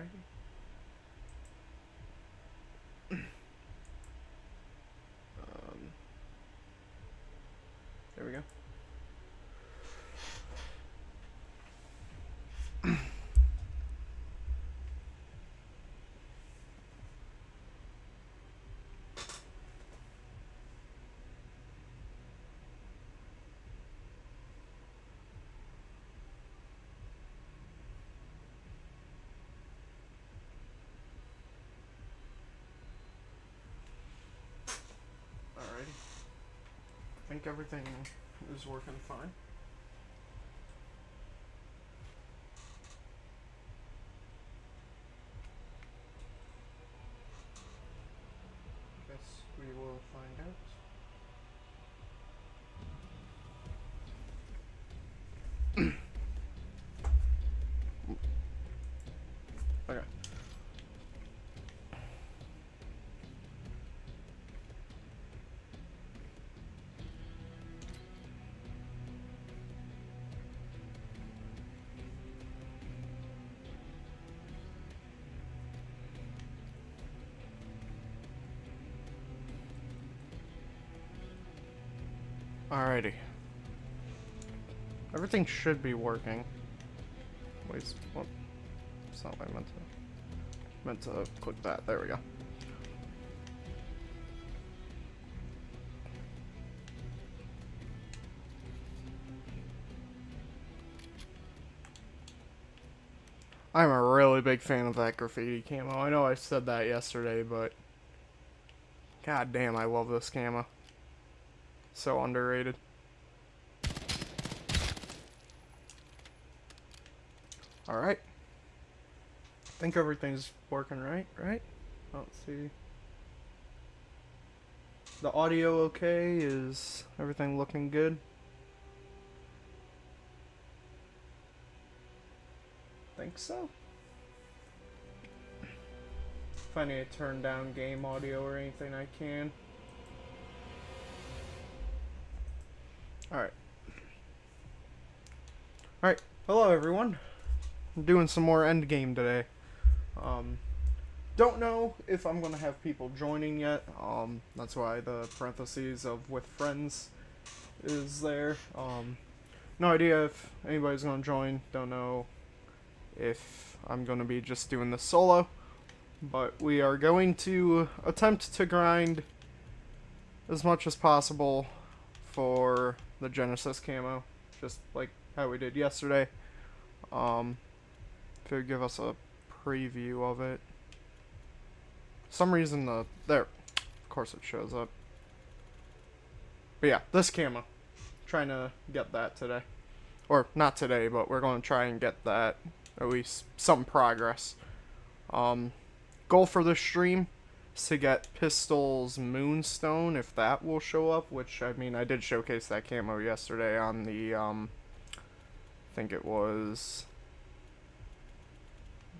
Alright. There we go. Alrighty. I think everything is working fine. Guess we will find out. Okay. Alrighty. Everything should be working. Wait, well, it's not what I meant to click that. There we go. I'm a really big fan of that graffiti camo. I know I said that yesterday, but god damn, I love this camo. So underrated. Alright. I think everything's working right? Let's see. The audio okay? Is everything looking good? Think so. If I need to turn down game audio or anything, I can. Alright. Alright. Hello, everyone. I'm doing some more Endgame today. Don't know if I'm going to have people joining yet. That's why the parentheses of with friends is there. No idea if anybody's going to join. Don't know if I'm going to be just doing this solo. But we are going to attempt to grind as much as possible for the Genesis camo. Just like how we did yesterday. If it would give us a preview of it. For some reason there, of course it shows up. But yeah, this camo. Trying to get that today. Or not today, but we're going to try and get that, at least some progress. Goal for this stream is to get Pistol's Moonstone, if that will show up, which, I mean, I did showcase that camo yesterday on the, I think it was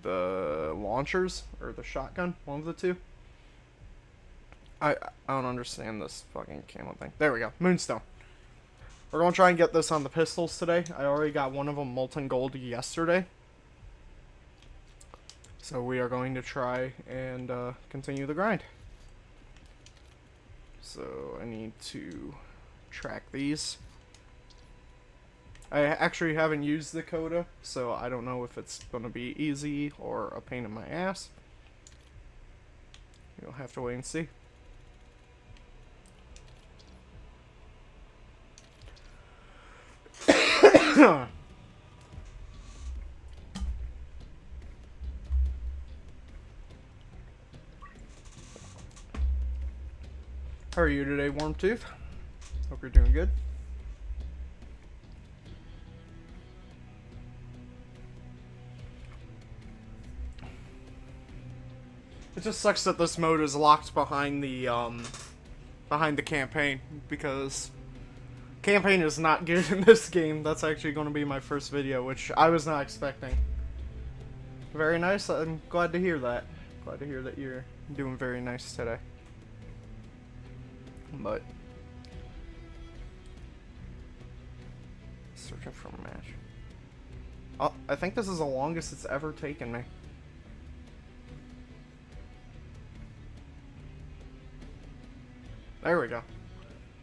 the launchers, or the shotgun, one of the two. I don't understand this fucking camo thing. There we go, Moonstone. We're going to try and get this on the pistols today. I already got one of them molten gold yesterday. So we are going to try and continue the grind. So I need to track these. I actually haven't used the coda, so I don't know if it's going to be easy or a pain in my ass. You'll have to wait and see. How are you today, Warmtooth? Hope you're doing good. It just sucks that this mode is locked behind the campaign, because campaign is not good in this game. That's actually going to be my first video, which I was not expecting. Very nice. I'm glad to hear that. Glad to hear that you're doing very nice today. But searching for a match. Oh, I think this is the longest it's ever taken me. There we go. I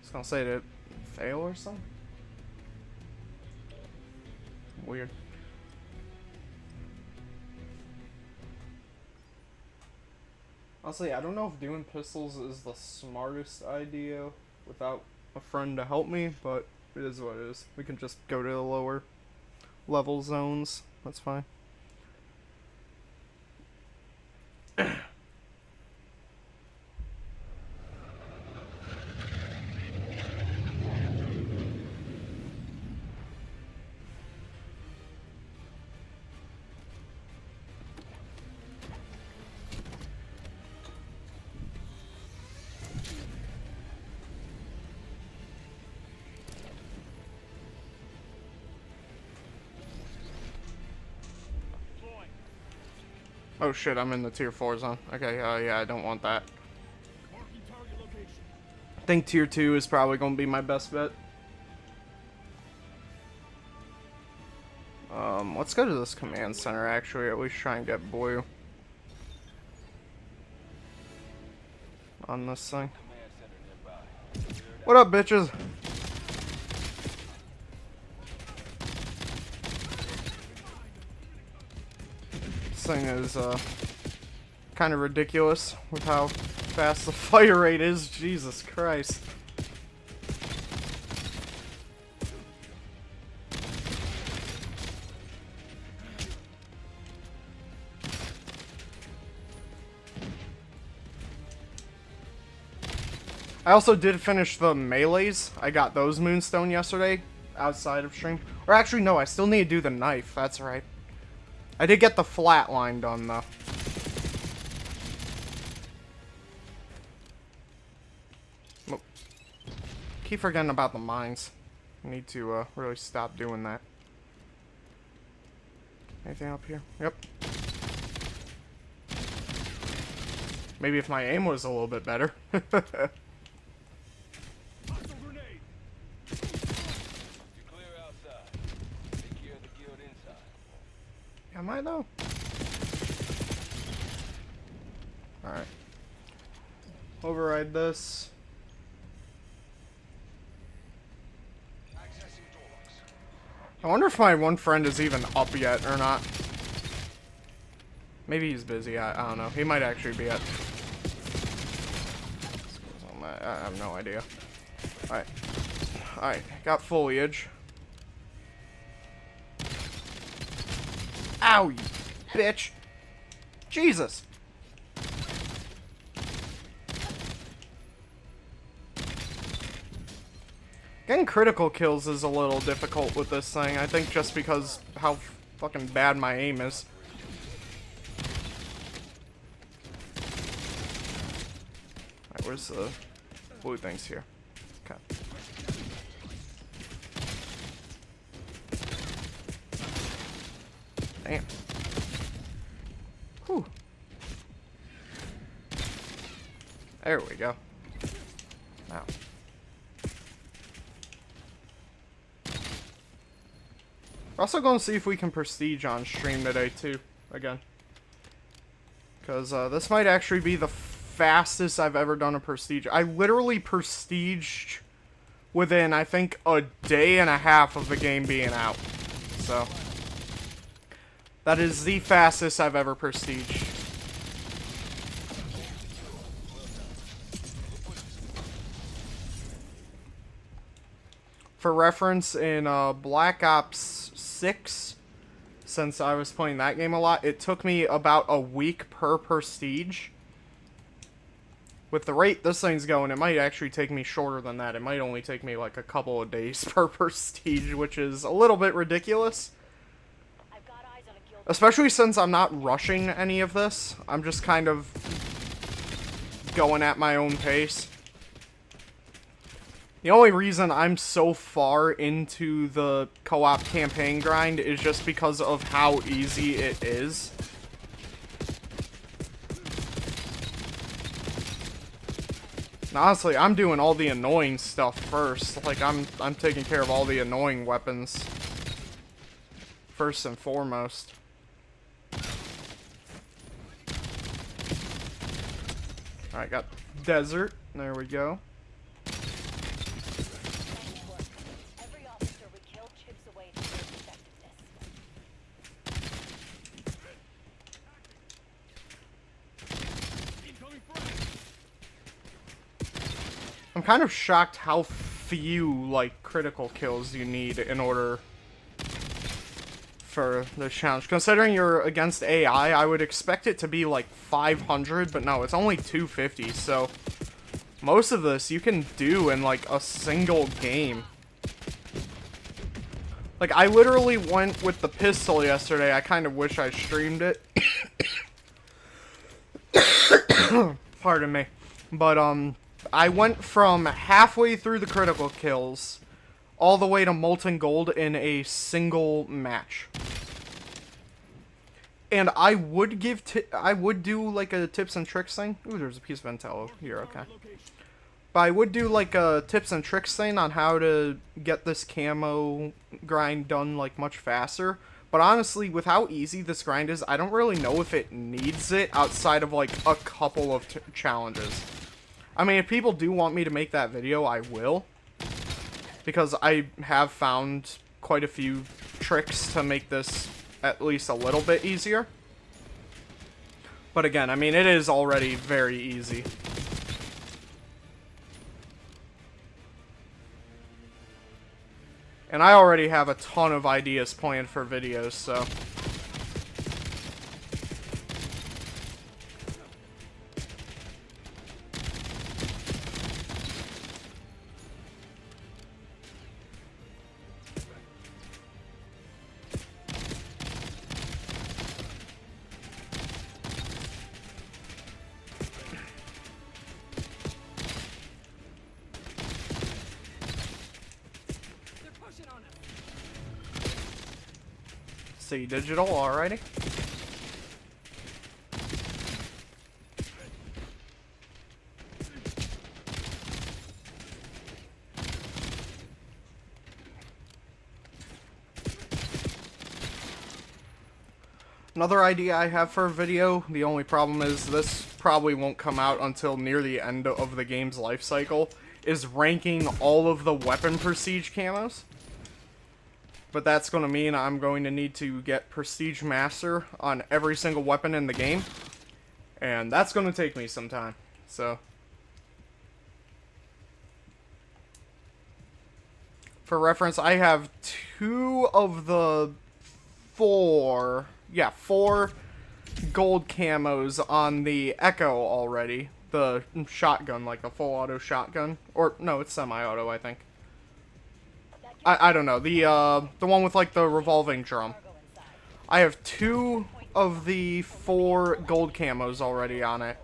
was gonna say, did it fail or something? Weird. Honestly, I don't know if doing pistols is the smartest idea without a friend to help me, but it is what it is. We can just go to the lower level zones. That's fine. Oh shit, I'm in the tier 4 zone. Okay, yeah, I don't want that. I think tier 2 is probably going to be my best bet. Let's go to this command center, actually, at least try and get Boyu on this thing. What up, bitches? This thing is, kind of ridiculous with how fast the fire rate is. Jesus Christ. I also did finish the melees. I got those Moonstone yesterday, outside of stream. Or actually, no, I still need to do the knife. That's right. I did get the flatline done, though. Oh. Keep forgetting about the mines. I need to really stop doing that. Anything up here? Yep. Maybe if my aim was a little bit better. Am I though? Alright. Override this. I wonder if my one friend is even up yet or not. Maybe he's busy. I don't know. He might actually be at. I have no idea. Alright. Alright. Got foliage. Ow, you bitch. Jesus. Getting critical kills is a little difficult with this thing, I think just because how fucking bad my aim is. Alright, where's the blue things here? Okay. Damn. Whew. There we go. Now. We're also going to see if we can prestige on stream today, too. Again. Because this might actually be the fastest I've ever done a prestige. I literally prestiged within, I think, a day and a half of the game being out. So. That is the fastest I've ever prestiged. For reference, in Black Ops 6, since I was playing that game a lot, it took me about a week per prestige. With the rate this thing's going, it might actually take me shorter than that. It might only take me like a couple of days per prestige, which is a little bit ridiculous. Especially since I'm not rushing any of this. I'm just kind of going at my own pace. The only reason I'm so far into the co-op campaign grind is just because of how easy it is. And honestly, I'm doing all the annoying stuff first. Like, I'm taking care of all the annoying weapons first and foremost. Alright, got desert. There we go. I'm kind of shocked how few, like, critical kills you need in order for this challenge. Considering you're against AI, I would expect it to be, like, 500, but no, it's only 250, so most of this you can do in, like, a single game. Like, I literally went with the pistol yesterday. I kind of wish I streamed it. Pardon me. But, I went from halfway through the critical kills all the way to Molten Gold in a single match. And I would give I would do, like, a tips and tricks thing. Ooh, there's a piece of intel here, okay. But I would do, like, a tips and tricks thing on how to get this camo grind done, like, much faster. But honestly, with how easy this grind is, I don't really know if it needs it outside of, like, a couple of challenges. I mean, if people do want me to make that video, I will. Because I have found quite a few tricks to make this at least a little bit easier. But again, I mean, it is already very easy. And I already have a ton of ideas planned for videos, so... See digital, alrighty. Another idea I have for a video, the only problem is this probably won't come out until near the end of the game's life cycle, is ranking all of the weapon prestige camos. But that's going to mean I'm going to need to get Prestige Master on every single weapon in the game. And that's going to take me some time. So, for reference, I have 2 of the 4 gold camos on the Echo already. The shotgun, like a full auto shotgun. Or, no, it's semi-auto, I think. I don't know, the one with, like, the revolving drum. I have 2 of the 4 gold camos already on it.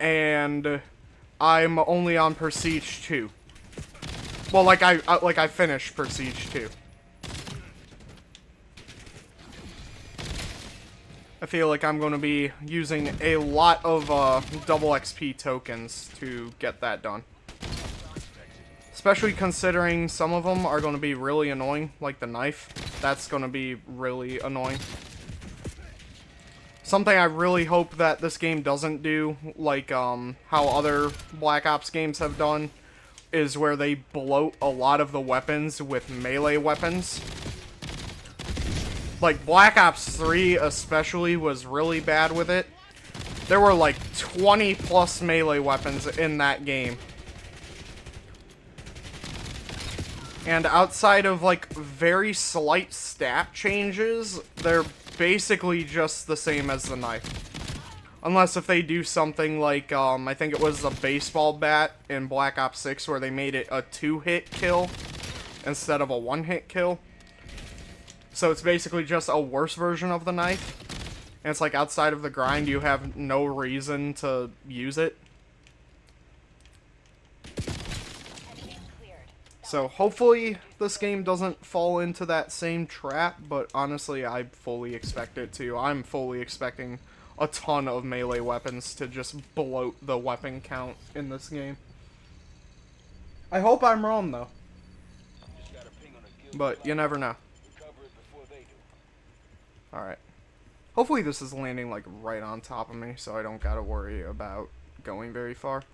And I'm only on Prestige 2. Well, I finished Prestige 2. I feel like I'm going to be using a lot of, double XP tokens to get that done. Especially considering some of them are going to be really annoying, like the knife. That's going to be really annoying. Something I really hope that this game doesn't do, like how other Black Ops games have done, is where they bloat a lot of the weapons with melee weapons. Like, Black Ops 3 especially was really bad with it. There were like 20 plus melee weapons in that game. And outside of, like, very slight stat changes, they're basically just the same as the knife. Unless if they do something like, I think it was a baseball bat in Black Ops 6 where they made it a 2-hit kill instead of a 1-hit kill. So it's basically just a worse version of the knife. And it's like outside of the grind, you have no reason to use it. So hopefully this game doesn't fall into that same trap, but honestly I fully expect it to. I'm fully expecting a ton of melee weapons to just bloat the weapon count in this game. I hope I'm wrong though. But you never know. Alright. Hopefully this is landing like right on top of me so I don't gotta worry about going very far.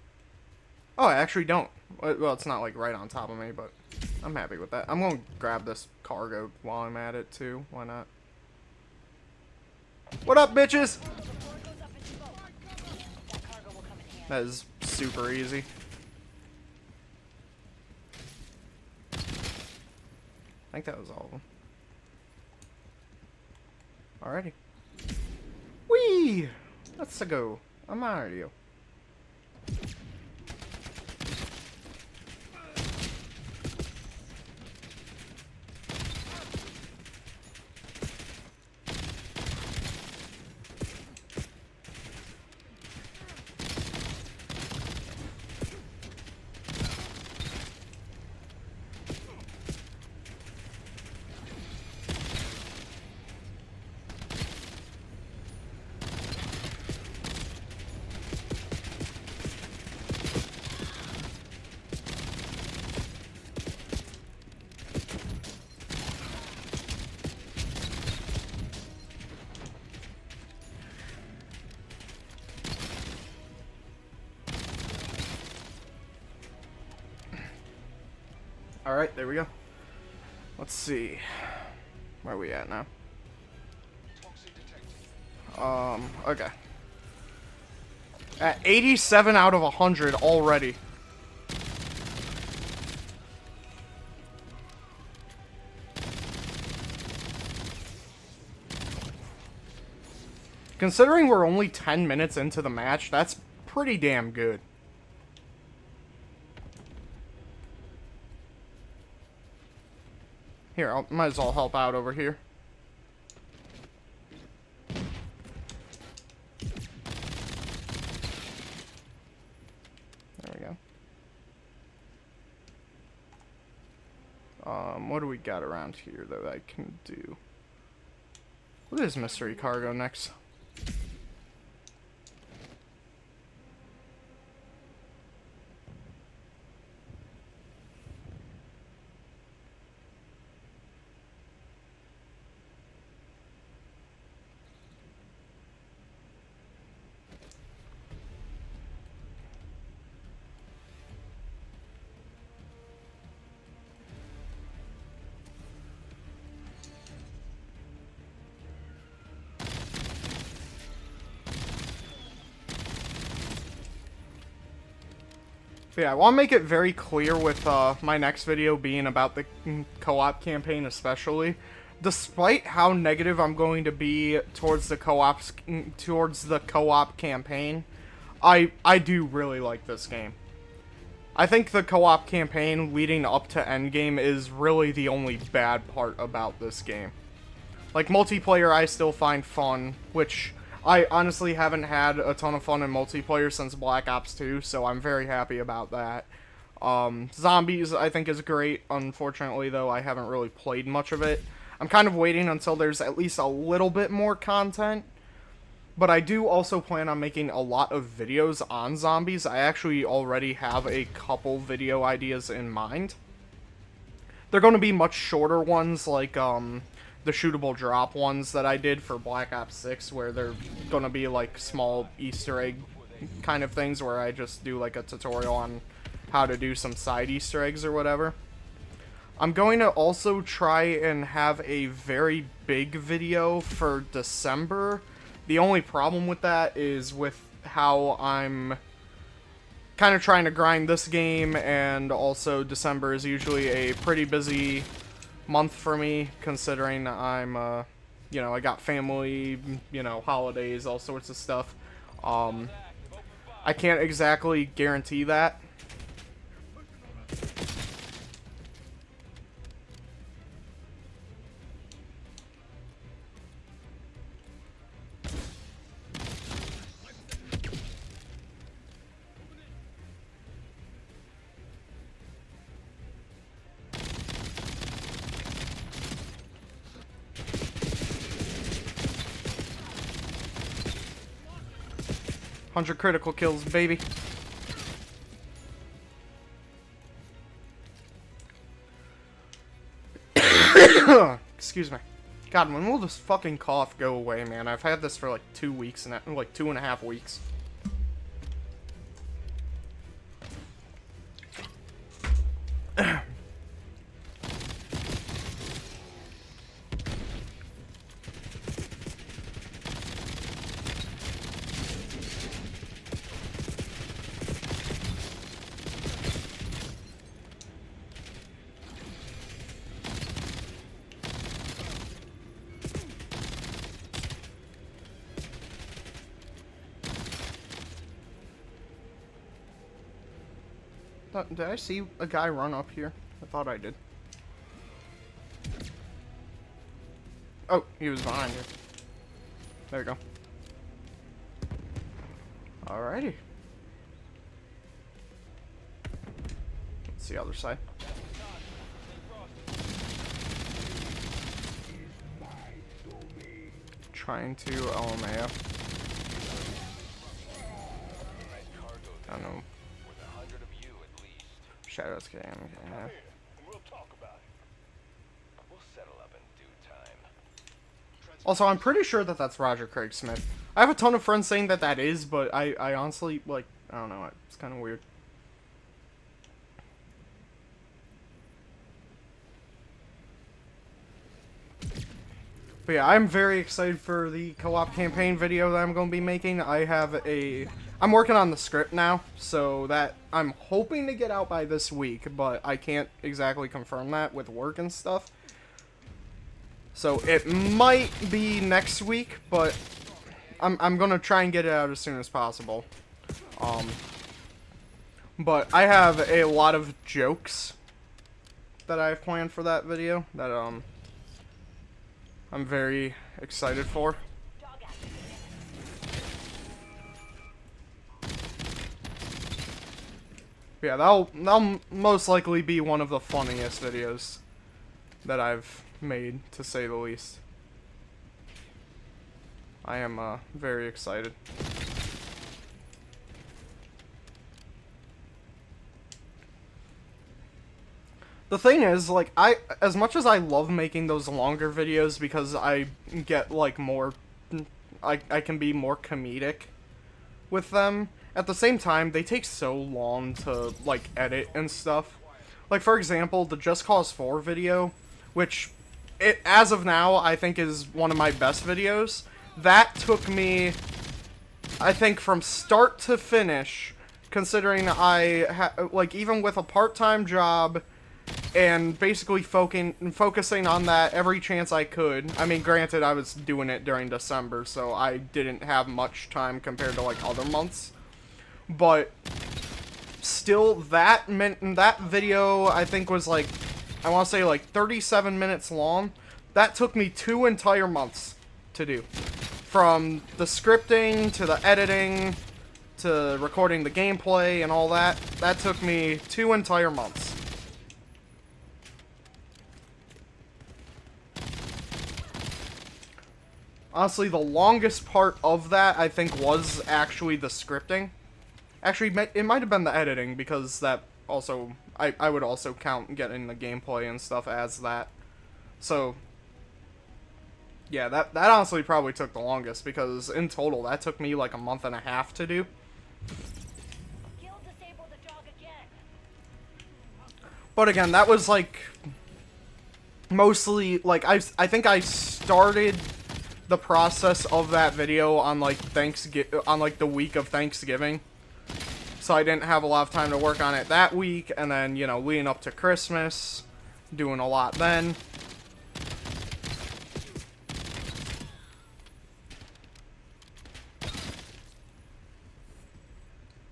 Oh, I actually don't. Well, it's not like right on top of me, but I'm happy with that. I'm gonna grab this cargo while I'm at it too. Why not? What up, bitches? That is super easy. think that was all of them. Alrighty. Whee! Let's go. I'm out of you. Alright, there we go. Let's see. Where are we at now? Okay. At 87 out of 100 already. Considering we're only 10 minutes into the match, that's pretty damn good. Here, I might as well help out over here. There we go. What do we got around here that I can do? What is mystery cargo next? But yeah, I want to make it very clear with my next video being about the co-op campaign especially. Despite how negative I'm going to be towards the co-op campaign, I do really like this game. I think the co-op campaign leading up to Endgame is really the only bad part about this game. Like, multiplayer I still find fun, which I honestly haven't had a ton of fun in multiplayer since Black Ops 2, so I'm very happy about that. Zombies, I think, is great. Unfortunately, though, I haven't really played much of it. I'm kind of waiting until there's at least a little bit more content. But I do also plan on making a lot of videos on zombies. I actually already have a couple video ideas in mind. They're going to be much shorter ones, like, the shootable drop ones that I did for Black Ops 6, where they're gonna be like small Easter egg kind of things where I just do like a tutorial on how to do some side Easter eggs or whatever. I'm going to also try and have a very big video for December. The only problem with that is with how I'm kind of trying to grind this game, and also December is usually a pretty busy month for me, considering I'm, you know, I got family, you know, holidays, all sorts of stuff. I can't exactly guarantee that. Hundred critical kills, baby. Excuse me. God, when will this fucking cough go away, man? I've had this for like 2 weeks, and like 2.5 weeks. Did I see a guy run up here? I thought I did. Oh, he was behind you. There you go. Alrighty. Let's see the other side. Trying to LMAF. I don't know. Shadows game. Yeah. Also, I'm pretty sure that that's Roger Craig Smith. I have a ton of friends saying that that is, but I honestly, like, I don't know. It's kind of weird. But yeah, I'm very excited for the co-op campaign video that I'm going to be making. I'm working on the script now, so that I'm hoping to get out by this week, but I can't exactly confirm that with work and stuff. So it might be next week, but I'm going to try and get it out as soon as possible. But I have a lot of jokes that I have planned for that video that I'm very excited for. Yeah, that'll most likely be one of the funniest videos that I've made, to say the least. I am very excited. The thing is, like, as much as I love making those longer videos because I get, like, more, I can be more comedic with them, at the same time, they take so long to, like, edit and stuff. Like, for example, the Just Cause 4 video, which, as of now, I think is one of my best videos. That took me, I think, from start to finish, considering like, even with a part-time job, and basically focusing on that every chance I could. I mean, granted, I was doing it during December, so I didn't have much time compared to, like, other months. But still, that video, I think, was, like, I want to say, like, 37 minutes long. That took me 2 entire months to do. From the scripting, to the editing, to recording the gameplay, and all that. That took me 2 entire months. Honestly, the longest part of that, I think, was actually the scripting. Actually, it might have been the editing, because that also, I would also count getting the gameplay and stuff as that. So, yeah, that honestly probably took the longest, because in total, that took me like a month and a half to do. But again, that was like, mostly, like, I think I started the process of that video on, like, the week of Thanksgiving. So I didn't have a lot of time to work on it that week, and then, you know, leading up to Christmas, doing a lot then.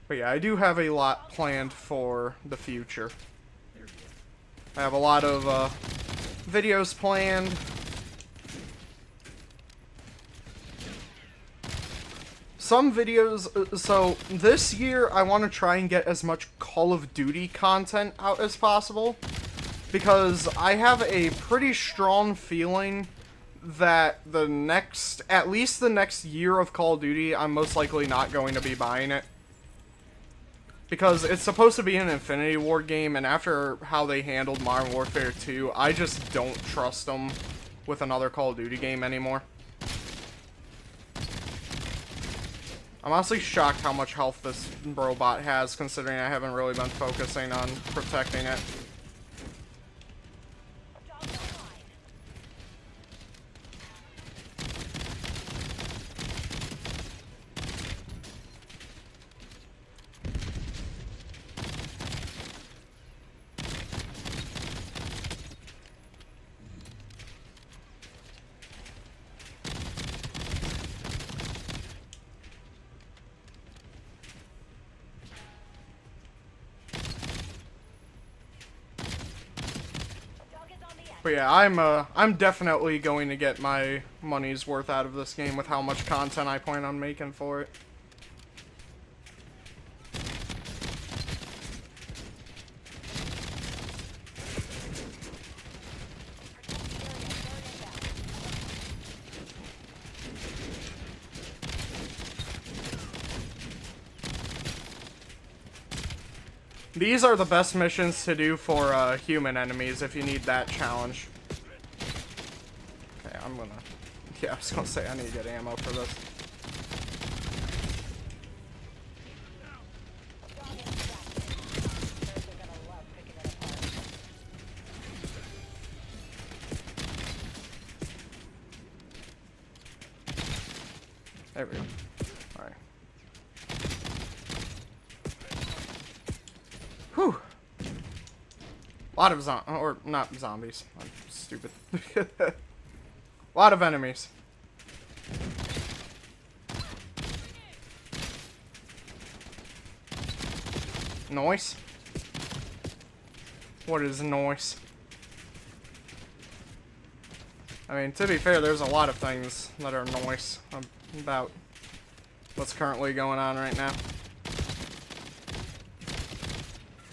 But yeah, I do have a lot planned for the future. I have a lot of videos planned. Some videos, so this year I want to try and get as much Call of Duty content out as possible, because I have a pretty strong feeling that at least the next year of Call of Duty, I'm most likely not going to be buying it. Because it's supposed to be an Infinity Ward game, and after how they handled Modern Warfare 2, I just don't trust them with another Call of Duty game anymore. I'm honestly shocked how much health this robot has, considering I haven't really been focusing on protecting it. But yeah, I'm definitely going to get my money's worth out of this game with how much content I plan on making for it. These are the best missions to do for human enemies if you need that challenge. Okay, I'm gonna... Yeah, I was gonna say I need to get ammo for this. There we go. Alright. Whew. A lot of or not zombies. I'm stupid. A lot of enemies. Noise? What is noise? I mean, to be fair, there's a lot of things that are noise about what's currently going on right now.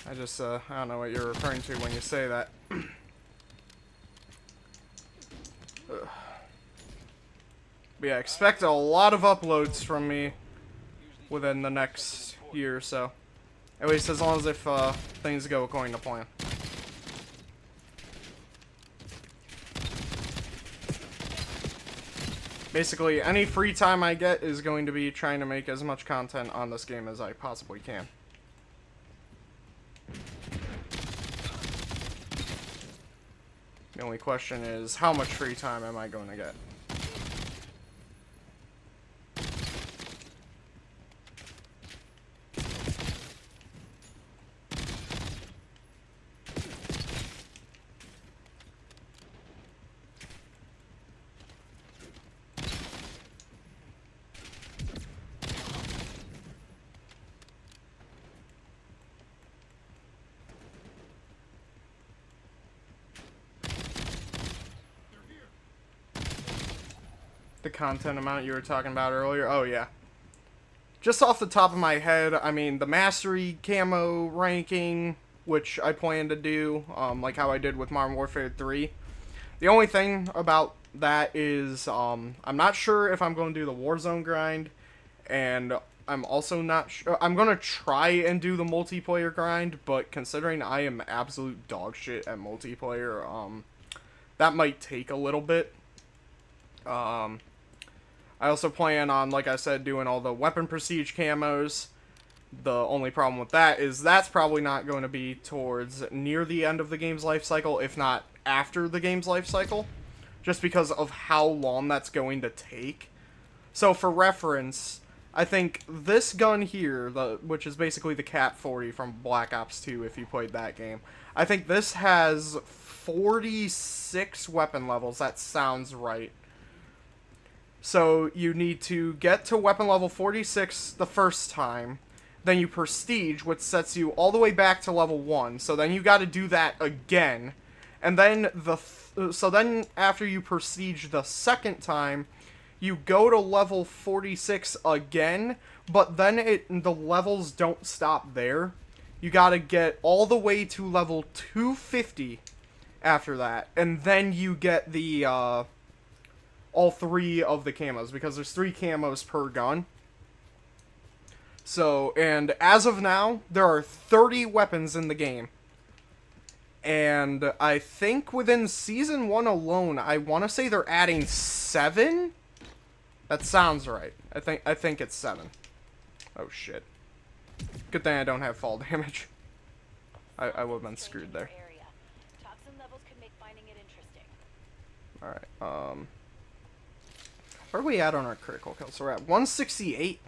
I just, I don't know what you're referring to when you say that. But yeah, expect a lot of uploads from me within the next year or so. At least as long as if things go according to plan. Basically, any free time I get is going to be trying to make as much content on this game as I possibly can. The only question is, how much free time am I going to get? The content amount you were talking about earlier? Oh, yeah. Just off the top of my head, I mean, the mastery camo ranking, which I plan to do, like how I did with Modern Warfare 3. The only thing about that is, I'm not sure if I'm going to do the Warzone grind, and I'm also not sure. I'm going to try and do the multiplayer grind, but considering I am absolute dog shit at multiplayer, that might take a little bit. I also plan on, like I said, doing all the weapon prestige camos. The only problem with that is that's probably not going to be towards near the end of the game's life cycle, if not after the game's life cycle, just because of how long that's going to take. So for reference, I think this gun here, which is basically the Cap 40 from Black Ops 2 if you played that game, I think this has 46 weapon levels. That sounds right. So you need to get to weapon level 46 the first time, then you prestige, which sets you all the way back to level 1, so then you gotta do that again, and then so then after you prestige the second time, you go to level 46 again, but then the levels don't stop there. You gotta get all the way to level 250 after that, and then you get the, all 3 of the camos, because there's 3 camos per gun. So, and as of now, there are 30 weapons in the game. And I think within Season 1 alone, I want to say they're adding 7? That sounds right. I think it's 7. Oh shit. Good thing I don't have fall damage. I would have been screwed there. Alright, where are we at on our critical kills? So we're at 168.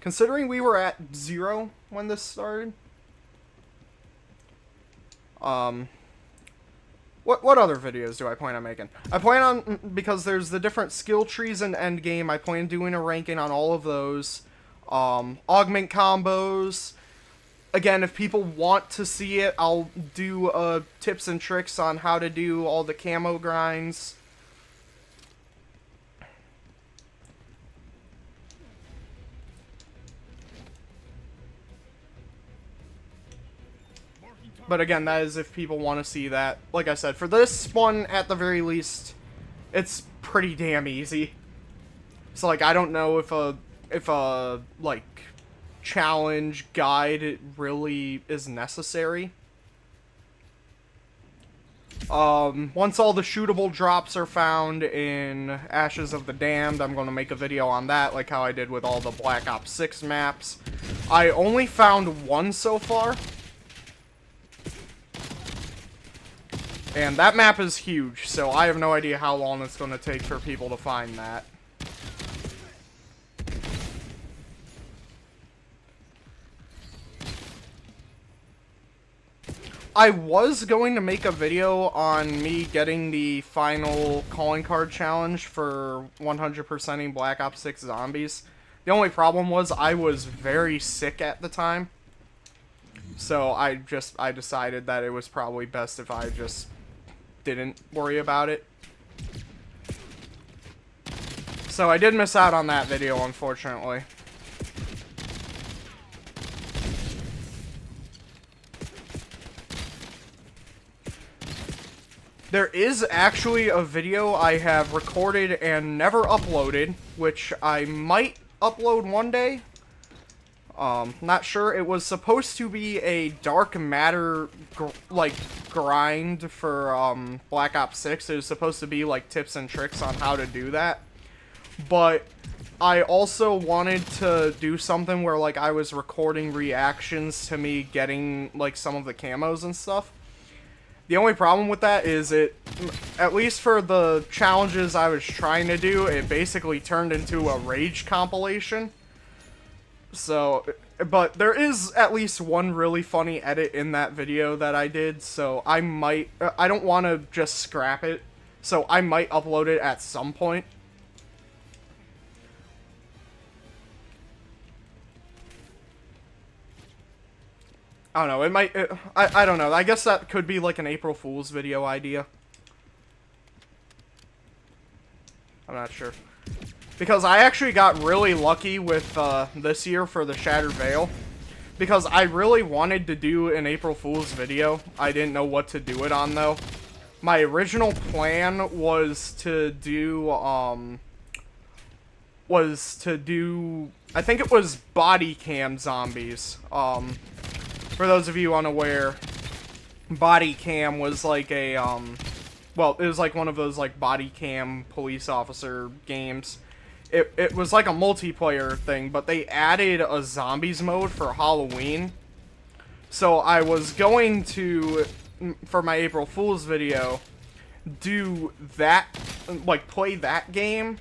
Considering we were at 0 when this started. What other videos do I plan on making? I plan on, because there's the different skill trees in Endgame, I plan doing a ranking on all of those. Augment combos. again, if people want to see it, I'll do tips and tricks on how to do all the camo grinds. But again, that is if people want to see that. Like I said, for this one, at the very least, it's pretty damn easy. So, like, I don't know if a like, challenge guide really is necessary. Once all the shootable drops are found in Ashes of the Damned, I'm going to make a video on that, like how I did with all the Black Ops 6 maps. I only found one so far. And that map is huge, so I have no idea how long it's going to take for people to find that. I was going to make a video on me getting the final calling card challenge for 100%ing Black Ops 6 Zombies. The only problem was I was very sick at the time. So I decided that it was probably best if I just didn't worry about it. So I did miss out on that video, unfortunately. There is actually a video I have recorded and never uploaded, which I might upload one day. Not sure. It was supposed to be a dark matter, grind for, Black Ops 6. It was supposed to be, like, tips and tricks on how to do that. But I also wanted to do something where, like, I was recording reactions to me getting, like, some of the camos and stuff. The only problem with that is at least for the challenges I was trying to do, it basically turned into a rage compilation. So, but there is at least one really funny edit in that video that I did, so I don't want to just scrap it, so I might upload it at some point. I don't know, it might, I don't know, I guess that could be like an April Fool's video idea. I'm not sure. Because I actually got really lucky with this year for the Shattered Veil. Because I really wanted to do an April Fool's video. I didn't know what to do it on, though. My original plan was to do, I think it was body cam zombies. For those of you unaware, body cam was like a, well, it was like one of those, like, body cam police officer games. It was like a multiplayer thing, but they added a zombies mode for Halloween. So I was going to, for my April Fool's video, do that, like, play that game,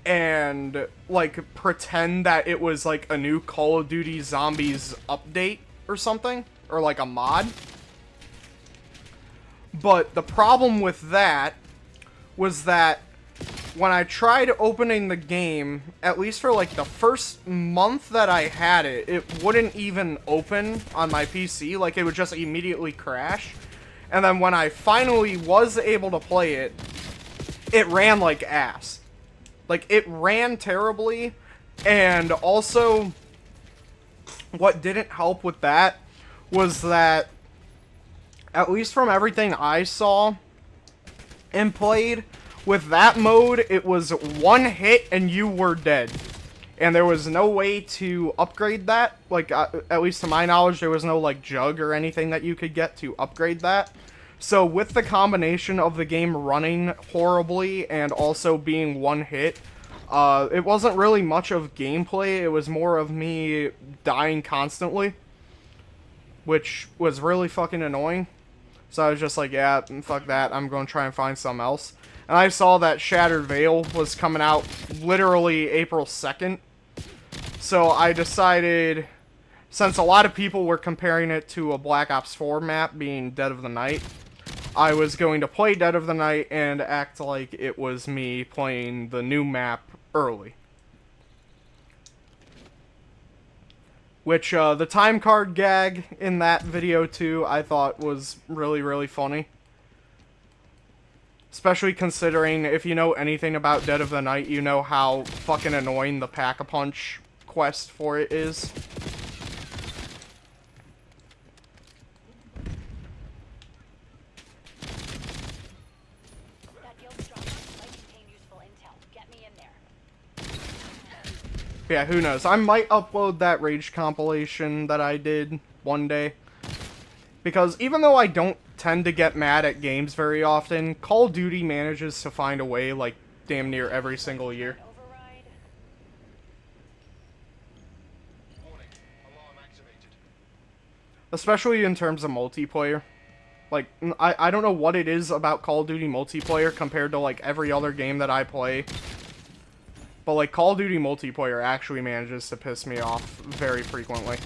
and, like, pretend that it was, like, a new Call of Duty Zombies update or something, or, like, a mod. But the problem with that was that when I tried opening the game, at least for like the first month that I had it, it wouldn't even open on my PC. Like, it would just immediately crash. And then when I finally was able to play it, it ran like ass. Like, it ran terribly. And also, what didn't help with that was that, at least from everything I saw and played, with that mode, it was one hit and you were dead. And there was no way to upgrade that. Like, at least to my knowledge, there was no, like, jug or anything that you could get to upgrade that. So, with the combination of the game running horribly and also being one hit, it wasn't really much of gameplay. It was more of me dying constantly, which was really fucking annoying. So I was just like, yeah, fuck that, I'm going to try and find something else. And I saw that Shattered Veil was coming out literally April 2nd. So I decided, since a lot of people were comparing it to a Black Ops 4 map being Dead of the Night, I was going to play Dead of the Night and act like it was me playing the new map early. Which, the time card gag in that video, too, I thought was really, really funny. Especially considering, if you know anything about Dead of the Night, you know how fucking annoying the Pack-a-Punch quest for it is. Yeah, who knows? I might upload that Rage compilation that I did one day. Because even though I don't tend to get mad at games very often, Call of Duty manages to find a way, like, damn near every single year. Especially in terms of multiplayer. Like, I don't know what it is about Call of Duty multiplayer compared to, like, every other game that I play. But, like, Call of Duty multiplayer actually manages to piss me off very frequently.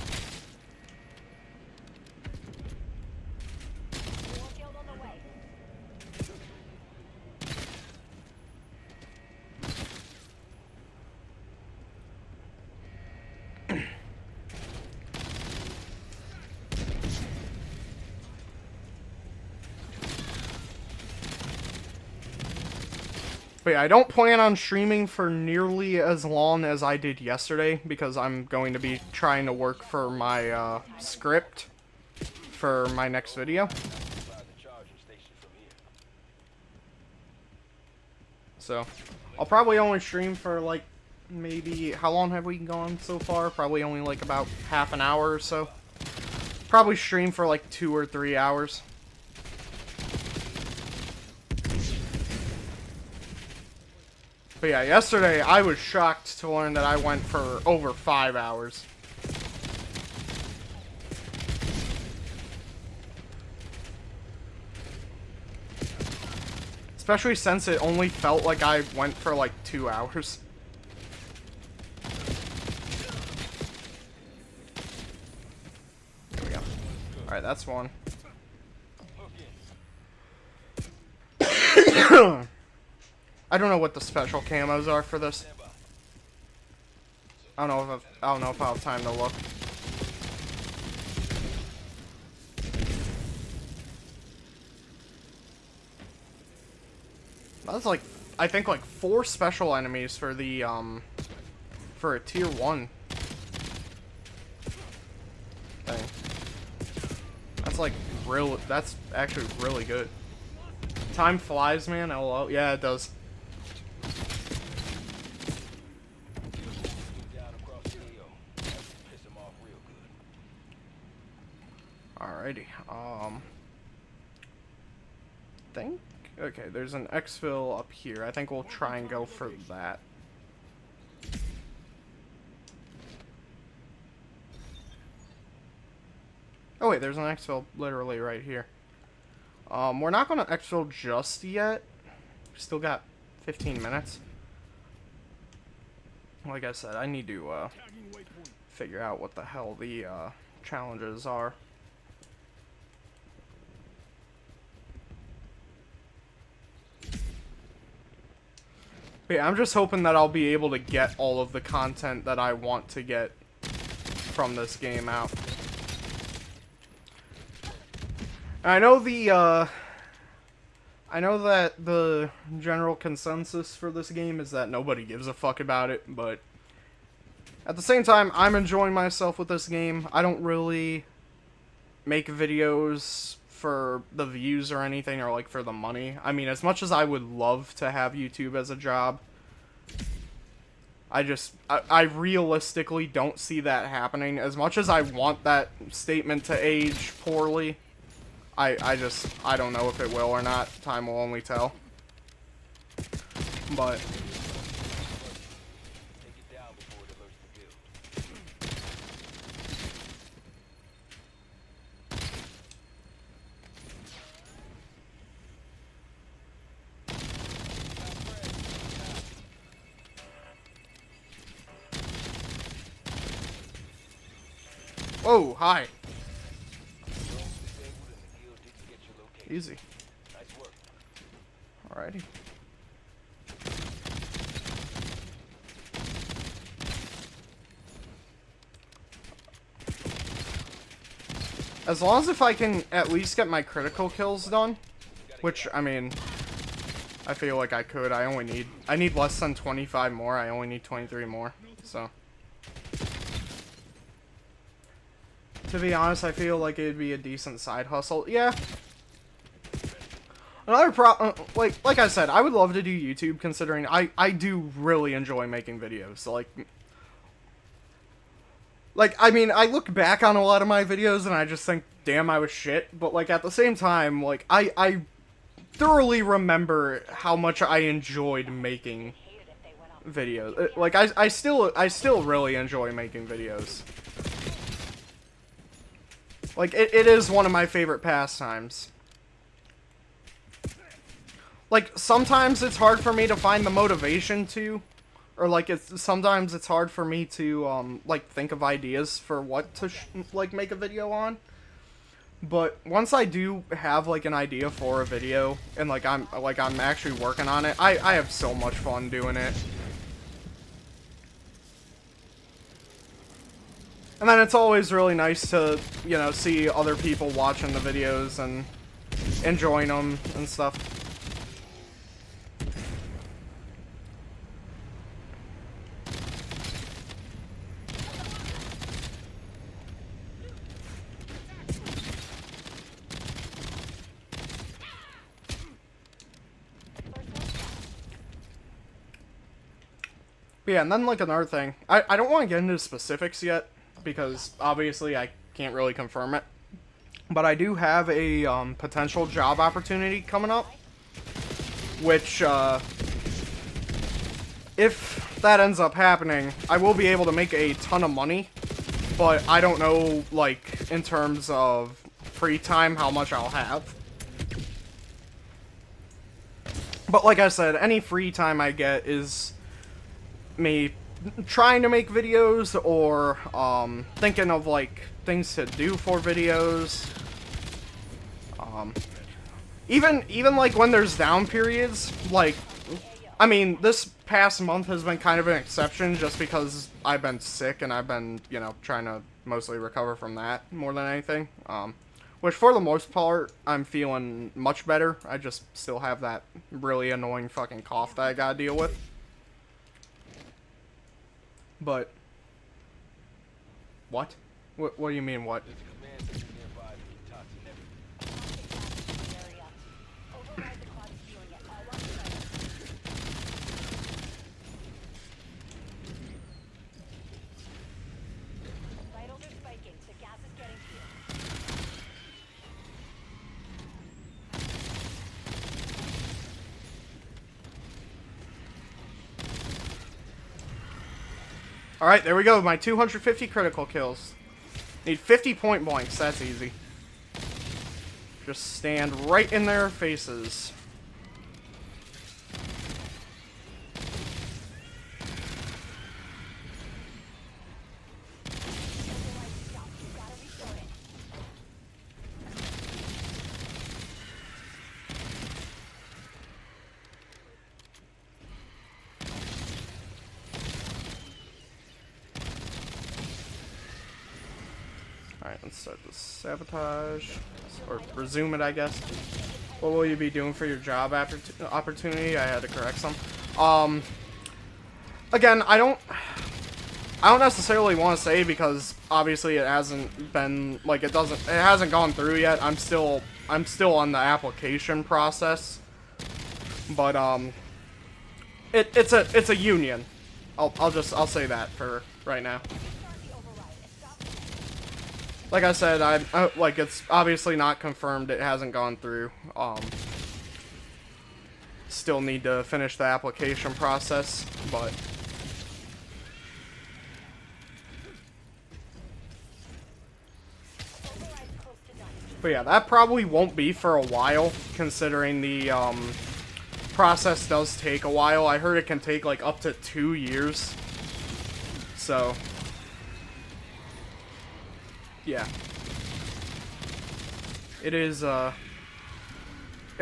But yeah, I don't plan on streaming for nearly as long as I did yesterday, because I'm going to be trying to work for my script for my next video. So, I'll probably only stream for like, maybe, how long have we gone so far? Probably only like about half an hour or so. Probably stream for like 2 or 3 hours. But yeah, yesterday I was shocked to learn that I went for over 5 hours. Especially since it only felt like I went for like 2 hours. There we go. Alright, that's one. I don't know what the special camos are for this. I don't know if I'll have time to look. That's like, I think like 4 special enemies for the for a tier 1 thing. That's like that's actually really good. Time flies, man. LOL. Yeah, it does. Alrighty, think, okay, there's an exfil up here. I think we'll try and go for that. Oh wait, there's an exfil literally right here. We're not gonna exfil just yet. We still got 15 minutes. Like I said, I need to, figure out what the hell the, challenges are. But yeah, I'm just hoping that I'll be able to get all of the content that I want to get from this game out. I know I know that the general consensus for this game is that nobody gives a fuck about it, but at the same time, I'm enjoying myself with this game. I don't really make videos for the views or anything, or like for the money. I mean, as much as I would love to have YouTube as a job, I realistically don't see that happening. As much as I want that statement to age poorly, I don't know if it will or not. Time will only tell. But oh, hi. Easy. Alrighty. As long as if I can at least get my critical kills done, which, I mean, I feel like I could. I need less than 25 more. I only need 23 more, so. To be honest, I feel like it'd be a decent side hustle. Yeah. Another like I said, I would love to do YouTube considering I do really enjoy making videos. Like, I mean, I look back on a lot of my videos and I just think, damn, I was shit. But, like, at the same time, like, I thoroughly remember how much I enjoyed making videos. Like, I still really enjoy making videos. Like, it is one of my favorite pastimes. Like, sometimes it's hard for me to find the motivation to... Or, like, sometimes it's hard for me to, like, think of ideas for what to, like, make a video on. But once I do have, like, an idea for a video, and, like, I'm actually working on it, I have so much fun doing it. And then it's always really nice to, you know, see other people watching the videos and enjoying them and stuff. But yeah, and then, like, another thing. I don't want to get into specifics yet, because, obviously, I can't really confirm it. But I do have a, potential job opportunity coming up. Which, if that ends up happening, I will be able to make a ton of money. But I don't know, like, in terms of free time, how much I'll have. But like I said, any free time I get is... me trying to make videos or thinking of like things to do for videos. Even like when there's down periods, like, I mean, this past month has been kind of an exception just because I've been sick and I've been, you know, trying to mostly recover from that more than anything. Which for the most part, I'm feeling much better. I just still have that really annoying fucking cough that I gotta deal with. But... What? What do you mean, what? Alright, there we go, my 250 critical kills. Need 50 point blanks, that's easy. Just stand right in their faces. Alright, let's start the sabotage. Or resume it, I guess. What will you be doing for your job opportunity? I had to correct some. Again, I don't necessarily want to say because obviously it hasn't been, like, it hasn't gone through yet. I'm still on the application process. But, it's a union. I'll say that for right now. Like I said, like, it's obviously not confirmed, it hasn't gone through. Still need to finish the application process, but... But yeah, that probably won't be for a while, considering the, process does take a while. I heard it can take, like, up to 2 years. So... yeah. It is, it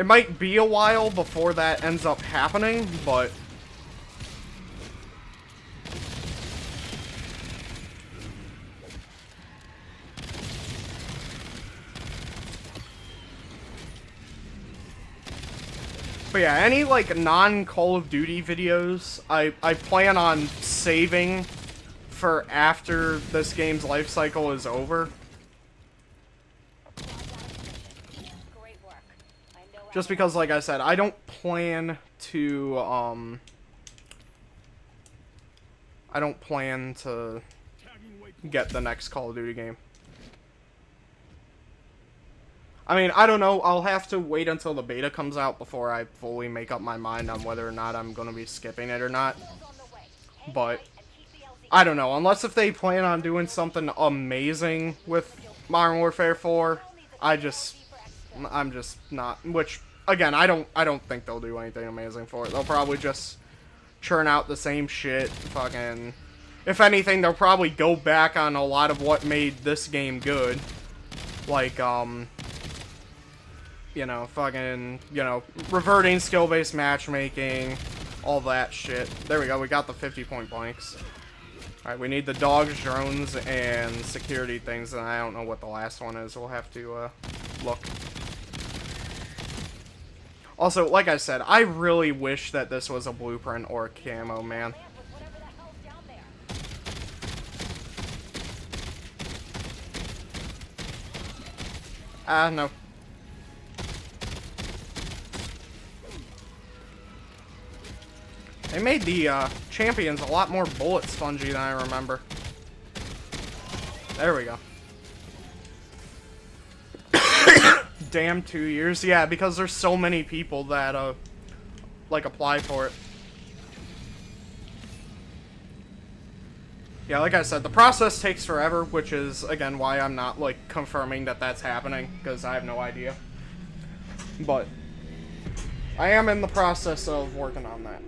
might be a while before that ends up happening, but... But yeah, any, like, non-Call of Duty videos, I plan on saving for after this game's life cycle is over. Just because, like I said, I don't plan to, I don't plan to get the next Call of Duty game. I mean, I don't know. I'll have to wait until the beta comes out before I fully make up my mind on whether or not I'm going to be skipping it or not. But, I don't know. Unless if they plan on doing something amazing with Modern Warfare 4, I'm just not. Which, again, I don't think they'll do anything amazing for it. They'll probably just churn out the same shit. Fucking, if anything, they'll probably go back on a lot of what made this game good. Like, you know, fucking, you know, reverting skill-based matchmaking, all that shit. There we go, we got the 50-point blanks. Alright, we need the dogs, drones, and security things, and I don't know what the last one is. We'll have to, look. Also, like I said, I really wish that this was a blueprint or a camo, man. No. They made the, champions a lot more bullet spongy than I remember. There we go. Damn 2 years. Yeah, because there's so many people that, like, apply for it. Yeah, like I said, the process takes forever, which is, again, why I'm not, like, confirming that that's happening, because I have no idea. But I am in the process of working on that.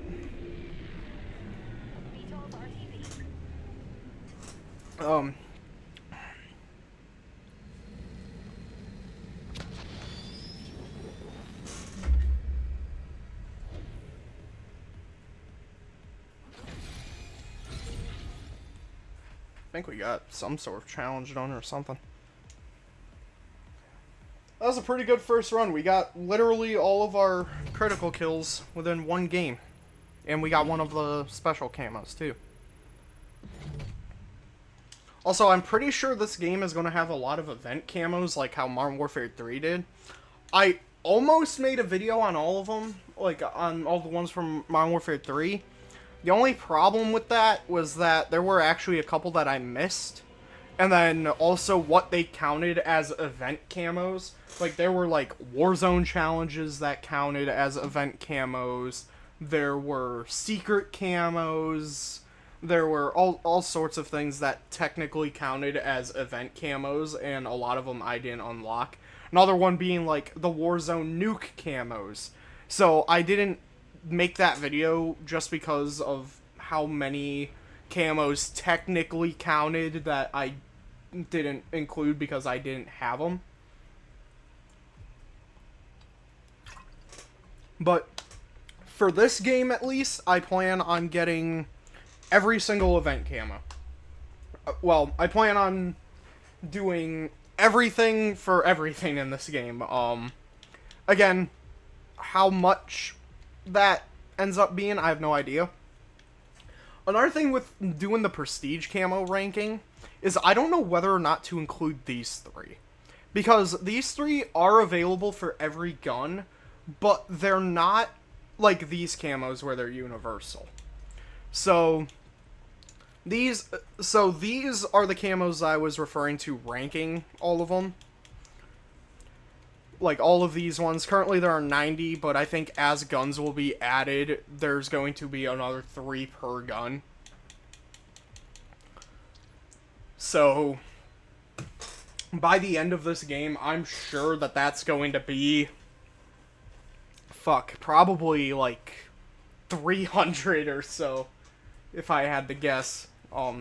I think we got some sort of challenge done or something. That was a pretty good first run. We got literally all of our critical kills within one game. And we got one of the special camos, too. Also, I'm pretty sure this game is going to have a lot of event camos, like how Modern Warfare 3 did. I almost made a video on all of them, like on all the ones from Modern Warfare 3. The only problem with that was that there were actually a couple that I missed. And then also what they counted as event camos. Like, there were, like, Warzone challenges that counted as event camos. There were secret camos. There were all sorts of things that technically counted as event camos, and a lot of them I didn't unlock. Another one being, like, the Warzone nuke camos. So I didn't make that video just because of how many camos technically counted that I didn't include because I didn't have them. But for this game, at least, I plan on getting every single event camo. Well, I plan on doing everything for everything in this game. Again, how much that ends up being, I have no idea. Another thing with doing the prestige camo ranking is I don't know whether or not to include these three. Because these three are available for every gun, but they're not like these camos where they're universal. So these are the camos I was referring to ranking all of them. Like all of these ones. Currently there are 90, but I think as guns will be added, there's going to be another 3 per gun. So by the end of this game, I'm sure that that's going to be probably like 300 or so, if I had to guess.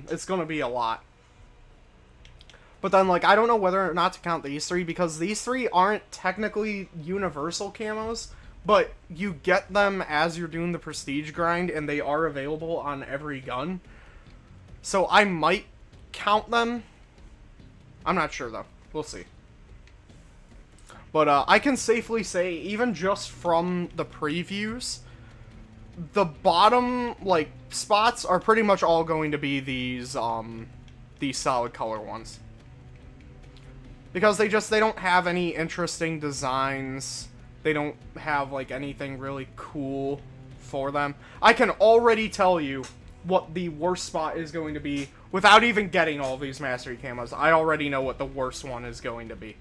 It's gonna be a lot. But then, like, I don't know whether or not to count these three, because these three aren't technically universal camos, but you get them as you're doing the prestige grind, and they are available on every gun. So I might count them. I'm not sure, though. We'll see. But I can safely say, even just from the previews, the bottom, like, spots are pretty much all going to be these solid color ones. Because they don't have any interesting designs. They don't have, like, anything really cool for them. I can already tell you what the worst spot is going to be without even getting all these mastery camos. I already know what the worst one is going to be.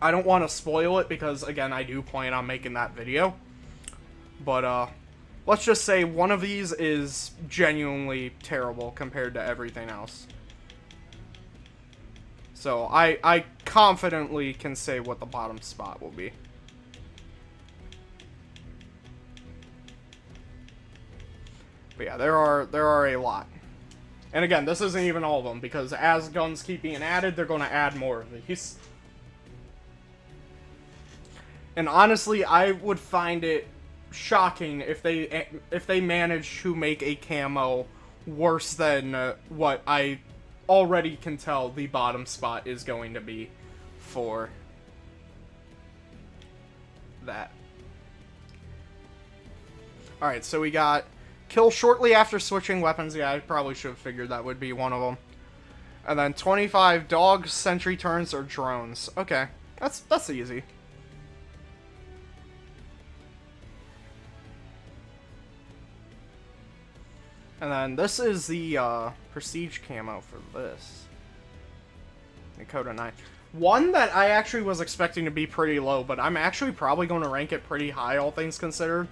I don't want to spoil it because, again, I do plan on making that video. But, let's just say one of these is genuinely terrible compared to everything else. So, I confidently can say what the bottom spot will be. But yeah, there are a lot. And again, this isn't even all of them, because as guns keep being added, they're going to add more of these. And honestly, I would find it shocking if they manage to make a camo worse than what I already can tell the bottom spot is going to be for that. Alright, so we got kill shortly after switching weapons. Yeah, I probably should have figured that would be one of them. And then 25 dogs, sentry turns, or drones. Okay, that's easy. And then this is the prestige camo for this. Dakota 9. One that I actually was expecting to be pretty low, but I'm actually probably going to rank it pretty high, all things considered,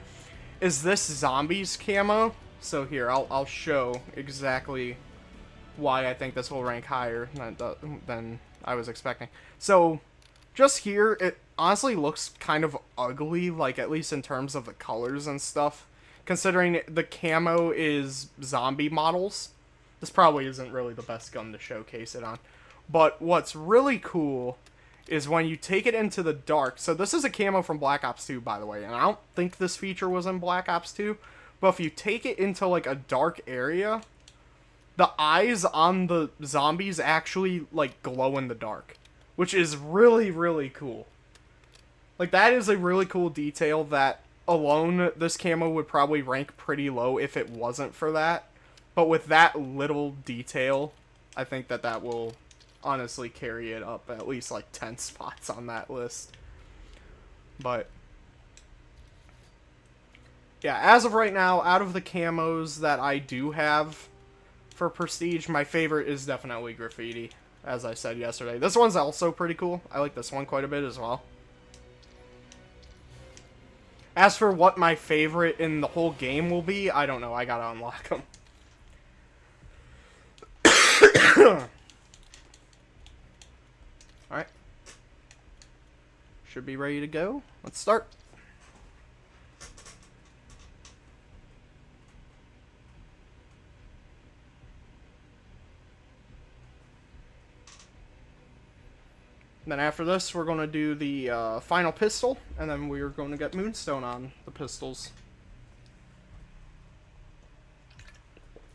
is this zombies camo. So here, I'll show exactly why I think this will rank higher than I was expecting. So, just here, it honestly looks kind of ugly, like, at least in terms of the colors and stuff. Considering the camo is zombie models, this probably isn't really the best gun to showcase it on. But what's really cool is when you take it into the dark. So this is a camo from Black Ops 2, by the way, and I don't think this feature was in Black Ops 2. But if you take it into, like, a dark area, the eyes on the zombies actually, like, glow in the dark. Which is really, really cool. Like, that is a really cool detail that alone, this camo would probably rank pretty low if it wasn't for that. But with that little detail, I think that will honestly carry it up at least like 10 spots on that list. But yeah, as of right now, out of the camos that I do have for Prestige, my favorite is definitely Graffiti, as I said yesterday. This one's also pretty cool. I like this one quite a bit as well. As for what my favorite in the whole game will be, I don't know. I gotta unlock them. Alright. Should be ready to go. Let's start. Then after this, we're going to do the final pistol, and then we're going to get Moonstone on the pistols.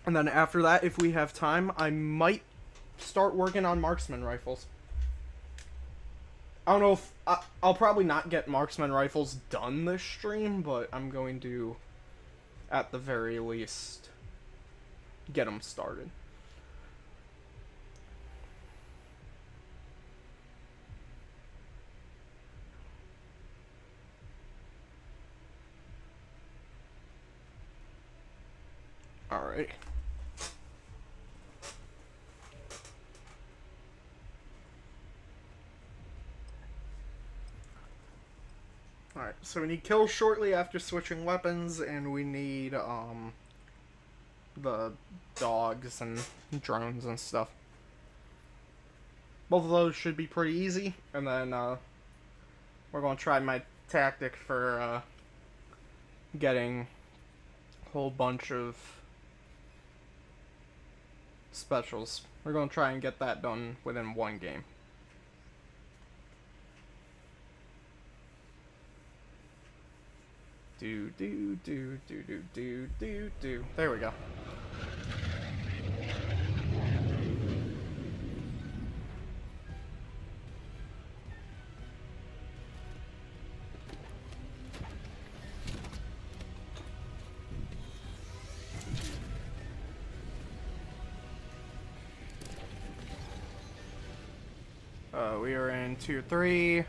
And then after that, if we have time, I might start working on marksman rifles. I don't know if... I'll probably not get marksman rifles done this stream, but I'm going to, at the very least, get them started. Alright. Alright, so we need kills shortly after switching weapons, and we need, the dogs and drones and stuff. Both of those should be pretty easy, and then, we're going to try my tactic for, getting a whole bunch of specials. We're going to try and get that done within one game. Do. There we go. We are in tier 3.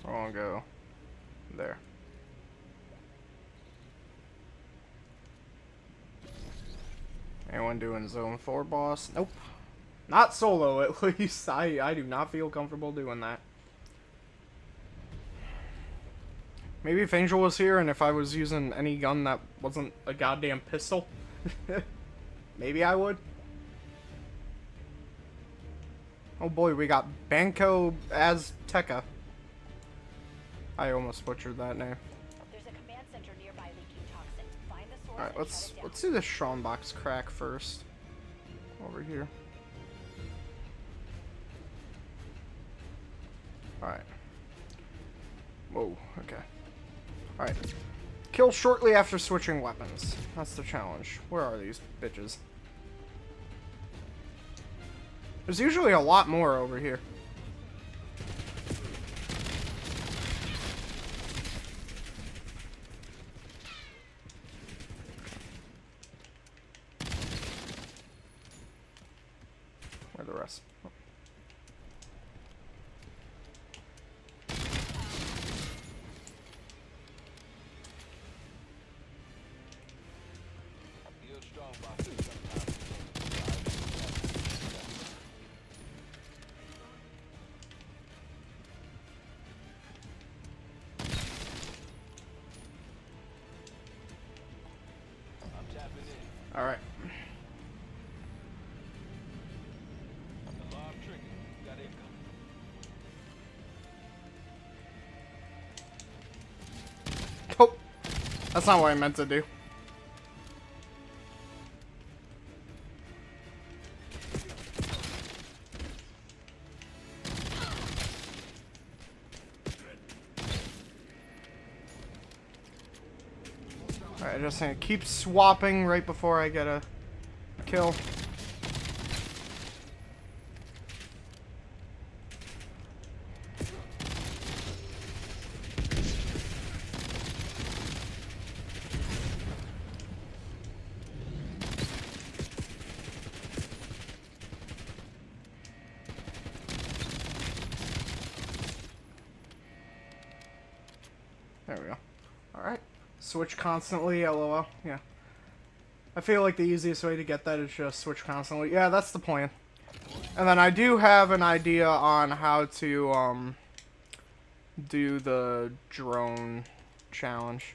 We're gonna go there. Anyone doing zone 4 boss? Nope. Not solo, at least. I do not feel comfortable doing that. Maybe if Angel was here and if I was using any gun that wasn't a goddamn pistol, maybe I would. Oh boy, we got Banco Azteca. I almost butchered that name. There's a command center nearby leaking toxin. Find the source. Alright, let's do this Strongbox crack first. Over here. Alright. Whoa, okay. Alright. Kill shortly after switching weapons. That's the challenge. Where are these bitches? There's usually a lot more over here. Where are the rest? Oh. All right. Oh, that's not what I meant to do. Alright, just gonna keep swapping right before I get a kill. There we go. Alright. Switch constantly, lol. Yeah. I feel like the easiest way to get that is just switch constantly. Yeah, that's the plan. And then I do have an idea on how to, do the drone challenge.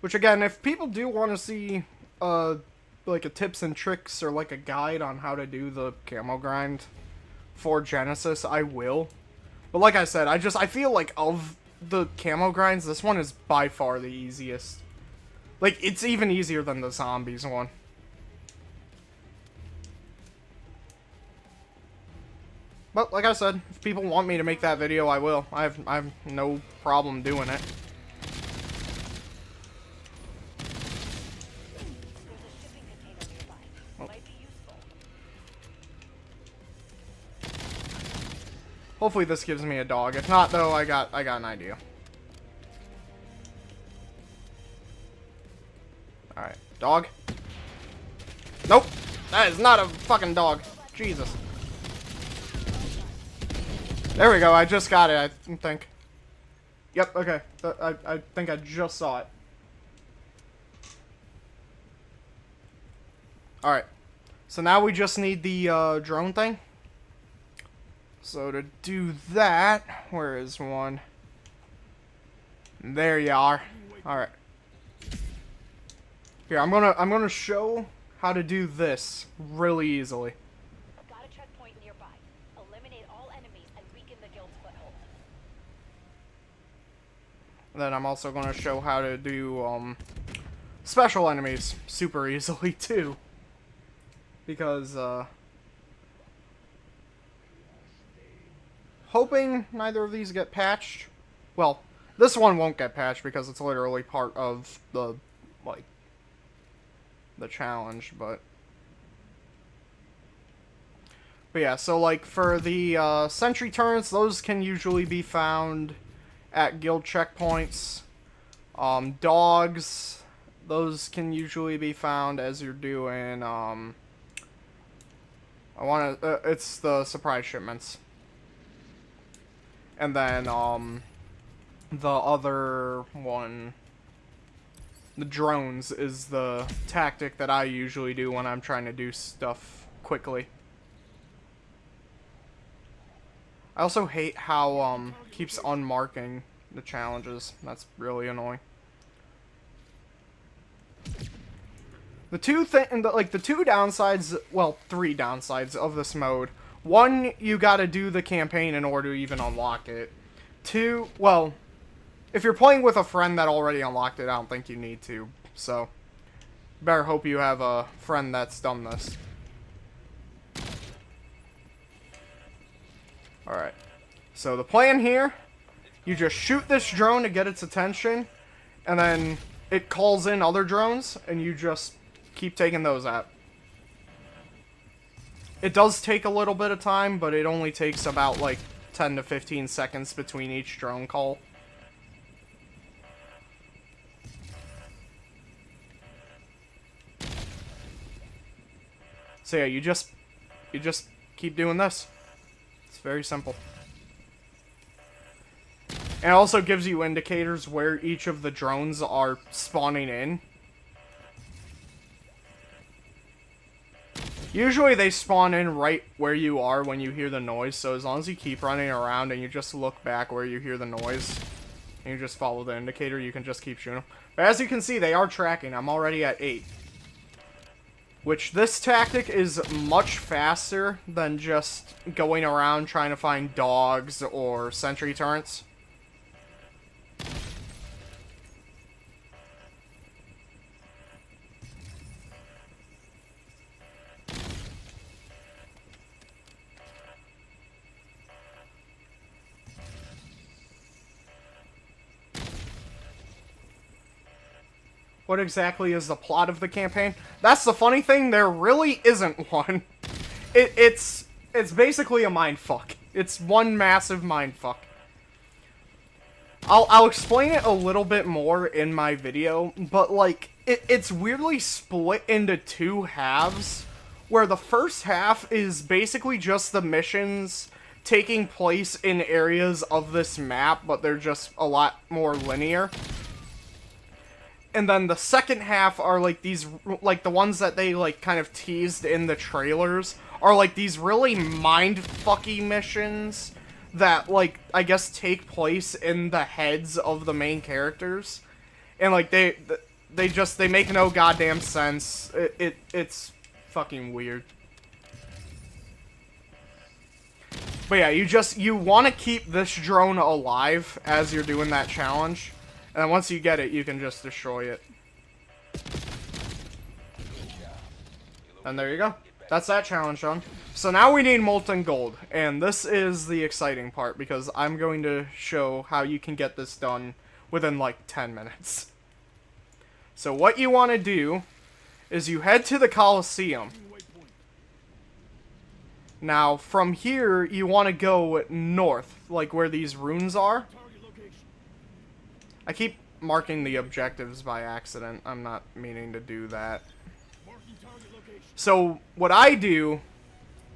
Which, again, if people do want to see, like a tips and tricks or like a guide on how to do the camo grind for Genesis, I will. But like I said, I feel like of the camo grinds, this one is by far the easiest. Like, it's even easier than the zombies one. But, like I said, if people want me to make that video, I will. I have no problem doing it. Oh. Hopefully this gives me a dog. If not, though, I got an idea. Alright. Dog? Nope! That is not a fucking dog. Jesus. There we go, I just got it, I think. Yep, okay. I think I just saw it. Alright. So now we just need the drone thing. So to do that, where is one? There you are. Alright. Here, I'm gonna show how to do this really easily. Got a checkpoint nearby. Eliminate all enemies and weaken the guild's foothold. Then I'm also gonna show how to do special enemies super easily too. Because hoping neither of these get patched. Well, this one won't get patched because it's literally part of the, like, the challenge, but yeah, so like for the sentry turrets, those can usually be found at guild checkpoints. Dogs, those can usually be found as you're doing I want to. It's the surprise shipments. And then, the other one, the drones, is the tactic that I usually do when I'm trying to do stuff quickly. I also hate how, keeps unmarking the challenges. That's really annoying. The two downsides, well, three downsides of this mode. One, you gotta do the campaign in order to even unlock it. Two, well, if you're playing with a friend that already unlocked it, I don't think you need to. So, better hope you have a friend that's done this. Alright. So the plan here, you just shoot this drone to get its attention, and then it calls in other drones, and you just keep taking those out. It does take a little bit of time, but it only takes about like 10 to 15 seconds between each drone call. So yeah, you just keep doing this. It's very simple. And it also gives you indicators where each of the drones are spawning in. Usually they spawn in right where you are when you hear the noise, so as long as you keep running around and you just look back where you hear the noise, and you just follow the indicator, you can just keep shooting them. But as you can see, they are tracking. I'm already at 8. Which, this tactic is much faster than just going around trying to find dogs or sentry turrets. What exactly is the plot of the campaign? That's the funny thing, there really isn't one. It's basically a mindfuck. It's one massive mindfuck. I'll explain it a little bit more in my video, but like, it's weirdly split into two halves, where the first half is basically just the missions taking place in areas of this map, but they're just a lot more linear. And then the second half are like these, like the ones that they like kind of teased in the trailers, are like these really mind-fucky missions that like, I guess, take place in the heads of the main characters. And like they make no goddamn sense. It's fucking weird. But yeah, you want to keep this drone alive as you're doing that challenge. And then once you get it, you can just destroy it. And there you go. That's that challenge done. So now we need molten gold. And this is the exciting part, because I'm going to show how you can get this done within like 10 minutes. So what you want to do is you head to the Coliseum. Now from here, you want to go north, like where these runes are. I keep marking the objectives by accident. I'm not meaning to do that. So, what I do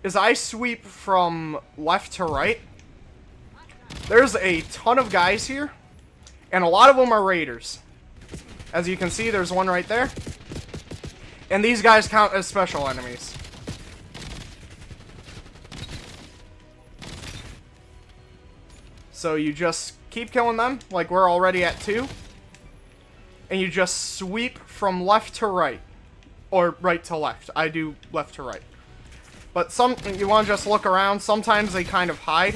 is I sweep from left to right. There's a ton of guys here, and a lot of them are raiders. As you can see, there's one right there. And these guys count as special enemies. So you just keep killing them, like we're already at 2. And you just sweep from left to right. Or right to left. I do left to right. But you want to just look around. Sometimes they kind of hide.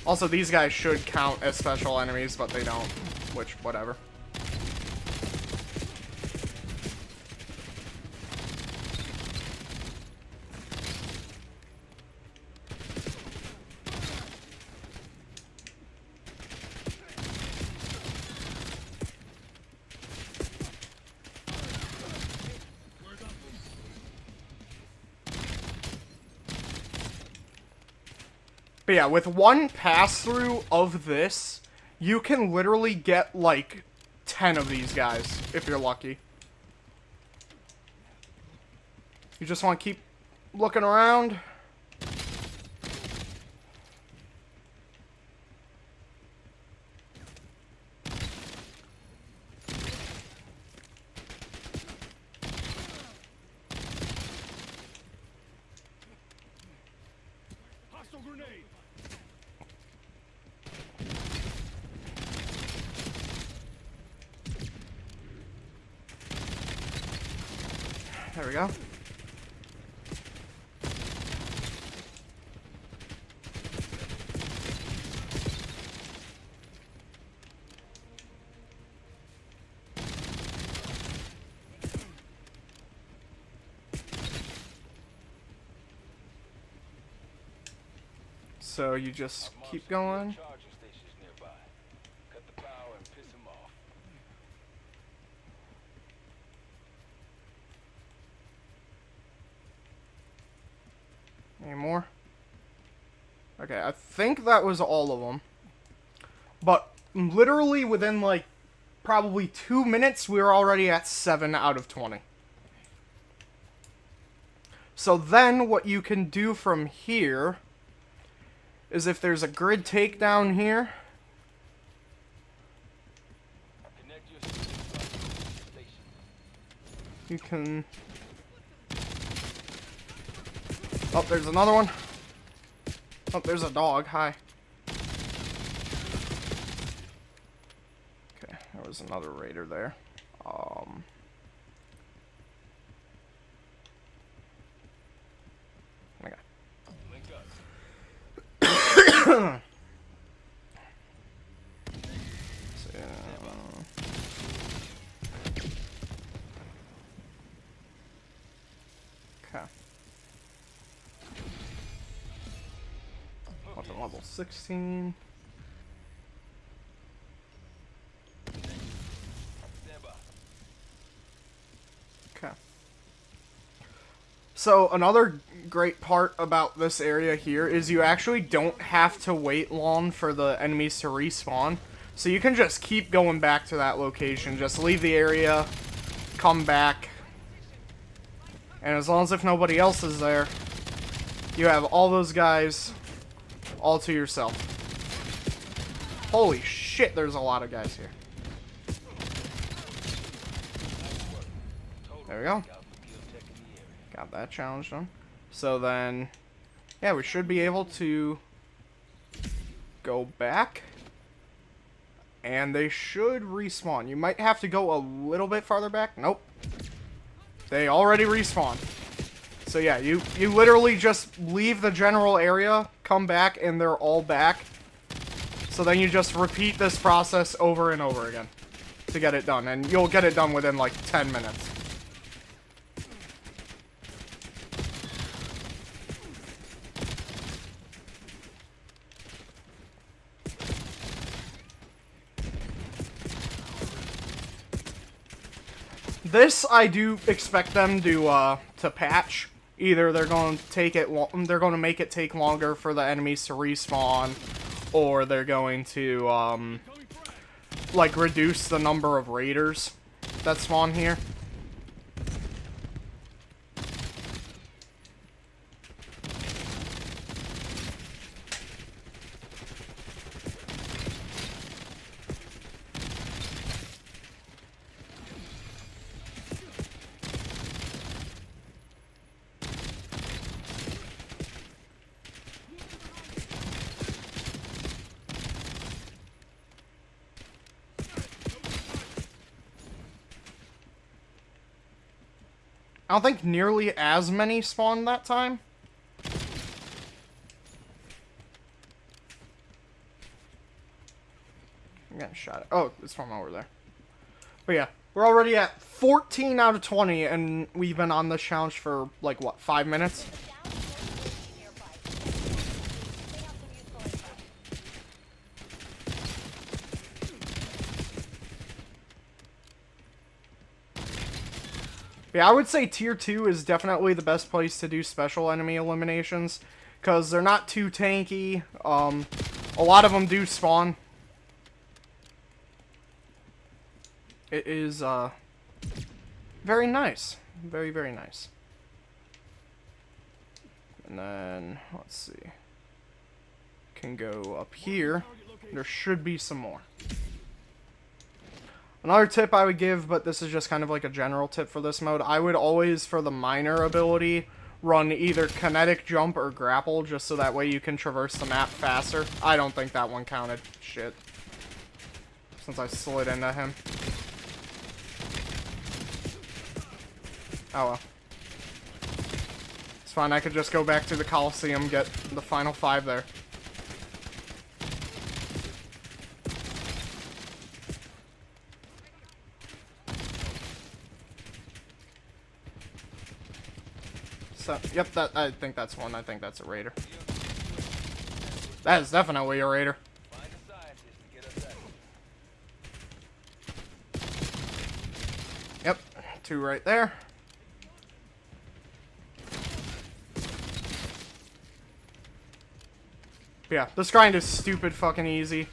Also, these guys should count as special enemies, but they don't. Which, whatever. But yeah, with one pass-through of this, you can literally get, like, 10 of these guys, if you're lucky. You just want to keep looking around. Hostile grenade. There we go. So you just keep going. Charging stations nearby. Cut the power and piss them off. Any more? Okay, I think that was all of them. But literally within like probably 2 minutes, we were already at 7 out of 20. So then what you can do from here is if there's a grid takedown here, Connect your station. you can... Oh, there's another one. Oh, there's a dog. Hi. Okay, there was another raider there. Okay. Link up. So, okay. Weapon level 16. Stand by. Okay. So another great part about this area here is you actually don't have to wait long for the enemies to respawn. So you can just keep going back to that location. Just leave the area, come back. And as long as if nobody else is there, you have all those guys all to yourself. Holy shit, there's a lot of guys here. There we go. Got that challenge done. So then, yeah, we should be able to go back. And they should respawn. You might have to go a little bit farther back. Nope. They already respawned. So yeah, you literally just leave the general area, come back, and they're all back. So then you just repeat this process over and over again to get it done. And you'll get it done within like 10 minutes. This I do expect them to patch. Either they're going to take it, they're going to make it take longer for the enemies to respawn, or they're going to like reduce the number of raiders that spawn here. I don't think nearly as many spawned that time. I'm getting shot at. Oh, it's from over there. But yeah, we're already at 14 out of 20, and we've been on this challenge for, like, what, 5 minutes? Yeah, I would say Tier 2 is definitely the best place to do special enemy eliminations, because they're not too tanky. A lot of them do spawn. It is, very nice. Very, very nice. And then, let's see. Can go up here. There should be some more. Another tip I would give, but this is just kind of like a general tip for this mode, I would always, for the minor ability, run either kinetic jump or grapple, just so that way you can traverse the map faster. I don't think that one counted. Shit. Since I slid into him. Oh well. It's fine, I could just go back to the Coliseum, get the final 5 there. So, yep, I think that's one. I think that's a raider. That is definitely a raider. Find a scientist to get us out. Yep, 2 right there. But yeah, this grind is stupid fucking easy.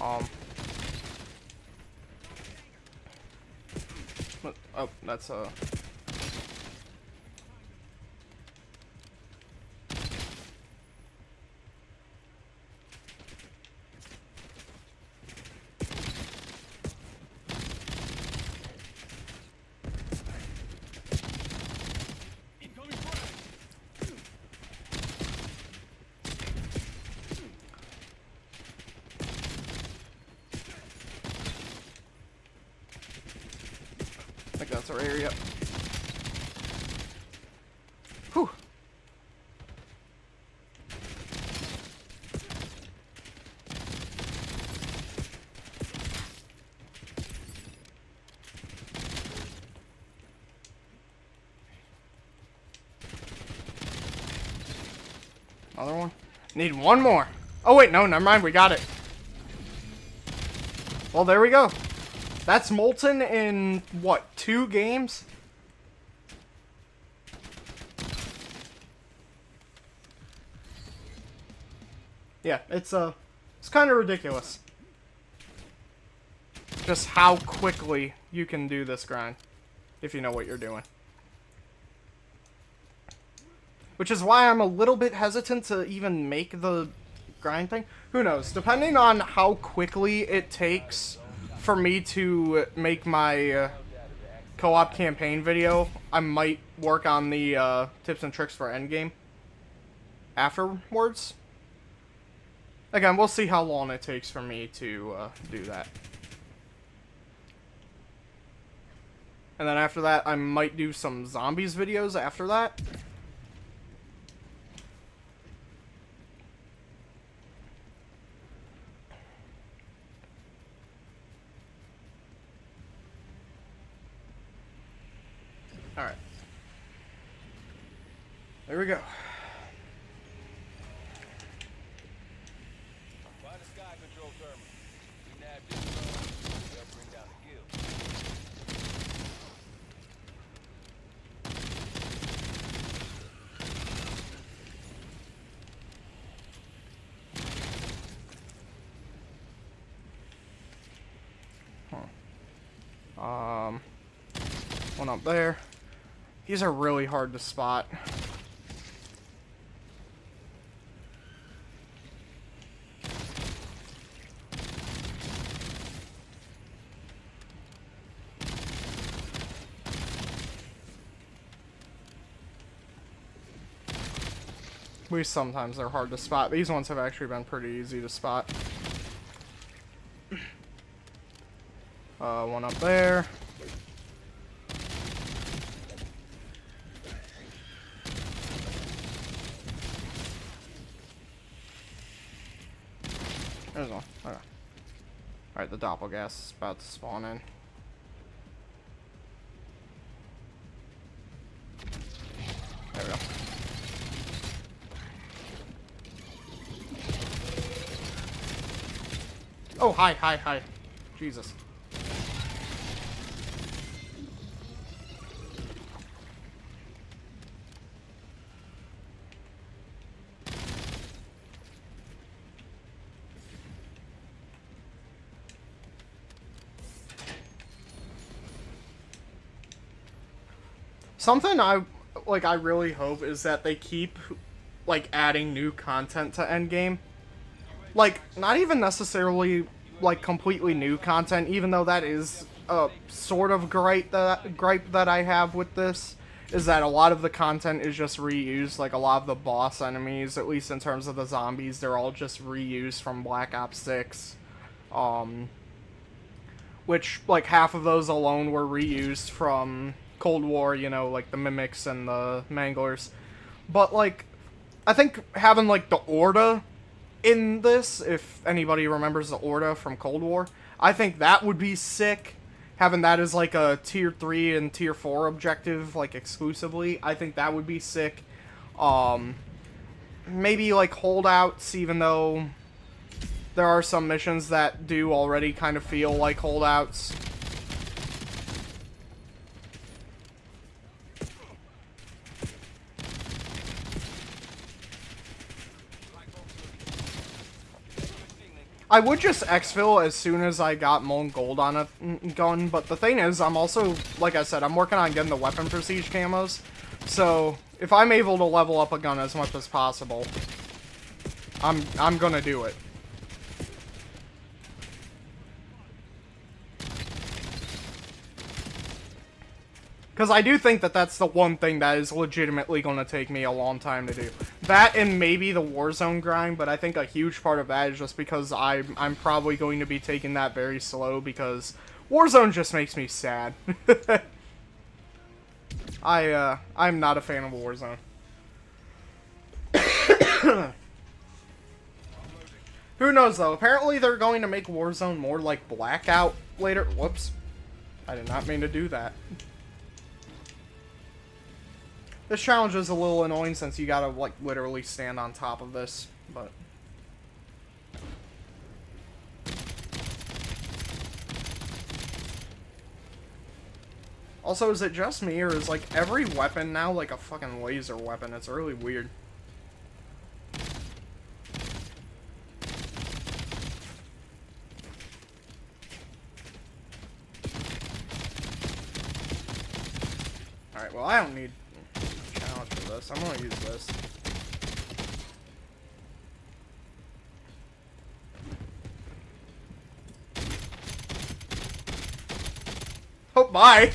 Oh, that's a... I think that's our area. Whew. Another one? Need one more. Oh wait, no, never mind, we got it. Well, there we go. That's Molten in, what, 2 games? Yeah, it's kind of ridiculous. Just how quickly you can do this grind, if you know what you're doing. Which is why I'm a little bit hesitant to even make the grind thing. Who knows? Depending on how quickly it takes for me to make my co-op campaign video, I might work on the tips and tricks for Endgame afterwards. Again, we'll see how long it takes for me to do that. And then after that, I might do some zombies videos after that. Alright. There we go. Find a sky control terminal. We nab this drone, they'll bring down the guild. One up there. These are really hard to spot. Sometimes they're hard to spot. These ones have actually been pretty easy to spot. One up there. There's one. Okay. Alright, the doppelgas is about to spawn in. There we go. Oh, hi. Jesus. Something like I really hope is that they keep like adding new content to Endgame. Like not even necessarily like completely new content, even though that is a sort of gripe that I have with this, is that a lot of the content is just reused. Like a lot of the boss enemies, at least in terms of the zombies, they're all just reused from Black Ops 6. Which, like, half of those alone were reused from Cold War, you know, like the Mimics and the Manglers. But, like, I think having, like, the Orda in this, if anybody remembers the Orda from Cold War, I think that would be sick. Having that as, like, a Tier 3 and Tier 4 objective, like, exclusively, I think that would be sick. Maybe, like, holdouts, even though there are some missions that do already kind of feel like holdouts. I would just exfil as soon as I got Molten Gold on a gun, but the thing is, I'm also, like I said, I'm working on getting the weapon prestige camos, so if I'm able to level up a gun as much as possible, I'm gonna do it. Because I do think that that's the one thing that is legitimately going to take me a long time to do. That and maybe the Warzone grind, but I think a huge part of that is just because I'm probably going to be taking that very slow because Warzone just makes me sad. I'm not a fan of Warzone. Who knows though? Apparently they're going to make Warzone more like Blackout later. Whoops. I did not mean to do that. This challenge is a little annoying since you gotta, like, literally stand on top of this, but... Also, is it just me, or is, like, every weapon now, like, a fucking laser weapon? It's really weird. Alright, well, I don't need... challenge for this. I'm gonna use this. Oh, bye!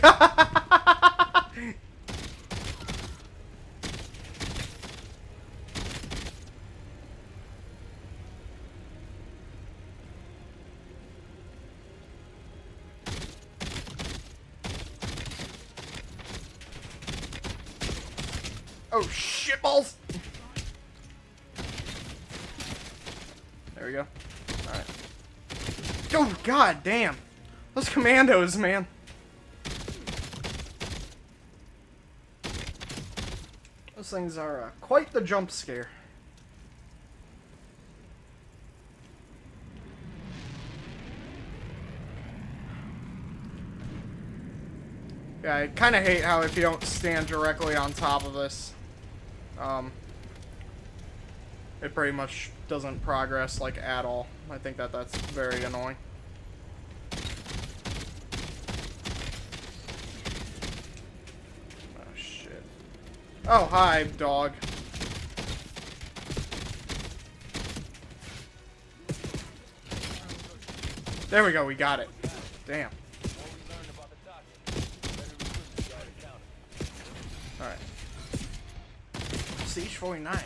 Oh, shitballs! There we go. Alright. Oh, god damn! Those commandos, man! Those things are quite the jump scare. Yeah, I kind of hate how if you don't stand directly on top of this, it pretty much doesn't progress, like, at all. I think that that's very annoying. Oh, shit. Oh, hi, dog. There we go, we got it. Damn. Alright. Siege 49.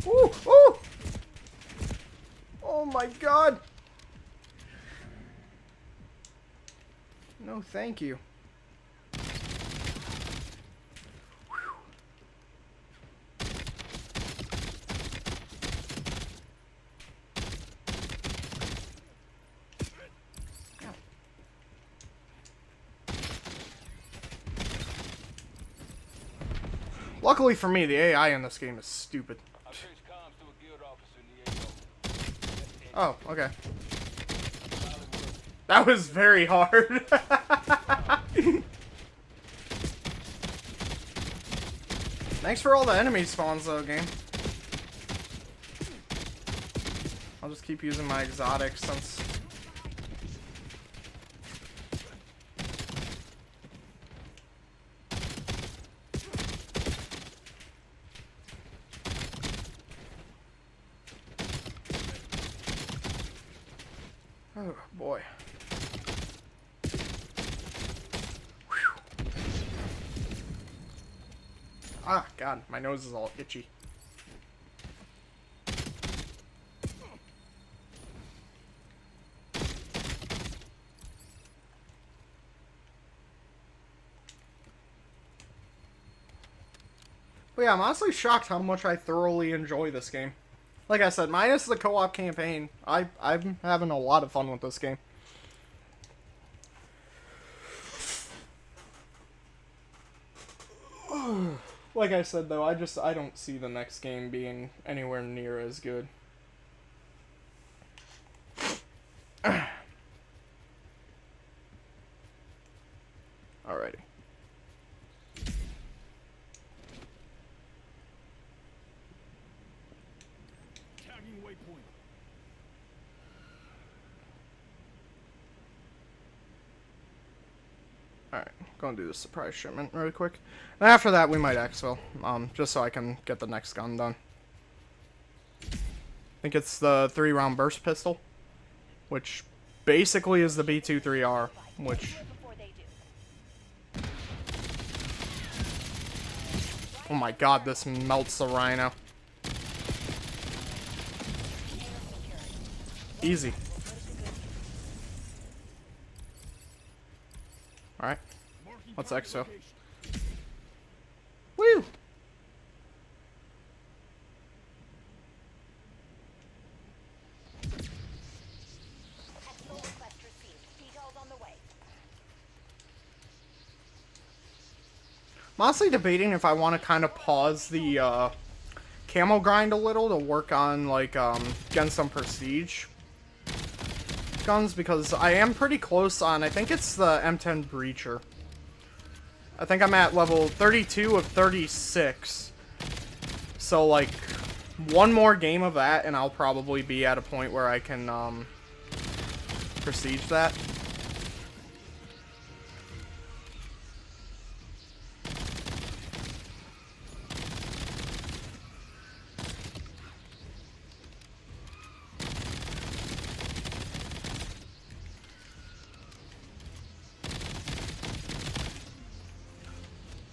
Ooh! Ooh! Oh my god! No, thank you. Luckily for me, the AI in this game is stupid. Oh, okay. That was very hard. Thanks for all the enemy spawns, though, game. I'll just keep using my exotics since... Oh, boy. Ah, God, my nose is all itchy. But yeah, I'm honestly shocked how much I thoroughly enjoy this game. Like I said, minus the co-op campaign, I'm having a lot of fun with this game. Like I said though, I don't see the next game being anywhere near as good. Alrighty. Tagging waypoint. Alright, gonna do the surprise shipment really quick. And after that, we might exfil, just so I can get the next gun done. I think it's the 3-round burst pistol, which basically is the B23R, which... Before they do. Oh my god, this melts the rhino. Easy. Alright, let's exfil. Woo! Exfil request received. Details on the way. I'm honestly debating if I want to kind of pause the camo grind a little to work on like getting some prestige guns, because I am pretty close on, I think it's the M10 Breacher. I think I'm at level 32 of 36. So like one more game of that and I'll probably be at a point where I can prestige that.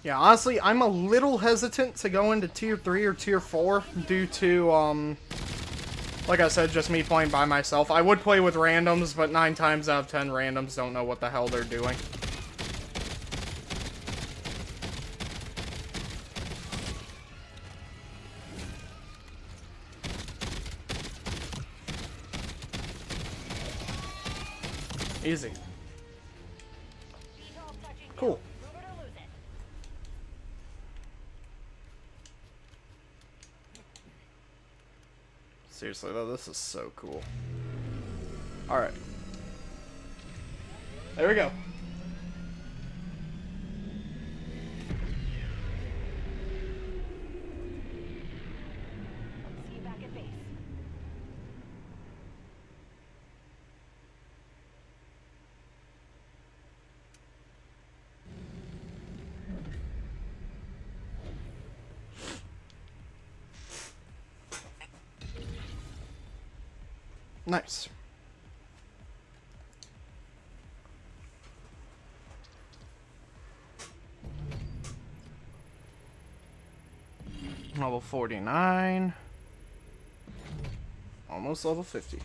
Yeah, honestly, I'm a little hesitant to go into Tier 3 or Tier 4 due to, like I said, just me playing by myself. I would play with randoms, but 9 times out of 10 randoms don't know what the hell they're doing. Easy. Details touching Cool. down. Move it or lose it. Seriously, though, this is so cool. Alright. There we go. See you back at base. Nice. Level 49. Almost level 50.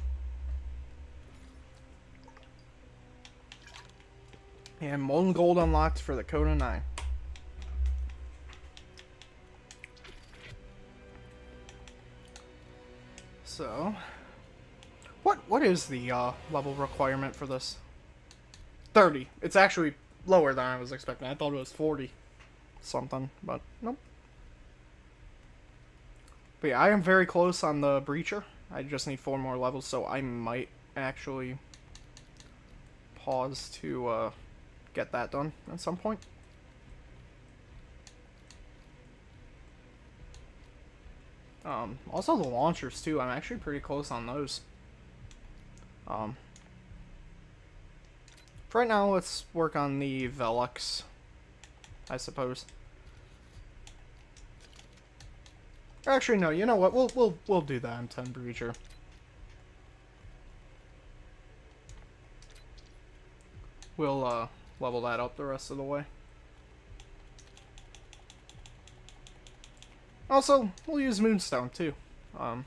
And molten gold unlocked for the Coda 9. So, what is the level requirement for this? 30. It's actually lower than I was expecting. I thought it was 40 something, but nope. But yeah, I am very close on the Breacher. I just need 4 more levels, so I might actually pause to get that done at some point. Also the launchers too, I'm actually pretty close on those. For right now, let's work on the Velux, I suppose. Actually, no. You know what? We'll do that M10 Breacher. we'll level that up the rest of the way. Also, we'll use Moonstone too. I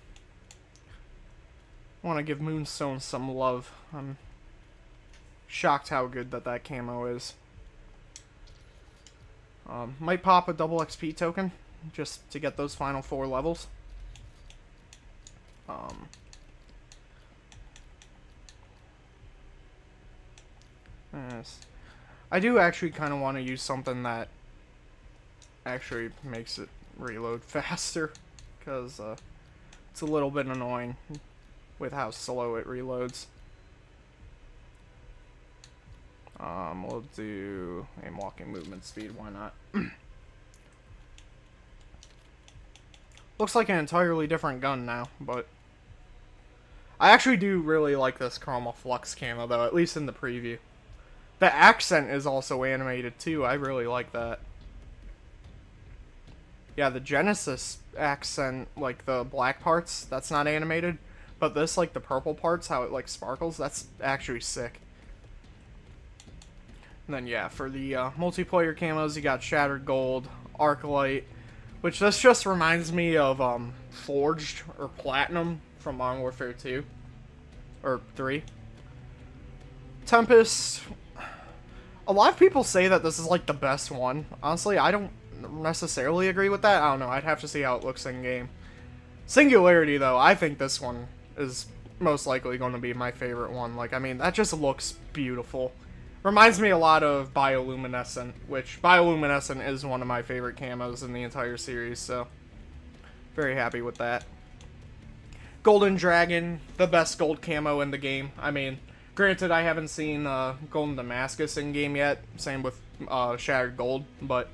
want to give Moonstone some love. I'm shocked how good that camo is. Might pop a double XP token just to get those final 4 levels. Yes. I do actually kind of want to use something that actually makes it reload faster, because it's a little bit annoying with how slow it reloads. We'll do aim walking movement speed, why not? Looks like an entirely different gun now, but I actually do really like this Chroma Flux camo though, at least in the preview. The accent is also animated too, I really like that. Yeah, the Genesis accent, like the black parts, that's not animated, but this, like the purple parts, how it like sparkles, that's actually sick. And then yeah, for the multiplayer camos, you got Shattered Gold, Arclight, which this just reminds me of Forged or Platinum from Modern Warfare 2 or 3. Tempest. A lot of people say that this is like the best one. Honestly, I don't necessarily agree with that. I don't know. I'd have to see how it looks in game. Singularity, though, I think this one is most likely going to be my favorite one. Like, I mean, that just looks beautiful. Reminds me a lot of Bioluminescent, which Bioluminescent is one of my favorite camos in the entire series, so very happy with that. Golden Dragon, the best gold camo in the game. I mean, granted, I haven't seen Golden Damascus in game yet, same with Shattered Gold, but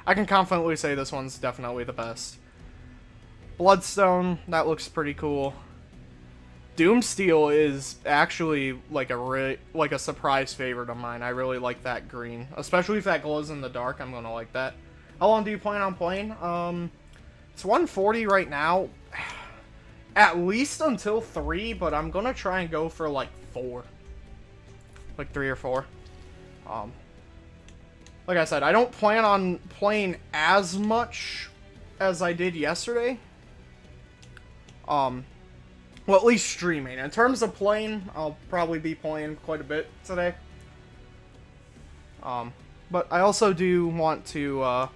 I can confidently say this one's definitely the best. Bloodstone, that looks pretty cool. Doomsteel is actually like a surprise favorite of mine. I really like that green, especially if that glows in the dark. I'm gonna like that. How long do you plan on playing? It's 1:40 right now. At least until 3, but I'm gonna try and go for like 4, like 3 or 4. Like I said, I don't plan on playing as much as I did yesterday. Well, at least streaming. In terms of playing, I'll probably be playing quite a bit today. But I also do want to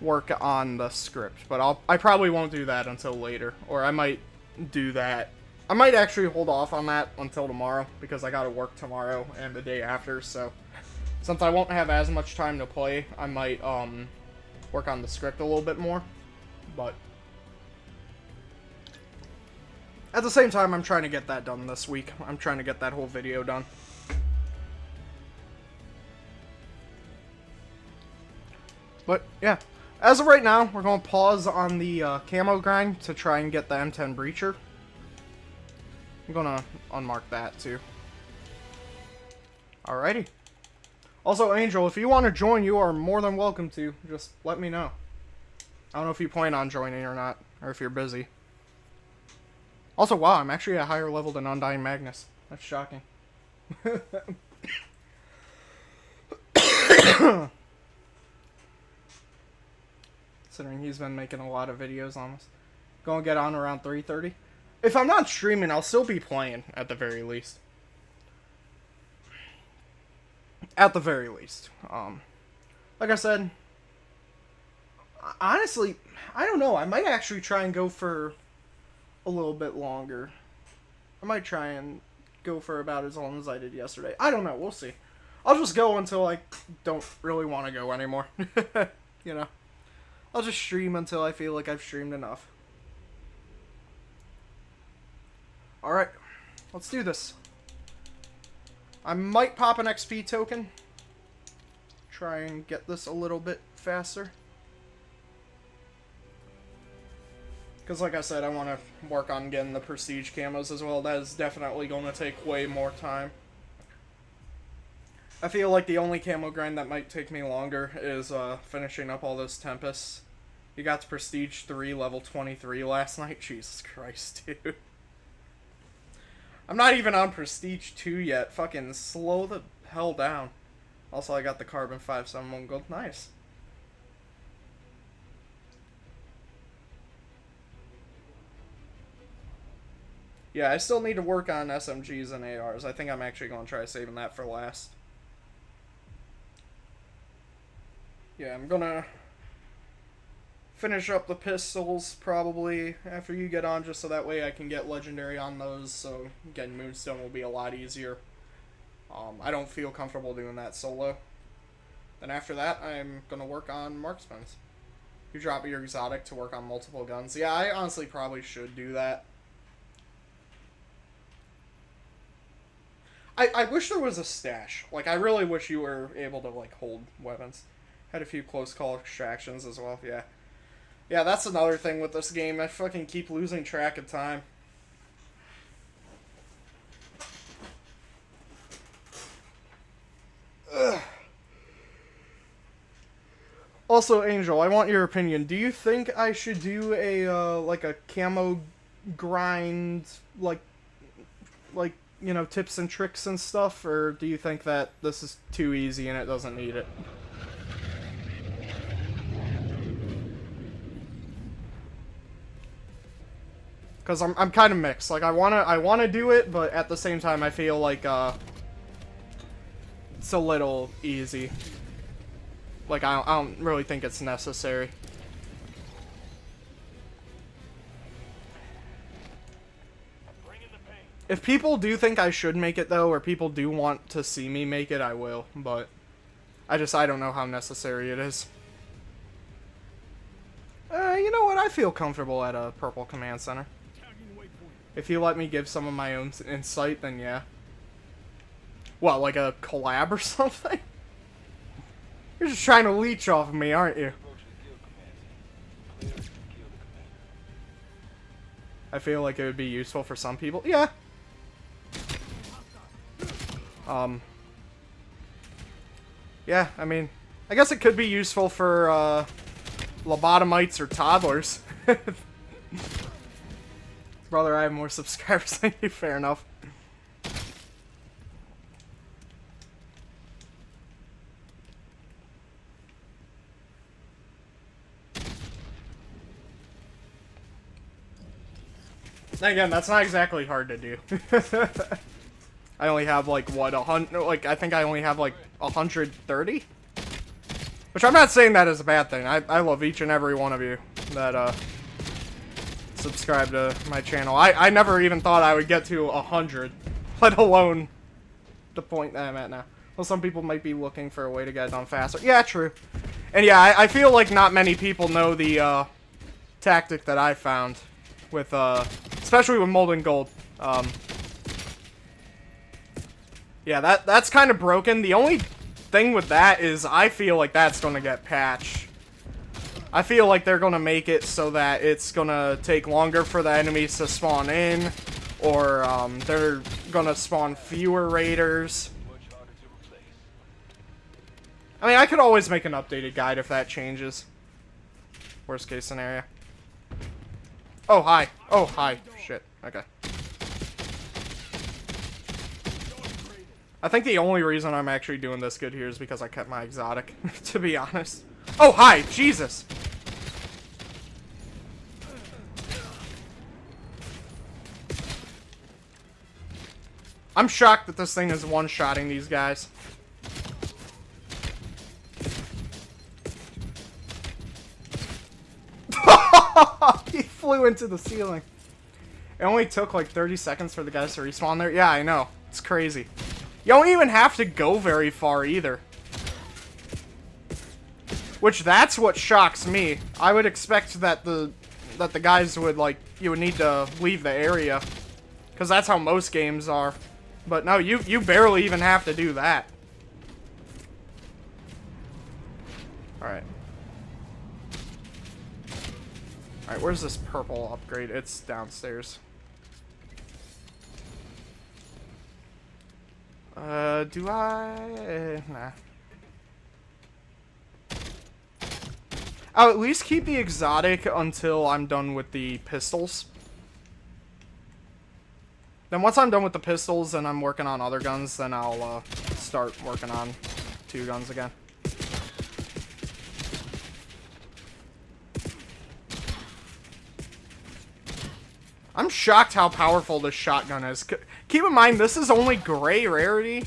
work on the script, but I probably won't do that until later, or I might do that. I might actually hold off on that until tomorrow, because I gotta work tomorrow and the day after, so since I won't have as much time to play, I might work on the script a little bit more, but at the same time, I'm trying to get that done this week. I'm trying to get that whole video done. But, yeah. As of right now, we're going to pause on the camo grind to try and get the M10 Breacher. I'm going to unmark that, too. Alrighty. Also, Angel, if you want to join, you are more than welcome to. Just let me know. I don't know if you plan on joining or not, or if you're busy. Also, wow, I'm actually at a higher level than Undying Magnus. That's shocking. Considering he's been making a lot of videos on this. Gonna get on around 3:30. If I'm not streaming, I'll still be playing, at the very least. At the very least. Like I said, honestly, I don't know. I might actually try and go for a little bit longer. I might try and go for about as long as I did yesterday. I don't know. We'll see. I'll just go until I don't really want to go anymore. You know? I'll just stream until I feel like I've streamed enough. Alright. Let's do this. I might pop an XP token. Try and get this a little bit faster. Because like I said, I want to work on getting the prestige camos as well. That is definitely going to take way more time. I feel like the only camo grind that might take me longer is finishing up all those Tempests. You got to Prestige 3, level 23 last night. Jesus Christ, dude. I'm not even on Prestige 2 yet. Fucking slow the hell down. Also, I got the Carbon 571 Gold. Nice. Yeah, I still need to work on SMGs and ARs. I think I'm actually going to try saving that for last. Yeah, I'm going to finish up the pistols probably after you get on, just so that way I can get legendary on those, so getting Moonstone will be a lot easier. I don't feel comfortable doing that solo. Then after that, I'm going to work on marksmans. You drop your exotic to work on multiple guns. Yeah, I honestly probably should do that. I wish there was a stash. Like, I really wish you were able to, like, hold weapons. Had a few close call extractions as well, yeah. Yeah, that's another thing with this game. I fucking keep losing track of time. Ugh. Also, Angel, I want your opinion. Do you think I should do a, like a camo grind, like, you know, tips and tricks and stuff, or do you think that this is too easy and it doesn't need it? Because I'm kind of mixed. Like, I wanna do it, but at the same time I feel like it's a little easy. Like, I don't really think it's necessary. If people do think I should make it, though, or people do want to see me make it, I will. But I don't know how necessary it is. You know what? I feel comfortable at a purple command center. If you let me give some of my own insight, then yeah. What, like a collab or something? You're just trying to leech off of me, aren't you? I feel like it would be useful for some people. Yeah. Yeah, I mean, I guess it could be useful for, lobotomites or toddlers. Brother, I have more subscribers than you, fair enough. Again, that's not exactly hard to do. I only have like what, 100? Like, I think I only have like 130. Which I'm not saying that is a bad thing. I love each and every one of you that subscribe to my channel. I never even thought I would get to 100, let alone the point that I'm at now. Well, some people might be looking for a way to get it done faster. Yeah, true. And yeah, I feel like not many people know the tactic that I found with especially with Molten Gold. Yeah, that's kind of broken. The only thing with that is I feel like that's going to get patched. I feel like they're going to make it so that it's going to take longer for the enemies to spawn in, or they're going to spawn fewer raiders. I mean, I could always make an updated guide if that changes. Worst case scenario. Oh, hi. Oh, hi. Shit. Okay. I think the only reason I'm actually doing this good here is because I kept my exotic, to be honest. Oh, hi! Jesus! I'm shocked that this thing is one-shotting these guys. He flew into the ceiling. It only took like 30 seconds for the guys to respawn there. Yeah, I know. It's crazy. You don't even have to go very far either. Which, that's what shocks me. I would expect that the guys would, like, you would need to leave the area. Because that's how most games are. But no, you barely even have to do that. Alright. Alright, where's this purple upgrade? It's downstairs. Do I? Nah. I'll at least keep the exotic until I'm done with the pistols. Then once I'm done with the pistols and I'm working on other guns, then I'll start working on 2 guns again. I'm shocked how powerful this shotgun is. Keep in mind, this is only gray rarity,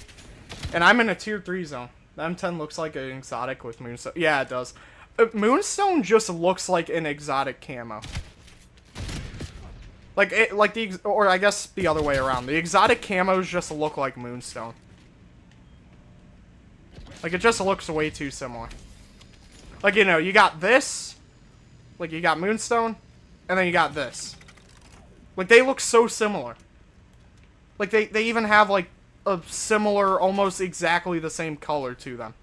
and I'm in a tier 3 zone. The M10 looks like an exotic with Moonstone. Yeah, it does. Moonstone just looks like an exotic camo. Or I guess the other way around. The exotic camos just look like Moonstone. Like, it just looks way too similar. Like, you know, you got this, like, you got Moonstone, and then you got this. Like, they look so similar. Like, they even have, like, a similar, almost exactly the same color to them.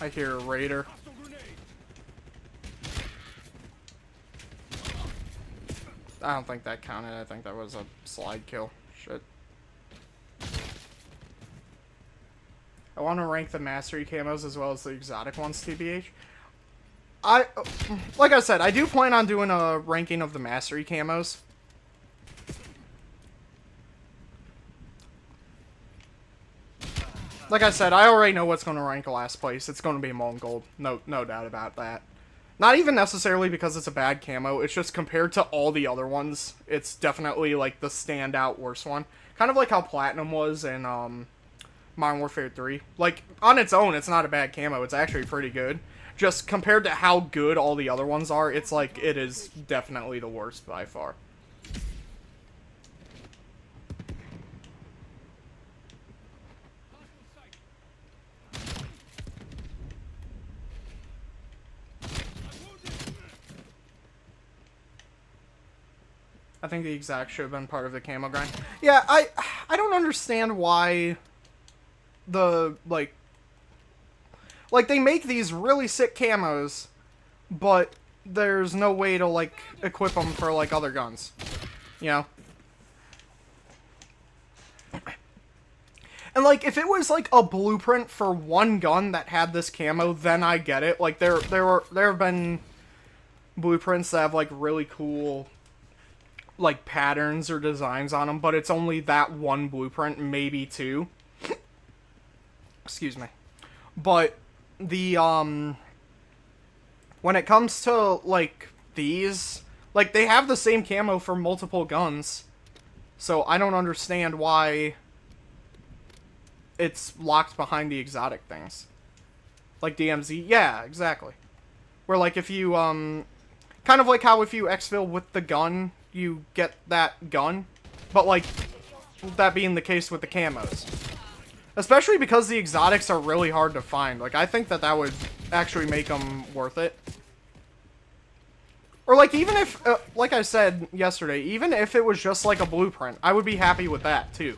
I hear a raider. Hostile grenade. I don't think that counted. I think that was a slide kill. Shit. I want to rank the mastery camos as well as the exotic ones, TBH. Like I said, I do plan on doing a ranking of the mastery camos. Like I said, I already know what's going to rank last place. It's going to be Molten Gold. No doubt about that. Not even necessarily because it's a bad camo. It's just compared to all the other ones, it's definitely like the standout worst one. Kind of like how Platinum was in Modern Warfare 3. Like, on its own, it's not a bad camo. It's actually pretty good. Just compared to how good all the other ones are, it's like, it is definitely the worst by far. I think the exact should have been part of the camo grind. Yeah, I don't understand why the, like they make these really sick camos, but there's no way to, like, equip them for, like, other guns. You know? And, like, if it was, like, a blueprint for one gun that had this camo, then I get it. Like, there have been blueprints that have, like, really cool, like, patterns or designs on them, but it's only that one blueprint, maybe 2. Excuse me. But the when it comes to, like, these, like, they have the same camo for multiple guns, so I don't understand why it's locked behind the exotic things. Like DMZ, yeah, exactly. Where, like, if you kind of like how if you exfil with the gun, you get that gun, but, like, that being the case with the camos. Especially because the exotics are really hard to find. Like, I think that that would actually make them worth it. Or, like, even if, like I said yesterday, even if it was just, like, a blueprint, I would be happy with that, too.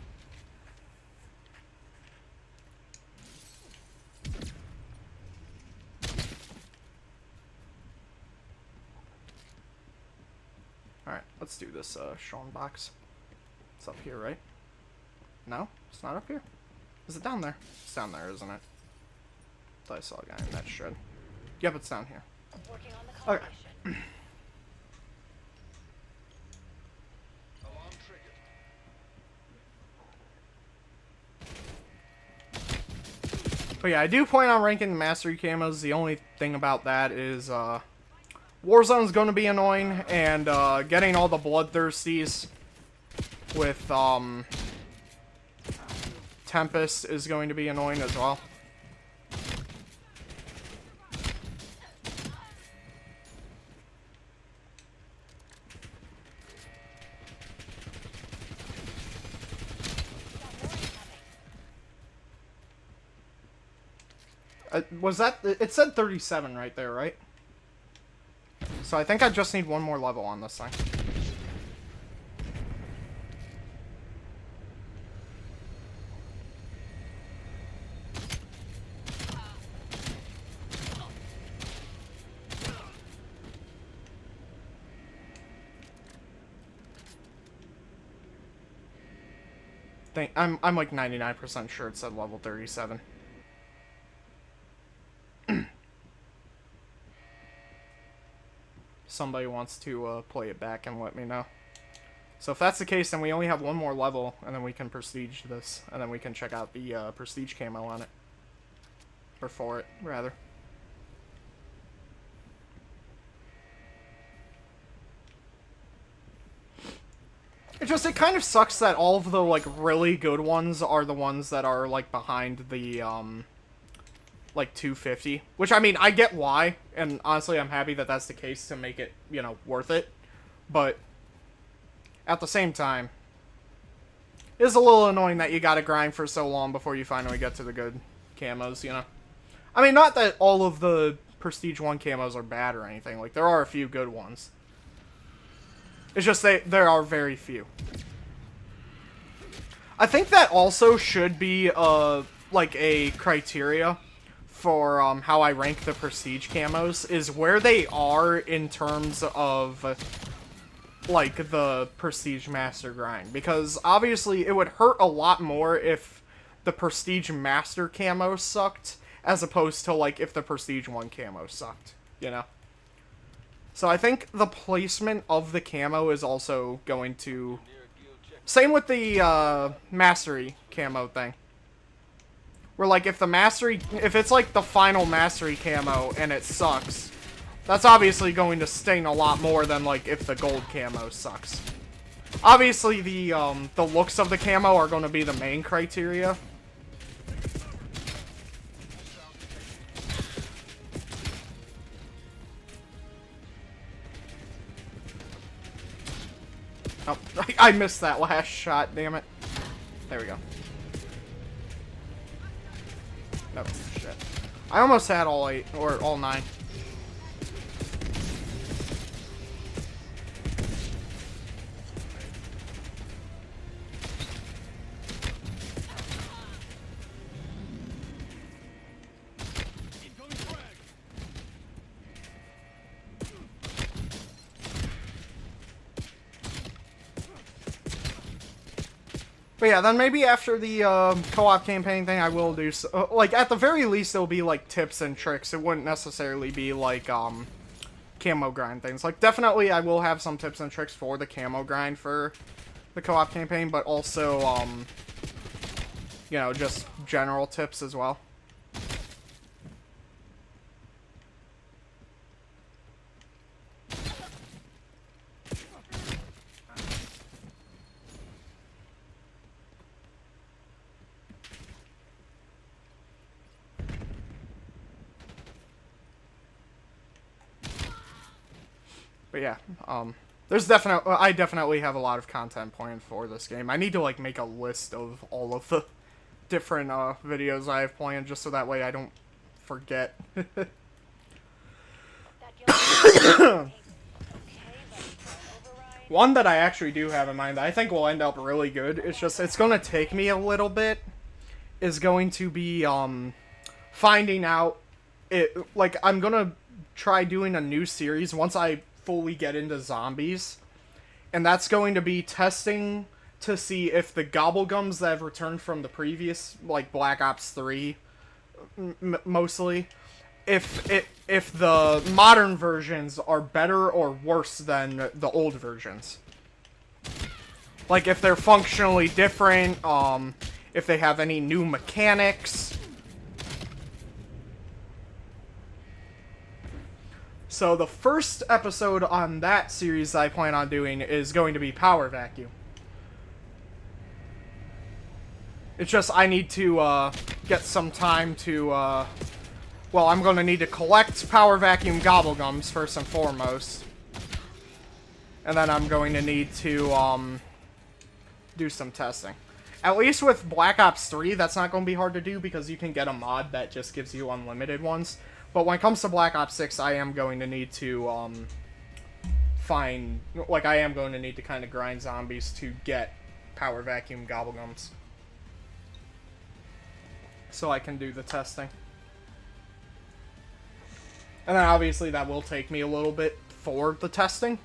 Alright, let's do this, Sean box. It's up here, right? No? It's not up here? Is it down there? It's down there, isn't it? Thought I saw a guy in that shed. Yep, it's down here. Working on the Okay. combination. Alarm triggered. But yeah, I do plan on ranking the mastery camos. The only thing about that is, Warzone's gonna be annoying, and, getting all the bloodthirsties with, Tempest is going to be annoying as well. Was that... It said 37 right there, right? So I think I just need one more level on this thing. I'm like 99% sure it said level 37. Somebody wants to play it back and let me know. So if that's the case, then we only have one more level, and then we can prestige this, and then we can check out the prestige camo on it. Or for it, rather. It kind of sucks that all of the, like, really good ones are the ones that are, like, behind the, like, 250. Which, I mean, I get why, and honestly, I'm happy that that's the case to make it, you know, worth it. But, at the same time, it's a little annoying that you gotta grind for so long before you finally get to the good camos, you know? I mean, not that all of the Prestige 1 camos are bad or anything. Like, there are a few good ones. It's just there are very few. I think that also should be, like, a criteria for, how I rank the Prestige camos, is where they are in terms of, like, the Prestige Master grind. Because, obviously, it would hurt a lot more if the Prestige Master camo sucked, as opposed to, like, if the Prestige 1 camo sucked, you know? So I think the placement of the camo is also going to... Same with the, Mastery camo thing. Where, like, if the Mastery... If it's, like, the final Mastery camo and it sucks, that's obviously going to sting a lot more than, like, if the gold camo sucks. Obviously, the looks of the camo are going to be the main criteria. Oh, I missed that last shot, damn it. There we go. No, shit. I almost had all 8, or all 9. But yeah, then maybe after the co-op campaign thing, I will do like, at the very least, it'll be like tips and tricks. It wouldn't necessarily be like camo grind things. Like, definitely, I will have some tips and tricks for the camo grind for the co-op campaign, but also you know, just general tips as well. But yeah, I definitely have a lot of content planned for this game. I need to, like, make a list of all of the different videos I have planned, just so that way I don't forget. One that I actually do have in mind that I think will end up really good, it's gonna take me a little bit, is going to be, finding out, I'm gonna try doing a new series once I fully get into zombies, and that's going to be testing to see if the gobblegums that have returned from the previous, like, Black Ops 3, mostly, if the modern versions are better or worse than the old versions. Like, if they're functionally different, if they have any new mechanics. So the first episode on that series I plan on doing is going to be Power Vacuum. It's just I need to get some time to, well, I'm going to need to collect Power Vacuum Gobblegums first and foremost. And then I'm going to need to do some testing. At least with Black Ops 3, that's not going to be hard to do because you can get a mod that just gives you unlimited ones. But when it comes to Black Ops 6, I am going to need to find, like, I am going to need to kind of grind zombies to get power vacuum gobblegums. So I can do the testing. And then obviously that will take me a little bit for the testing.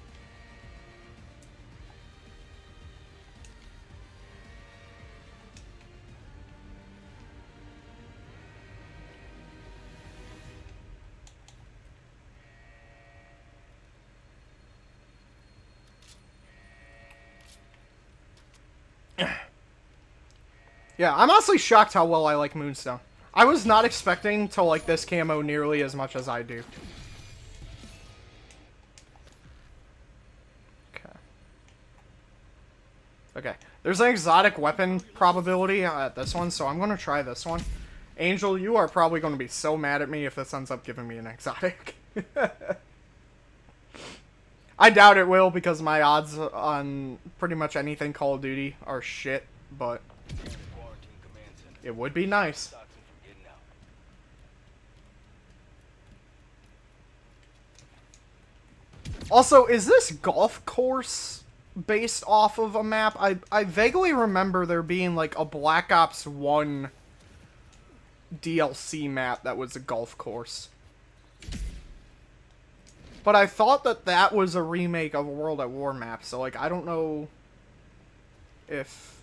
Yeah, I'm honestly shocked how well I like Moonstone. I was not expecting to like this camo nearly as much as I do. Okay. Okay. There's an exotic weapon probability at this one, so I'm going to try this one. Angel, you are probably going to be so mad at me if this ends up giving me an exotic. I doubt it will, because my odds on pretty much anything Call of Duty are shit, but it would be nice. Also, is this golf course based off of a map? I vaguely remember there being like a Black Ops 1 DLC map that was a golf course. But I thought that that was a remake of a World at War map, so like I don't know if...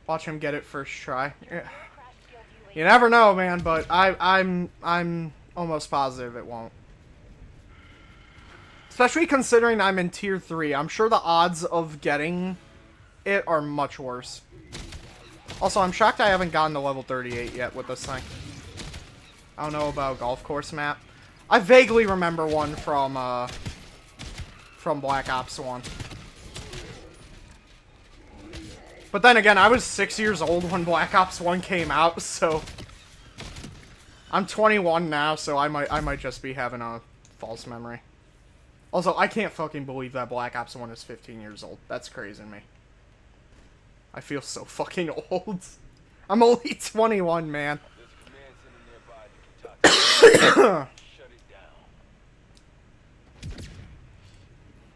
Watch him get it first try. Yeah. You never know, man, but I'm almost positive it won't. Especially considering I'm in tier 3. I'm sure the odds of getting it are much worse. Also, I'm shocked I haven't gotten to level 38 yet with this thing. I don't know about golf course map. I vaguely remember one from Black Ops 1. But then again, I was 6 years old when Black Ops 1 came out, so... I'm 21 now, so I might just be having a false memory. Also, I can't fucking believe that Black Ops 1 is 15 years old. That's crazy to me. I feel so fucking old. I'm only 21, man.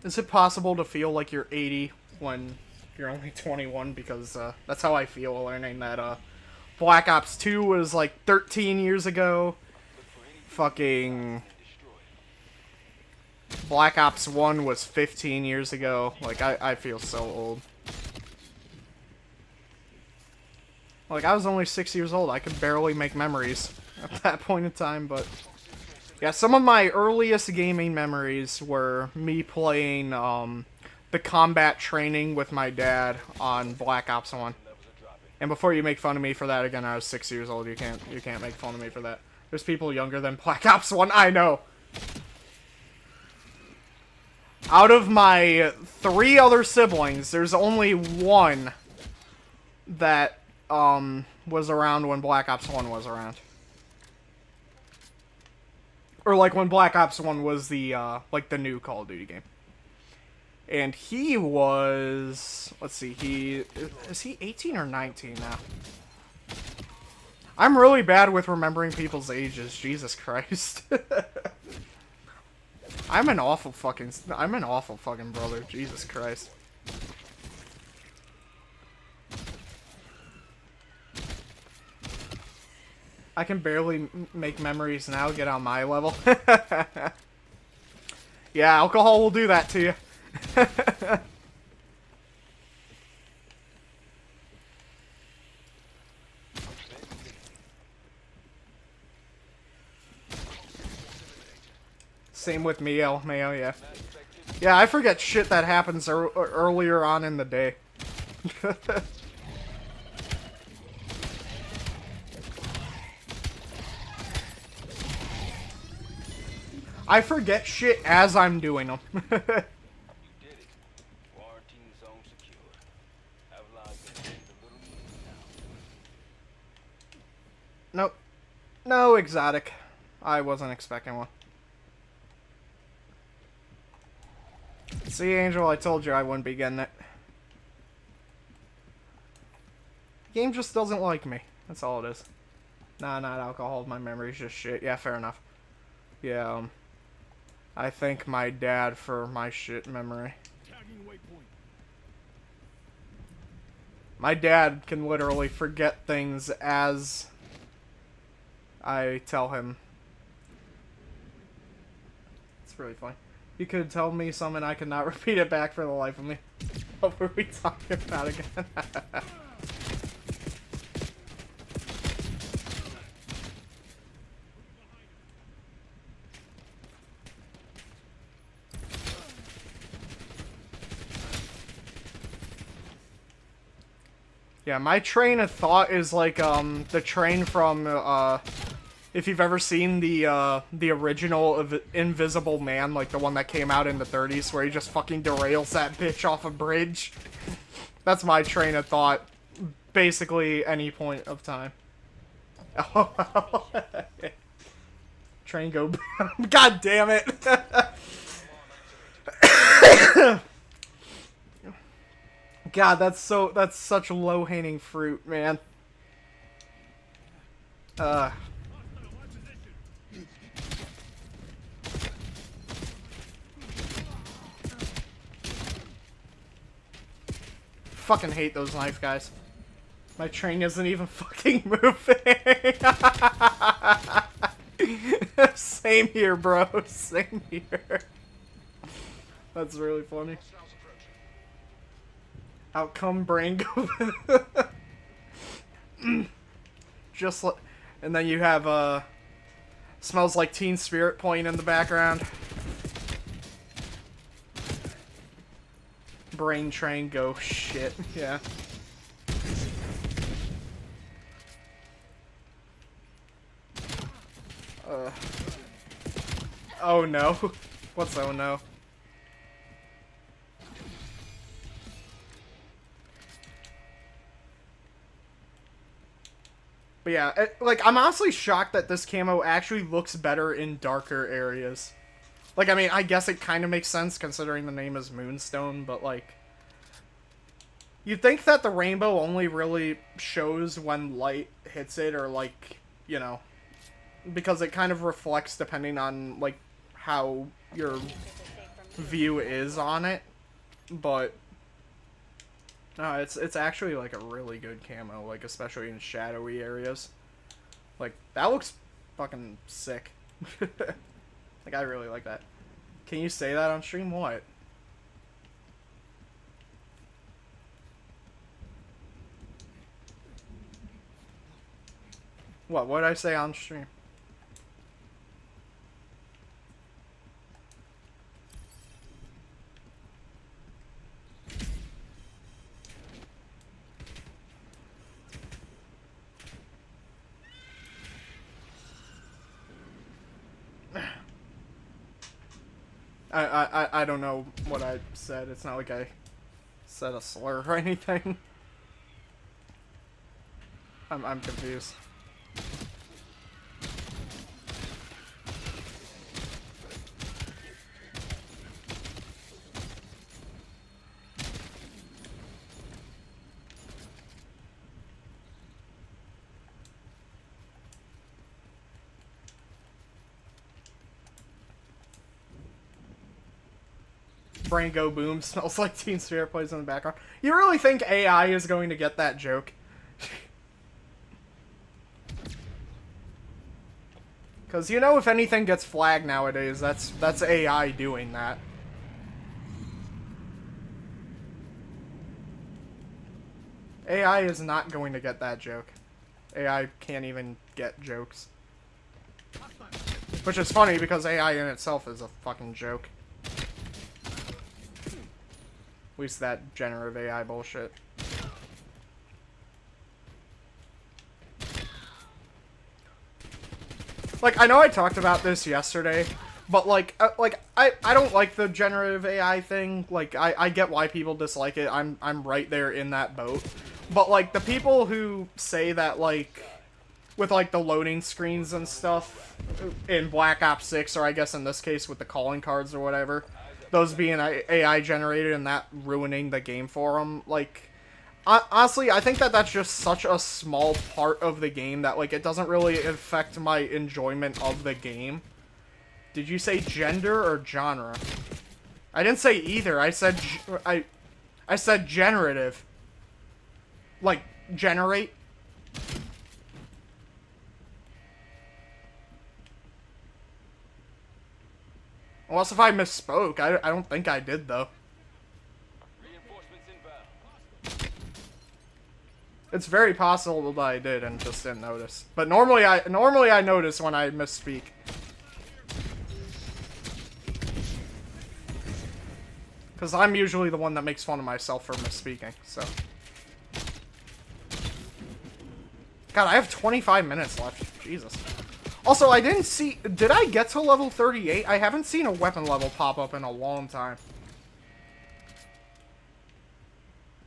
Is it possible to feel like you're 80 when you're only 21? Because that's how I feel learning that Black Ops 2 was like 13 years ago. Fucking Black Ops 1 was 15 years ago. Like, I feel so old. Like, I was only 6 years old. I could barely make memories at that point in time, but... Yeah, some of my earliest gaming memories were me playing, the combat training with my dad on Black Ops 1. And before you make fun of me for that, again, I was 6 years old. You can't make fun of me for that. There's people younger than Black Ops 1, I know! Out of my 3 other siblings, there's only one that, was around when Black Ops 1 was around. Or, like, when Black Ops 1 was the, like, the new Call of Duty game. And he was... Let's see, is he 18 or 19 now? I'm really bad with remembering people's ages, Jesus Christ. I'm an awful fucking brother, Jesus Christ. I can barely make memories now, get on my level. Yeah, alcohol will do that to you. Same with Mayo, yeah. Yeah, I forget shit that happens earlier on in the day. I forget shit as I'm doing them. You did it. Quarantine zone secure. Avalon's gonna take a little easy now. Nope. No exotic. I wasn't expecting one. See, Angel, I told you I wouldn't be getting it. The game just doesn't like me. That's all it is. Nah, not alcohol. My memory's just shit. Yeah, fair enough. Yeah, I thank my dad for my shit memory. Tagging waypoint. My dad can literally forget things as I tell him. It's really funny. You could tell me something, I could not repeat it back for the life of me. What were we talking about again? Yeah, my train of thought is like the train from if you've ever seen the original of Invisible Man, like the one that came out in the 30s, where he just fucking derails that bitch off a bridge. That's my train of thought, basically any point of time. Oh, train go. God damn it! God, that's such low-hanging fruit, man. Hostile on position. Fucking hate those knife guys. My train isn't even fucking moving. Same here, bro. Same here. That's really funny. Out come brain go. Just like, and then you have smells like Teen Spirit playing in the background. Brain train go shit. Yeah. Oh no. What's oh no? But yeah, like, I'm honestly shocked that this camo actually looks better in darker areas. Like, I mean, I guess it kind of makes sense considering the name is Moonstone, but like, you'd think that the rainbow only really shows when light hits it, or like, you know, because it kind of reflects depending on like how your view is on it. But no, it's actually like a really good camo, like especially in shadowy areas. Like, that looks fucking sick. Like, I really like that. Can you say that on stream? What? What did I say on stream? I don't know what I said. It's not like I said a slur or anything. I'm confused. Brain go boom, smells like Teen Spirit plays in the background. You really think AI is going to get that joke? Because, you know, if anything gets flagged nowadays, that's AI doing that. AI is not going to get that joke. AI can't even get jokes. Which is funny, because AI in itself is a fucking joke. At least that generative AI bullshit. Like, I know I talked about this yesterday, but like I don't like the generative AI thing. Like, I get why people dislike it. I'm right there in that boat. But like, the people who say that, like, with like the loading screens and stuff in Black Ops 6, or I guess in this case with the calling cards or whatever, those being AI generated and that ruining the game for them, like, honestly, I think that that's just such a small part of the game that, like, it doesn't really affect my enjoyment of the game. Did you say gender or genre? I didn't say either. I said I said generative. Like generate. Unless if I misspoke. I don't think I did though. Reinforcements inbound. It's very possible that I did and just didn't notice. But normally I notice when I misspeak. Because I'm usually the one that makes fun of myself for misspeaking, so. God, I have 25 minutes left. Jesus. Also, I didn't see... Did I get to level 38? I haven't seen a weapon level pop up in a long time.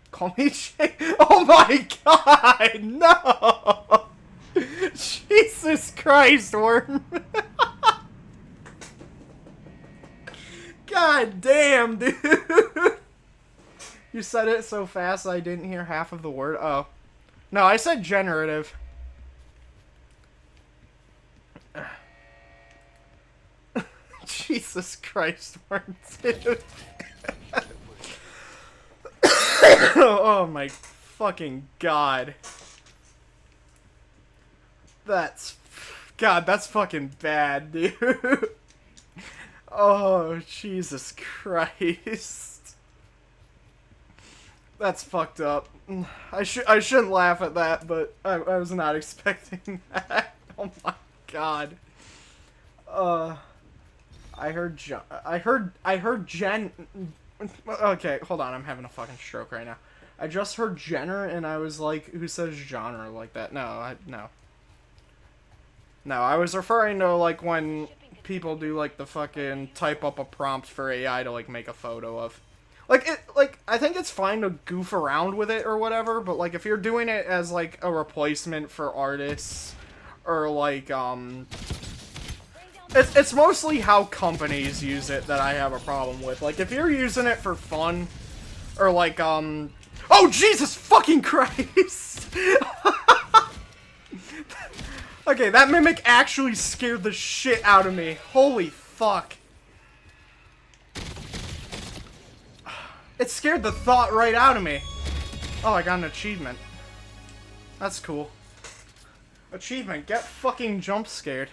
Call me Jay. Oh my god! No! Jesus Christ, Worm. God damn, dude. You said it so fast I didn't hear half of the word. Oh. No, I said generative. Jesus Christ, Worm, dude. Oh my fucking god. That's fucking bad, dude. Oh, Jesus Christ. That's fucked up. I shouldn't laugh at that, but I was not expecting that. Oh my god. I heard Jen. Okay, hold on, I'm having a fucking stroke right now. I just heard Jenner and I was like, who says genre like that? No, No, I was referring to like when people do like the fucking type up a prompt for AI to like make a photo of. Like I think it's fine to goof around with it or whatever, but like if you're doing it as like a replacement for artists or like it's mostly how companies use it that I have a problem with. Like if you're using it for fun or like oh Jesus fucking Christ. Okay, that mimic actually scared the shit out of me. Holy fuck. It scared the thought right out of me. Oh, I got an achievement. That's cool. Achievement, get fucking jump scared.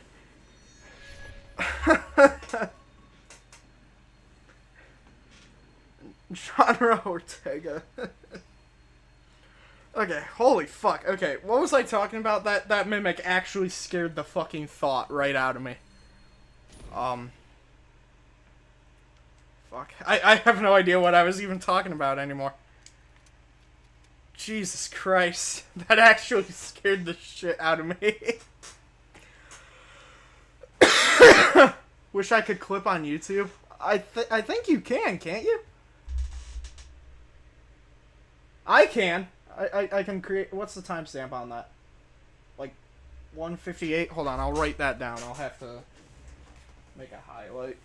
Genre Ortega. Okay, holy fuck. Okay, what was I talking about? That mimic actually scared the fucking thought right out of me. Fuck. I have no idea what I was even talking about anymore. Jesus Christ. That actually scared the shit out of me. Wish I could clip on YouTube. I think you can, can't you? I can. I can create... What's the timestamp on that? Like, 1:58? Hold on, I'll write that down. I'll have to make a highlight.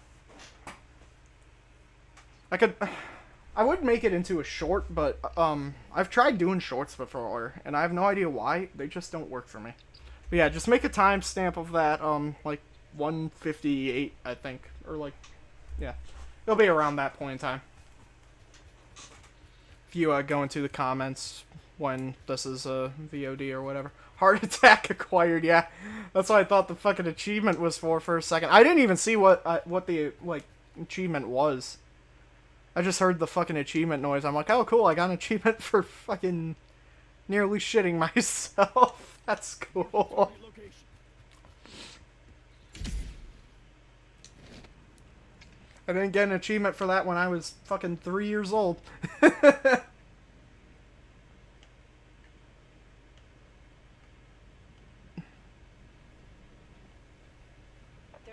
I would make it into a short, but, I've tried doing shorts before, and I have no idea why. They just don't work for me. But yeah, just make a timestamp of that, like, 1:58, I think. Or, like, yeah. It'll be around that point in time. If you, go into the comments when this is a VOD or whatever. Heart attack acquired, yeah. That's what I thought the fucking achievement was for a second. I didn't even see what the, like, achievement was. I just heard the fucking achievement noise. I'm like, oh, cool, I got an achievement for fucking nearly shitting myself. That's cool. I didn't get an achievement for that when I was fucking 3 years old. There's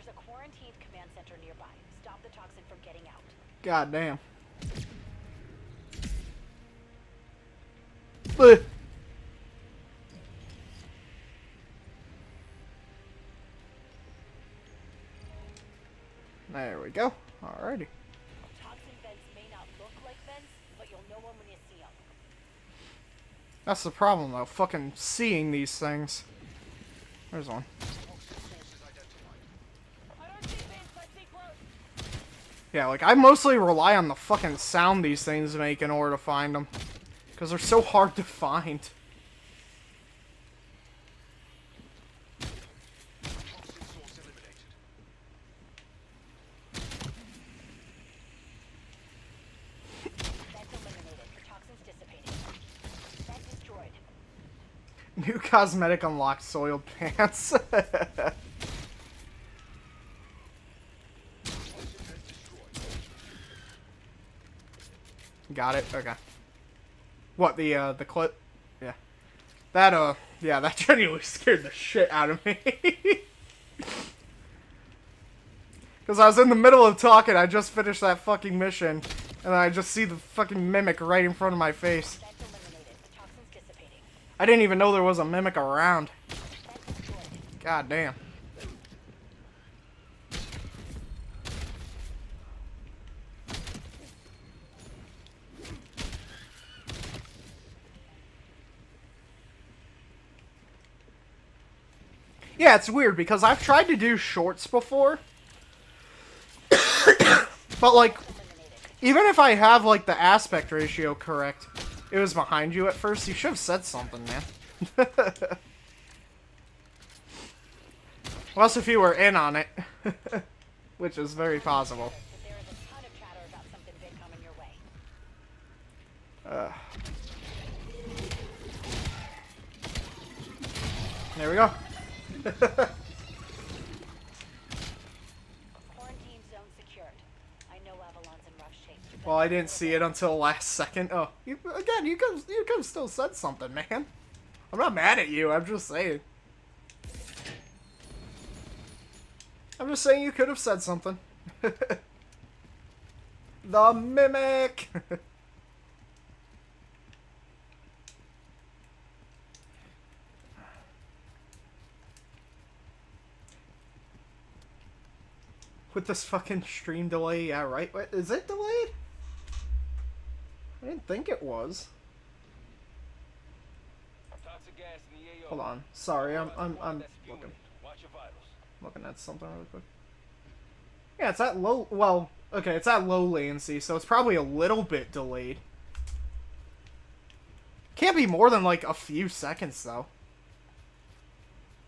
a quarantined command center nearby. Stop the toxin from getting out. God damn. Ugh. There we go. Alrighty. Toxin vents may not look like vents, but you'll know them when you see them. That's the problem though, fucking seeing these things. There's one. I don't see vents like Yeah, like, I mostly rely on the fucking sound these things make in order to find them. Because they're so hard to find. That's eliminated. Toxins dissipating. That's destroyed. New cosmetic unlocked, soiled pants. Got it? Okay. What, the clip? Yeah. That, yeah, that genuinely scared the shit out of me. Because I was in the middle of talking, I just finished that fucking mission, and I just see the fucking mimic right in front of my face. That's eliminated. Toxins dissipating. I didn't even know there was a mimic around. That's destroyed. God damn. Yeah, it's weird because I've tried to do shorts before. But like, even if I have like the aspect ratio correct, it was behind you at first. You should have said something, man. Plus, if you were in on it, which is very possible. But there is a ton of chatter about something big coming your way. There we go. Quarantine zone secured. I know Avalon's in rough shape. You Well, better I didn't see it until last second. Oh, you could have still said something, man. I'm not mad at you. I'm just saying. I'm just saying you could have said something. The mimic. With this fucking stream delay, yeah, right? Wait, is it delayed? I didn't think it was. Toxic gas in the AO. Hold on. Sorry, I'm That's looking. fueling. Watch your vitals. Looking at something really quick. Yeah, it's at low. Well, okay, it's at low latency, so it's probably a little bit delayed. Can't be more than like a few seconds, though.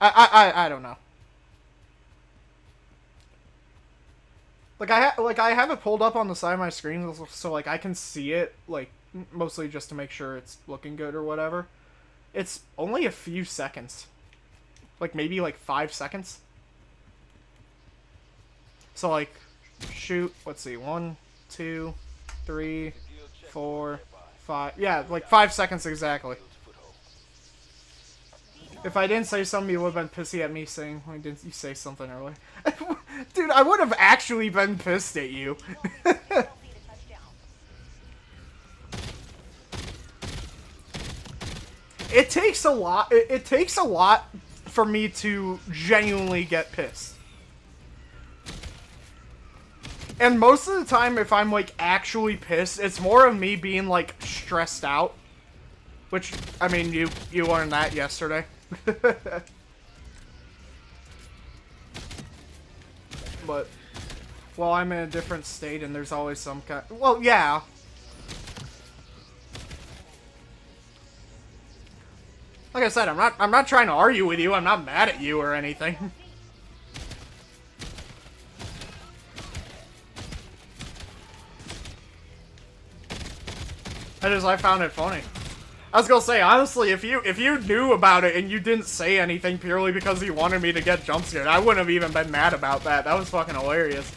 I don't know. Like I have it pulled up on the side of my screen, so like I can see it, like mostly just to make sure it's looking good or whatever. It's only a few seconds, like maybe like 5 seconds. So like, shoot. Let's see, 1, 2, 3, 4, 5. Yeah, like 5 seconds exactly. If I didn't say something, you would have been pissy at me saying, why didn't you say something earlier? Dude, I would have actually been pissed at you. see the touchdown. It takes a lot. It takes a lot for me to genuinely get pissed. And most of the time, if I'm, like, actually pissed, it's more of me being, like, stressed out. Which, I mean, you learned that yesterday. But, well, I'm in a different state, and there's always some kind... Well, yeah. Like I said, I'm not trying to argue with you. I'm not mad at you or anything. I found it funny. I was gonna say, honestly, if you knew about it and you didn't say anything purely because you wanted me to get jump scared, I wouldn't have even been mad about that. That was fucking hilarious.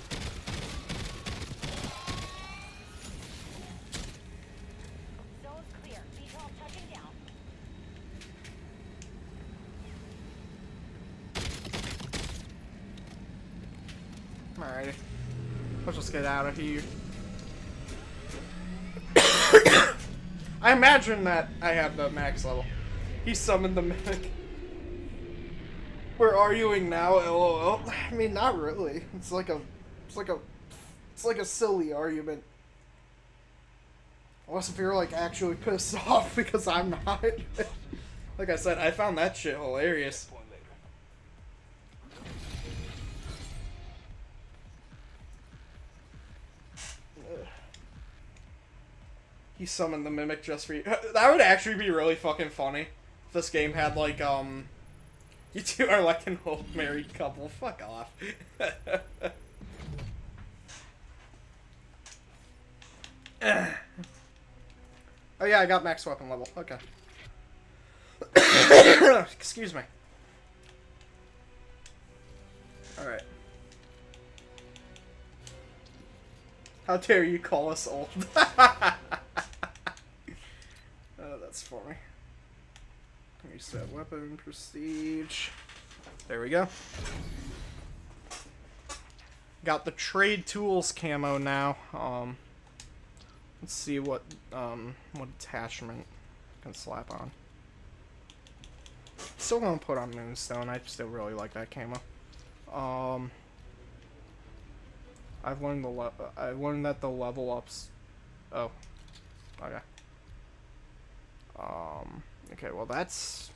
Zone's clear. VTOL touching down. Alrighty. Let's just get out of here. I imagine that I have the max level. He summoned the mimic. We're arguing now, lol. I mean, not really. It's like a silly argument. Unless if you're like actually pissed off because I'm not. Like I said, I found that shit hilarious. Point later. He summoned the mimic just for you. That would actually be really fucking funny. If this game had like, you two are like an old married couple. Fuck off. Oh yeah, I got max weapon level. Okay. Excuse me. Alright. How dare you call us old? Oh, that's funny. Reset weapon, prestige. There we go. Got the trade tools camo now. Let's see what attachment I can slap on. Still gonna put on Moonstone. I still really like that camo. I've learned that the level ups. Oh, okay. Okay. Well, that's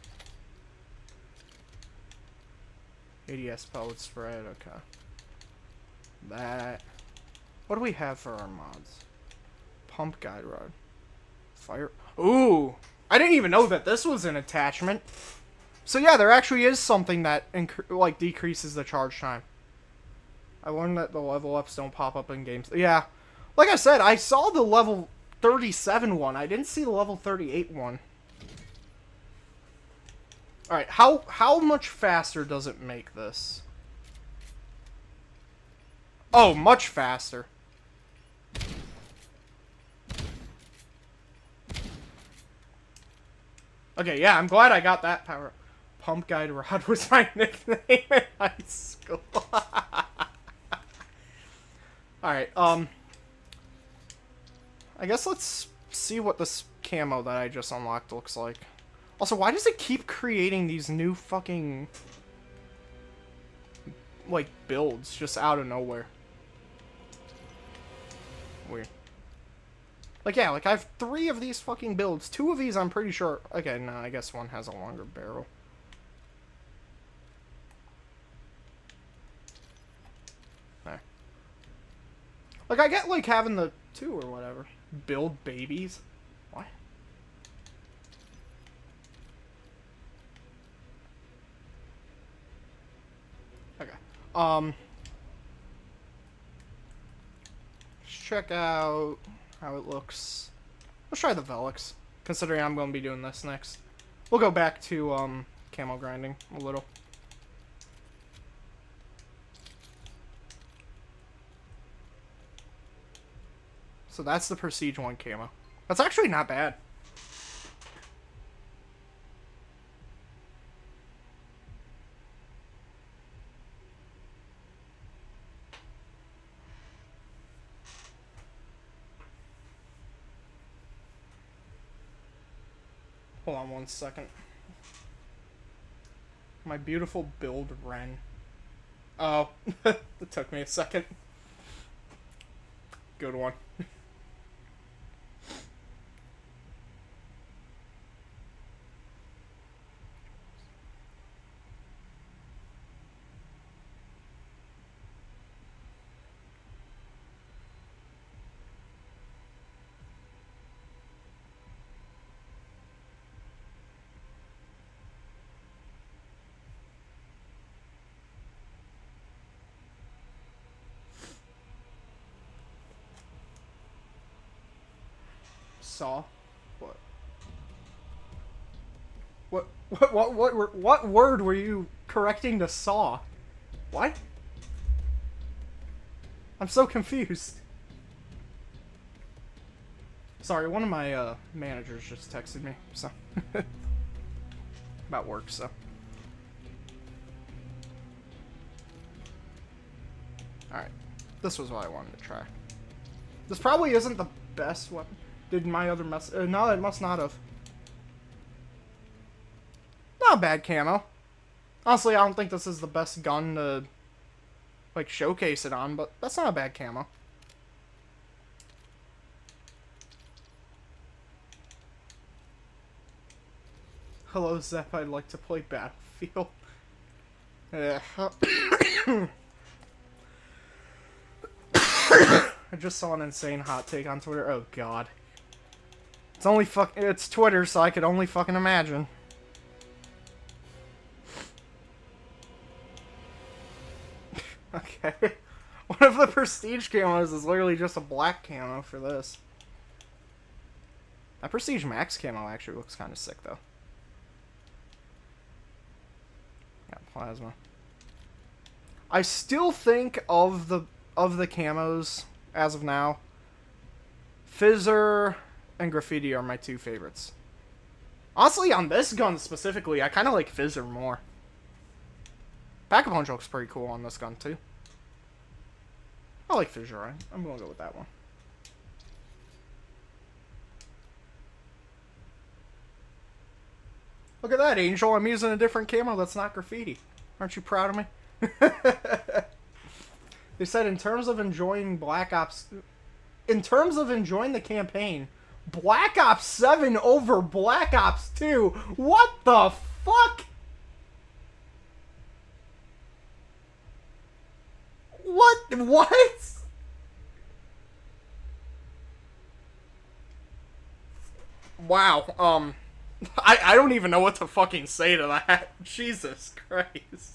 ADS pellet spread. Okay. That. What do we have for our mods? Pump guide rod. Fire. Ooh! I didn't even know that this was an attachment. So yeah, there actually is something that like decreases the charge time. I learned that the level ups don't pop up in games. Yeah. Like I said, I saw the level 37 one. I didn't see the level 38 one. Alright, how much faster does it make this? Oh, much faster. Okay, yeah, I'm glad I got that power. Pump Guide Rod was my nickname in high school. Alright, I guess let's see what this camo that I just unlocked looks like. Also, why does it keep creating these new fucking, like, builds just out of nowhere? Weird. Like, yeah, like, I have 3 of these fucking builds. 2 of these I'm pretty sure... Okay, no, I guess one has a longer barrel. There. Like, I get, like, having the 2 or whatever. Build babies? What? Okay. Let's check out how it looks. Let's try the Velix, considering I'm going to be doing this next. We'll go back to, camo grinding a little. So that's the Prestige 1 camo. That's actually not bad. Hold on 1 second. My beautiful build Ren. Oh, that took me a second. Good one. Saw? What word were you correcting to saw? What? I'm so confused. Sorry, one of my managers just texted me, so about work, so. Alright. This was what I wanted to try. This probably isn't the best weapon. Did my other mess... no, it must not have. Not a bad camo. Honestly, I don't think this is the best gun to, like, showcase it on, but that's not a bad camo. Hello, Zep, I'd like to play Battlefield. I just saw an insane hot take on Twitter. Oh, God. It's Twitter, so I could only fucking imagine. Okay. One of the prestige camos is literally just a black camo for this. That prestige max camo actually looks kind of sick though. Got plasma. I still think of the camos as of now, Fizzer and Graffiti are my two favorites. Honestly, on this gun specifically, I kind of like Fizzer more. Pack-a-Punch looks pretty cool on this gun too. I like Fizzer, right? I'm gonna go with that one. Look at that, Angel. I'm using a different camo that's not Graffiti. Aren't you proud of me? They said in terms of enjoying Black Ops... In terms of enjoying the campaign, Black Ops 7 over Black Ops 2? What the fuck? What? Wow, I don't even know what to fucking say to that. Jesus Christ.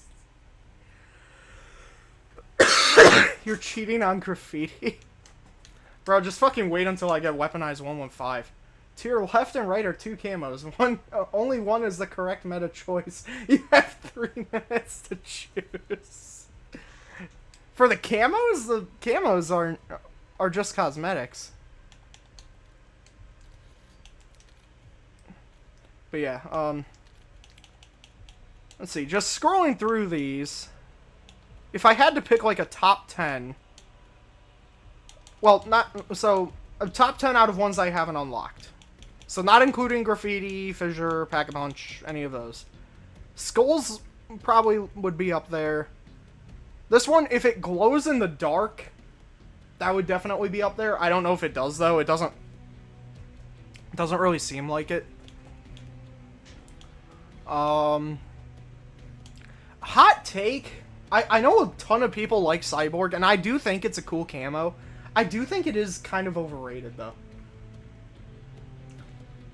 You're cheating on Graffiti? Bro, just fucking wait until I get weaponized 115. To your left and right are two camos. Only one is the correct meta choice. You have 3 minutes to choose. For the camos are just cosmetics. But yeah, let's see. Just scrolling through these, if I had to pick like a top 10, well, a top 10 out of ones I haven't unlocked. So not including Graffiti, Fissure, Pack-a-Punch, any of those. Skulls probably would be up there. This one, if it glows in the dark, that would definitely be up there. I don't know if it does though. It doesn't really seem like it. Hot take. I know a ton of people like Cyborg, and I do think it's a cool camo. I do think it is kind of overrated, though.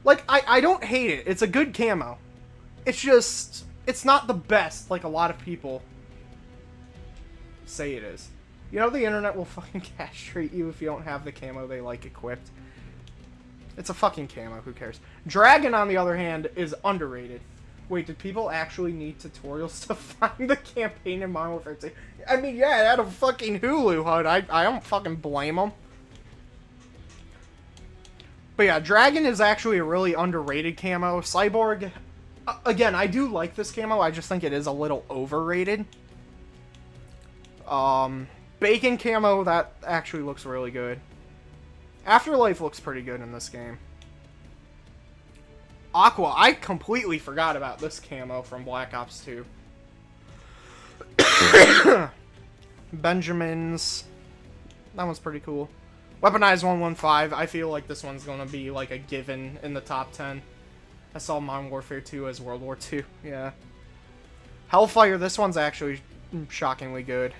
Like, I don't hate it. It's a good camo. It's just... It's not the best, like a lot of people say it is. You know the internet will fucking castrate you if you don't have the camo they like equipped. It's a fucking camo, who cares? Dragon, on the other hand, is underrated. Wait, did people actually need tutorials to find the campaign in Modern Warfare 2? I mean, yeah, it had a fucking Hulu HUD. I don't fucking blame them. But yeah, Dragon is actually a really underrated camo. Cyborg, again, I do like this camo. I just think it is a little overrated. Bacon camo, that actually looks really good. Afterlife looks pretty good in this game. Aqua, I completely forgot about this camo from Black Ops 2. Benjamin's, that one's pretty cool. Weaponized 115, I feel like this one's gonna be like a given in the top 10. I saw Modern Warfare 2 as World War 2, yeah. Hellfire, this one's actually shockingly good.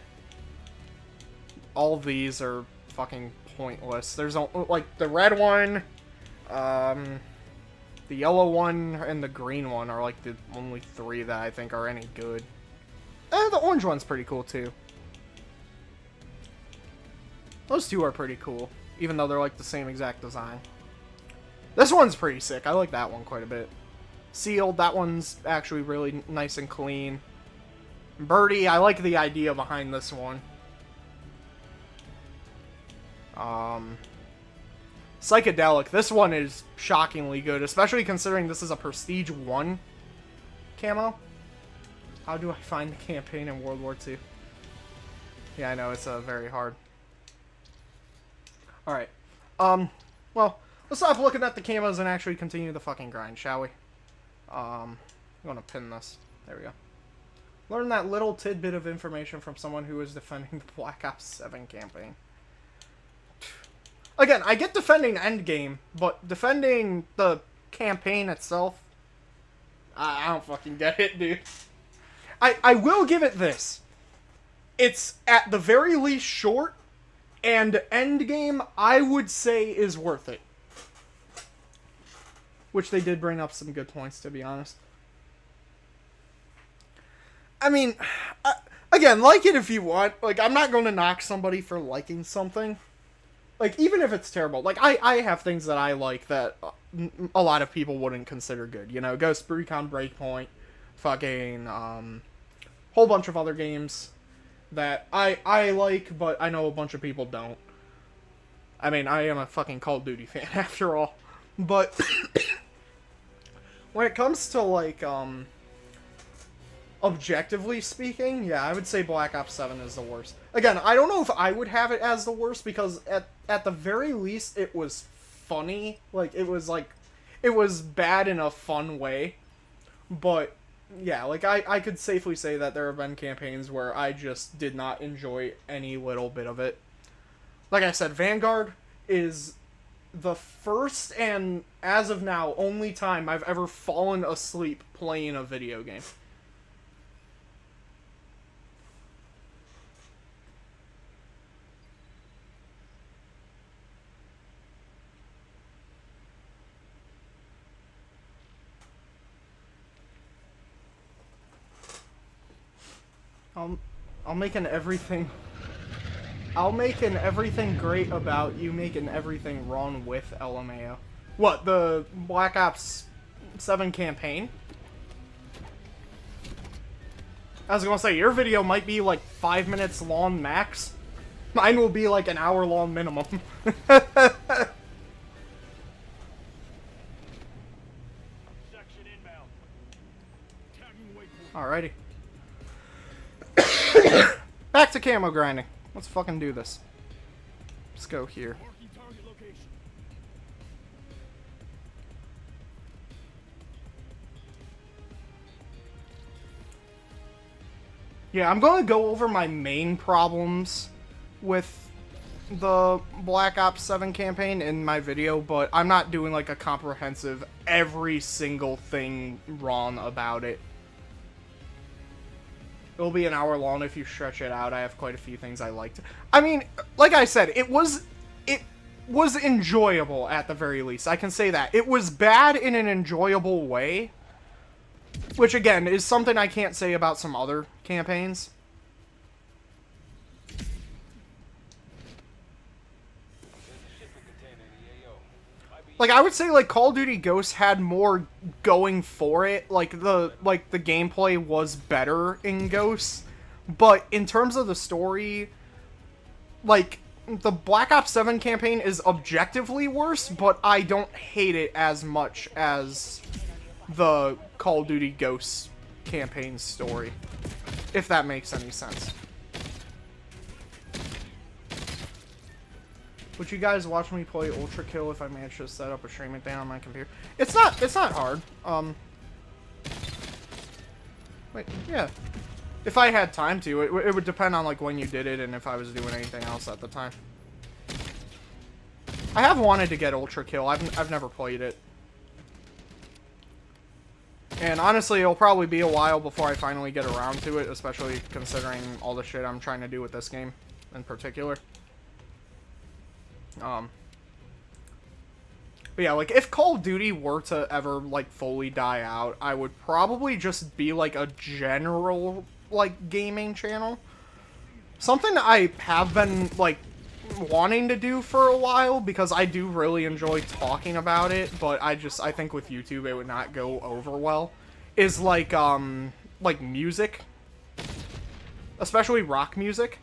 All of these are fucking pointless. There's, like, the red one, the yellow one, and the green one are, like, the only 3 that I think are any good. The orange one's pretty cool, too. Those 2 are pretty cool, even though they're, like, the same exact design. This one's pretty sick. I like that one quite a bit. Sealed, that one's actually really nice and clean. Birdie, I like the idea behind this one. Psychedelic, this one is shockingly good, especially considering this is a Prestige 1 camo. How do I find the campaign in World War II? Yeah, I know, it's very hard. Alright. Well, let's stop looking at the camos and actually continue the fucking grind, shall we? I'm gonna pin this. There we go. Learn that little tidbit of information from someone who is defending the Black Ops 7 campaign. Again, I get defending Endgame, but defending the campaign itself, I don't fucking get it, dude. I will give it this. It's at the very least short, and Endgame, I would say, is worth it. which they did bring up some good points, to be honest. I mean, again, like it if you want. Like, I'm not going to knock somebody for liking something. Like, even if it's terrible. Like, I have things that I like that a lot of people wouldn't consider good. You know, Ghost Recon Breakpoint, fucking, whole bunch of other games that I like, but I know a bunch of people don't. I mean, I am a fucking Call of Duty fan, after all. But, when it comes to, like, objectively speaking, yeah, I would say Black Ops 7 is the worst. Again, I don't know if I would have it as the worst, because at the very least, it was funny. Like, it was bad in a fun way. But, yeah, like, I could safely say that there have been campaigns where I just did not enjoy any little bit of it. Like I said, Vanguard is the first and, as of now, only time I've ever fallen asleep playing a video game. I'll make an everything great about you making everything wrong with LMAO. What, the Black Ops 7 campaign? I was gonna say, your video might be like 5 minutes long max. Mine will be like an hour long minimum. Section inbound. Tagging waypoint. Alrighty. Back to camo grinding. Let's fucking do this. Let's go here. Marking target location. Yeah, I'm going to go over my main problems with the Black Ops 7 campaign in my video, but I'm not doing like a comprehensive every single thing wrong about it. It'll be an hour long if you stretch it out. I have quite a few things I liked. I mean, like I said, it was enjoyable at the very least. I can say that. It was bad in an enjoyable way, which again is something I can't say about some other campaigns. Like, I would say, like, Call of Duty Ghosts had more going for it. Like, the gameplay was better in Ghosts. But in terms of the story, like, the Black Ops 7 campaign is objectively worse, but I don't hate it as much as the Call of Duty Ghosts campaign story. If that makes any sense. Would you guys watch me play Ultra Kill if I manage to set up a streaming thing on my computer? It's not hard. Wait, yeah. If I had time to, it would depend on like when you did it and if I was doing anything else at the time. I have wanted to get Ultra Kill. I've never played it. And honestly, it'll probably be a while before I finally get around to it, especially considering all the shit I'm trying to do with this game in particular. But yeah, like, if Call of Duty were to ever, like, fully die out, I would probably just be, like, a general, like, gaming channel. Something I have been, like, wanting to do for a while, because I do really enjoy talking about it, but I think with YouTube it would not go over well, is, like music. Especially rock music.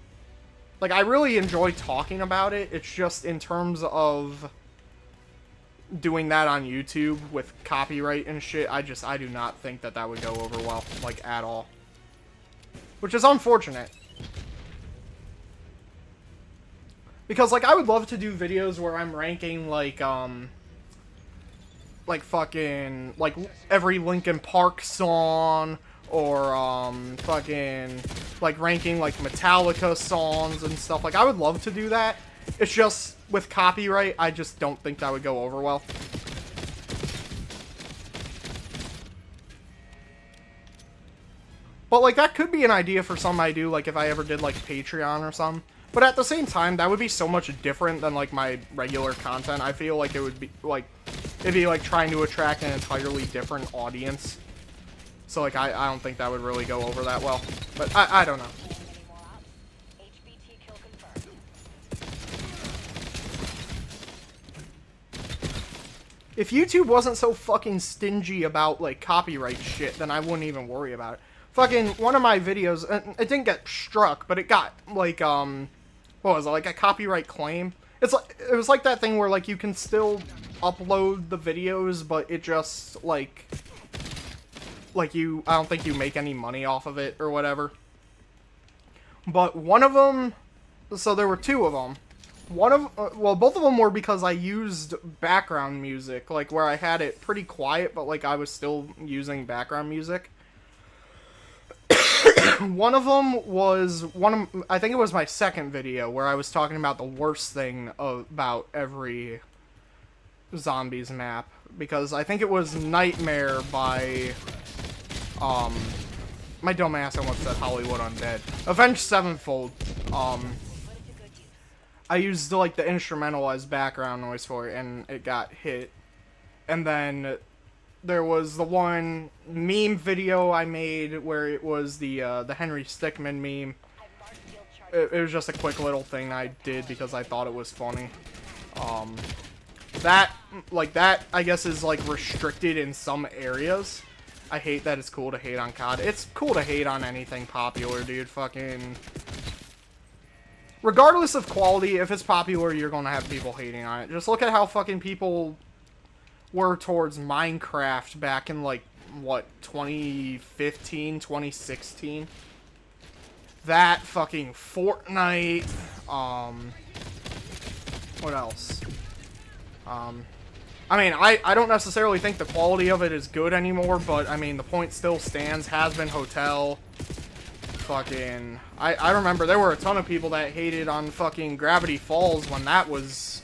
Like, I really enjoy talking about it. It's just in terms of doing that on YouTube with copyright and shit, I do not think that would go over well, like, at all. Which is unfortunate. Because, like, I would love to do videos where I'm ranking, like fucking, like, every Linkin Park song, or, fucking, like, ranking, like, Metallica songs and stuff. Like, I would love to do that. It's just, with copyright, I just don't think that would go over well. But, like, that could be an idea for something I do, like, if I ever did, like, Patreon or something. But at the same time, that would be so much different than, like, my regular content. I feel like it would be, like, it'd be like trying to attract an entirely different audience. So like I don't think that would really go over that well. But I don't know. Enemy wall out. HVT kill confirmed. If YouTube wasn't so fucking stingy about like copyright shit, then I wouldn't even worry about it. Fucking one of my videos, it didn't get struck, but it got like what was it, like a copyright claim? It was like that thing where like you can still upload the videos, but it just like I don't think you make any money off of it or whatever. But one of them, so there were two of them. Both of them were because I used background music, like where I had it pretty quiet, but like I was still using background music. One of them was I think it was my second video where I was talking about the worst thing about every zombies map, because I think it was Nightmare by my dumbass almost said Hollywood Undead. Avenged Sevenfold. I used like the instrumentalized background noise for it, and it got hit. And then there was the one meme video I made where it was the Henry Stickmin meme. It was just a quick little thing I did because I thought it was funny. That I guess is like restricted in some areas. I hate that it's cool to hate on COD. It's cool to hate on anything popular, dude. Fucking regardless of quality, if it's popular, you're gonna have people hating on it. Just look at how fucking people were towards Minecraft back in, like, what, 2015, 2016? That, fucking Fortnite, what else? I mean, I don't necessarily think the quality of it is good anymore, but, I mean, the point still stands. Has Been Hotel. Fucking, I remember there were a ton of people that hated on fucking Gravity Falls when that was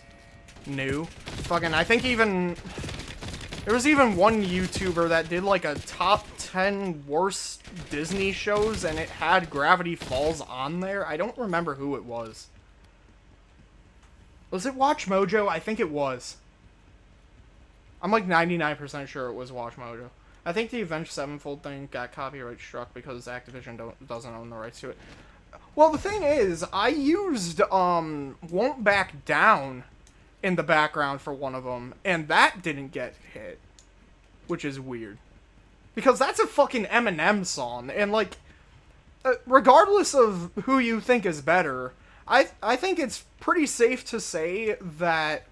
new. Fucking, I think even, there was even one YouTuber that did like a top 10 worst Disney shows, and it had Gravity Falls on there. I don't remember who it was. Was it Watch Mojo? I think it was. I'm like 99% sure it was Watch Mojo. I think the Avenged Sevenfold thing got copyright struck because Activision doesn't own the rights to it. Well, the thing is, I used Won't Back Down in the background for one of them, and that didn't get hit, which is weird. Because that's a fucking Eminem song, and like, regardless of who you think is better, I think it's pretty safe to say that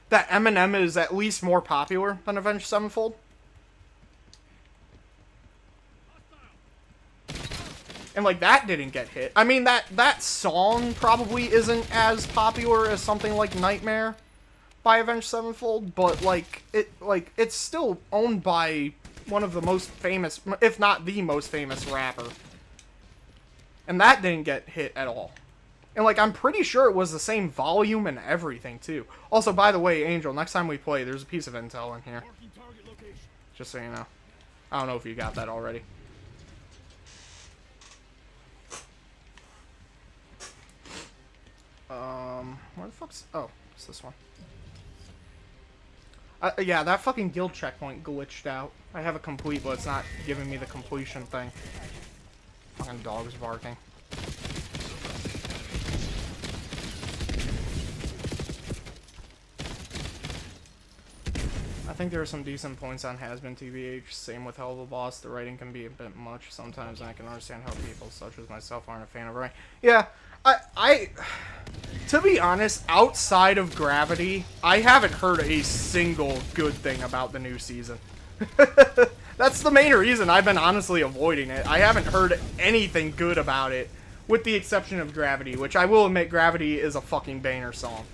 that Eminem is at least more popular than Avenged Sevenfold. And, like, that didn't get hit. I mean, that song probably isn't as popular as something like Nightmare by Avenged Sevenfold, but, like, it's still owned by one of the most famous, if not the most famous rapper. And that didn't get hit at all. And, like, I'm pretty sure it was the same volume and everything, too. Also, by the way, Angel, next time we play, there's a piece of intel in here. Marking target location. Just so you know. I don't know if you got that already. Where the fuck's... Oh, it's this one. Yeah, that fucking guild checkpoint glitched out. I have it complete, but it's not giving me the completion thing. Fucking dogs barking. I think there are some decent points on Has Been TBH. Same with Hell of a Boss. The writing can be a bit much sometimes, and I can understand how people such as myself aren't a fan of writing. Yeah, I to be honest, outside of Gravity, I haven't heard a single good thing about the new season. That's the main reason I've been honestly avoiding it. I haven't heard anything good about it, with the exception of Gravity, which I will admit Gravity is a fucking banger song.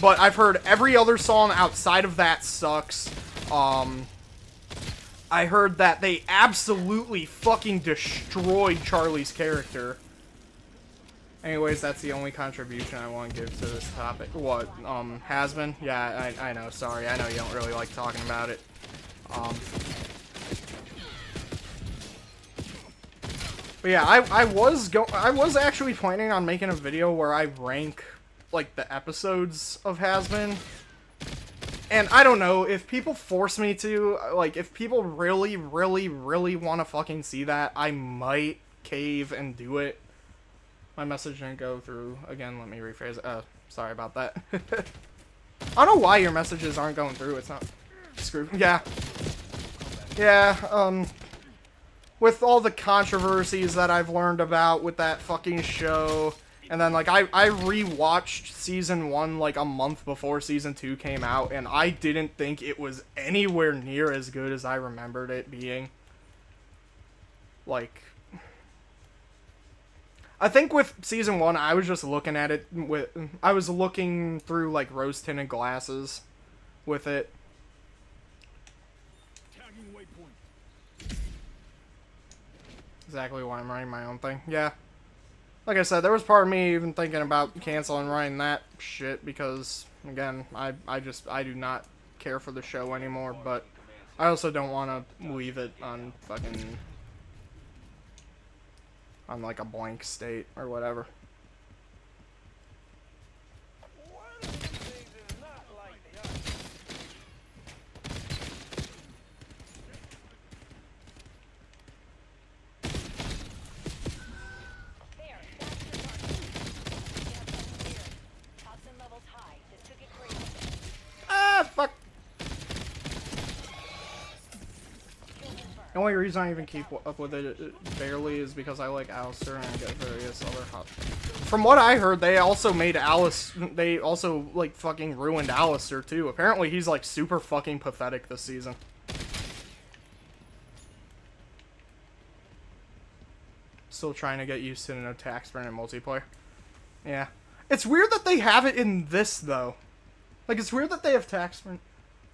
But I've heard every other song outside of that sucks. I heard that they absolutely fucking destroyed Charlie's character. Anyways, that's the only contribution I want to give to this topic. What, Has Been? Yeah, I know, sorry. I know you don't really like talking about it. But yeah, I was actually planning on making a video where I rank like, the episodes of Has-Been. And I don't know, if people force me to, like, if people really, really, really want to fucking see that, I might cave and do it. My message didn't go through. Again, let me rephrase it. Sorry about that. I don't know why your messages aren't going through. It's not... Screw... Yeah. Yeah, with all the controversies that I've learned about with that fucking show, and then, like, I rewatched Season 1, like, a month before Season 2 came out, and I didn't think it was anywhere near as good as I remembered it being. Like... I think with Season 1, I was just looking at it with... I was looking through, like, rose-tinted glasses with it. Tagging waypoint. Exactly why I'm writing my own thing. Yeah. Like I said, there was part of me even thinking about canceling writing that shit because, again, I do not care for the show anymore, but I also don't want to leave it on fucking... on, like, a blank state or whatever. One of these things is not like the other. There, that's your target. Gas clear. Toxin levels high. This could get crazy. Ah, fuck! Kill confirmed. The only reason I even keep up with it barely is because I like Alistair and I get various other hot... From what I heard, they also made Alice... They also, like, fucking ruined Alistair, too. Apparently, he's, like, super fucking pathetic this season. Still trying to get used to no tax sprint in multiplayer. Yeah. It's weird that they have it in this, though. Like, it's weird that they have tax sprint...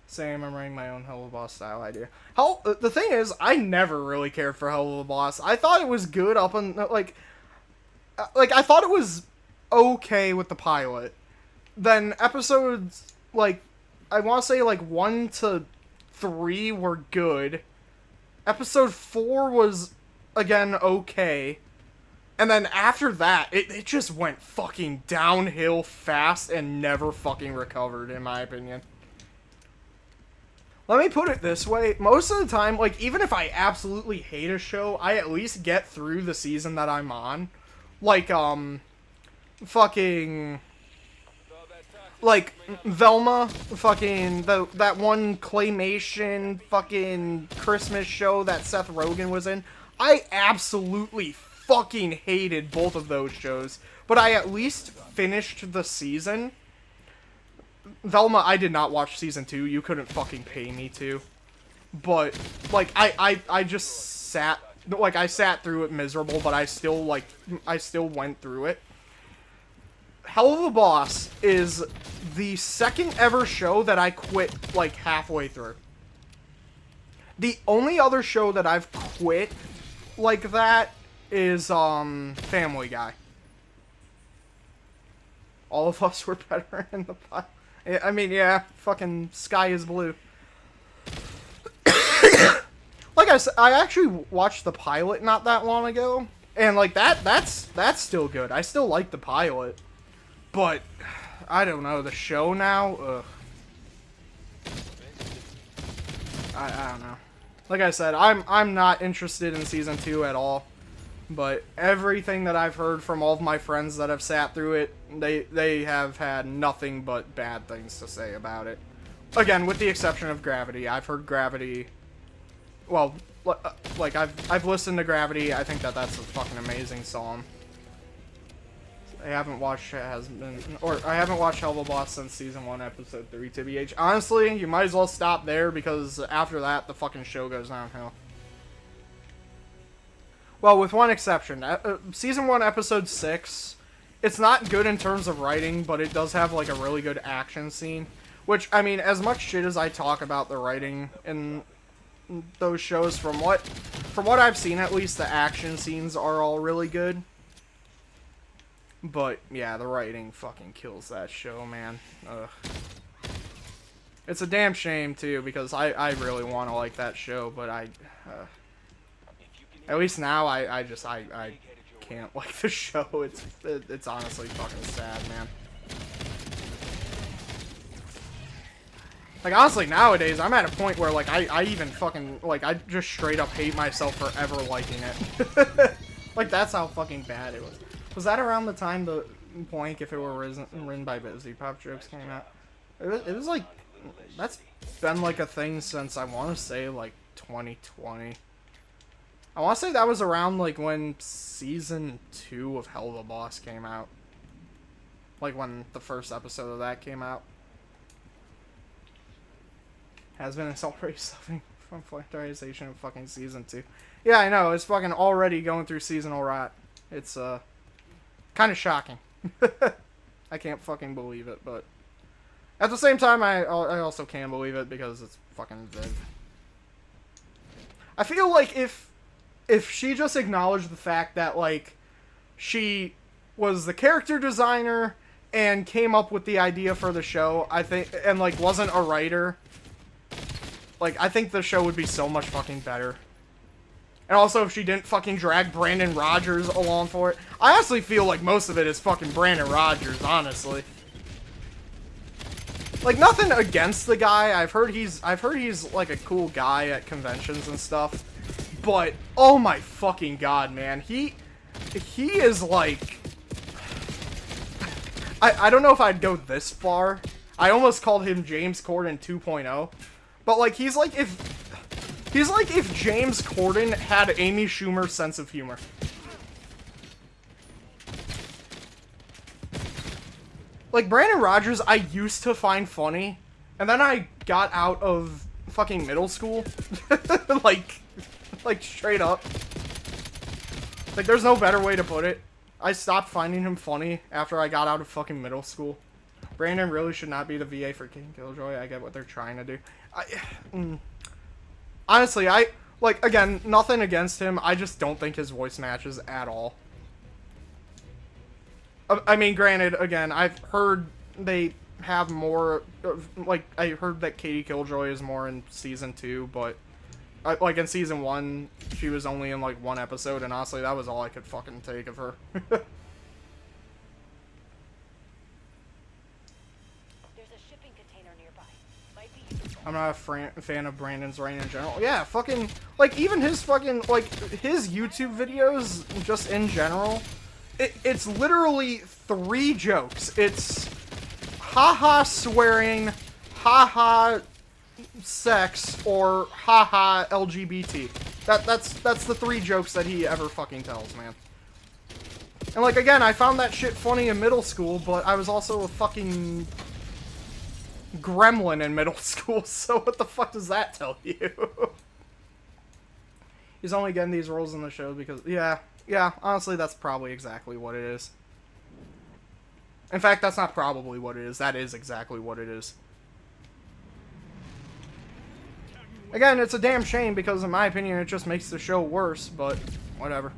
Same, I'm writing my own Hell of a Boss style idea. The thing is, I never really cared for Hell of a Boss. I thought it was good up on, like, I thought it was okay with the pilot. Then episodes, like, I want to say, like, 1 to 3 were good. Episode 4 was, again, okay. And then after that, it just went fucking downhill fast and never fucking recovered, in my opinion. Let me put it this way, most of the time, like, even if I absolutely hate a show, I at least get through the season that I'm on. Like, fucking... Like, Velma, fucking, that one claymation fucking Christmas show that Seth Rogen was in. I absolutely fucking hated both of those shows, but I at least finished the season. Velma, I did not watch season 2. You couldn't fucking pay me to. But, like, I just sat... Like, I sat through it miserable, but I still, like... I still went through it. Hell of a Boss is the second ever show that I quit, like, halfway through. The only other show that I've quit like that is, Family Guy. All of us were better in the pilot. I mean, yeah, fucking sky is blue. Like I said, I actually watched the pilot not that long ago, and like that's still good. I still like the pilot, but I don't know, the show now. Ugh. I don't know. Like I said, I'm not interested in season 2 at all. But everything that I've heard from all of my friends that have sat through it, they have had nothing but bad things to say about it. Again, with the exception of Gravity. I've heard Gravity... Well, like, I've listened to Gravity. I think that's a fucking amazing song. I haven't watched I haven't watched Hell of a Boss since season 1, episode 3, TBH. Honestly, you might as well stop there, because after that, the fucking show goes downhill. Well, with one exception. Season 1, episode 6, it's not good in terms of writing, but it does have, like, a really good action scene. Which, I mean, as much shit as I talk about the writing in those shows, from what I've seen, at least, the action scenes are all really good. But, yeah, the writing fucking kills that show, man. Ugh. It's a damn shame, too, because I really want to like that show, but at least now, I can't like the show. It's honestly fucking sad, man. Like, honestly, nowadays, I'm at a point where, like, I even fucking, like, I just straight up hate myself for ever liking it. Like, that's how fucking bad it was. Was that around the time the Blank, if it were written by Busy Pop jokes came out? It was like, that's been, like, a thing since, I want to say, like, 2020. I want to say that was around, like, when Season 2 of Hell of a Boss came out. Like, when the first episode of that came out. Has been celebrating suffering from factorization of fucking Season 2. Yeah, I know, it's fucking already going through seasonal rot. It's, kind of shocking. I can't fucking believe it, but... At the same time, I also can believe it because it's fucking Viv. I feel like if she just acknowledged the fact that, like, she was the character designer and came up with the idea for the show, I think, and, like, wasn't a writer, like, I think the show would be so much fucking better. And also, if she didn't fucking drag Brandon Rogers along for it. I honestly feel like most of it is fucking Brandon Rogers, honestly. Like, nothing against the guy. I've heard he's like a cool guy at conventions and stuff. But oh my fucking god, man. He is like, I don't know if I'd go this far. I almost called him James Corden 2.0. But like he's like if James Corden had Amy Schumer's sense of humor. Like, Brandon Rogers, I used to find funny, and then I got out of fucking middle school. like, straight up. Like, there's no better way to put it. I stopped finding him funny after I got out of fucking middle school. Brandon really should not be the VA for King Killjoy. I get what they're trying to do. Honestly, like, again, nothing against him. I just don't think his voice matches at all. I mean, granted, again, I've heard they have more, like, I heard that Katie Killjoy is more in Season 2, but, like, in Season 1, she was only in, like, one episode, and honestly, that was all I could fucking take of her. There's a shipping container nearby. Might be useful. I'm not a fan of Brandon's writing in general. Yeah, fucking, like, even his fucking, like, his YouTube videos, just in general, it's literally 3 jokes. It's haha swearing, haha sex, or haha LGBT. That's the 3 jokes that he ever fucking tells, man. And like, again, I found that shit funny in middle school, but I was also a fucking gremlin in middle school, so what the fuck does that tell you? He's only getting these roles in the show because, yeah, honestly, that's probably exactly what it is. In fact, that's not probably what it is. That is exactly what it is. Again, it's a damn shame because, in my opinion, it just makes the show worse, but whatever.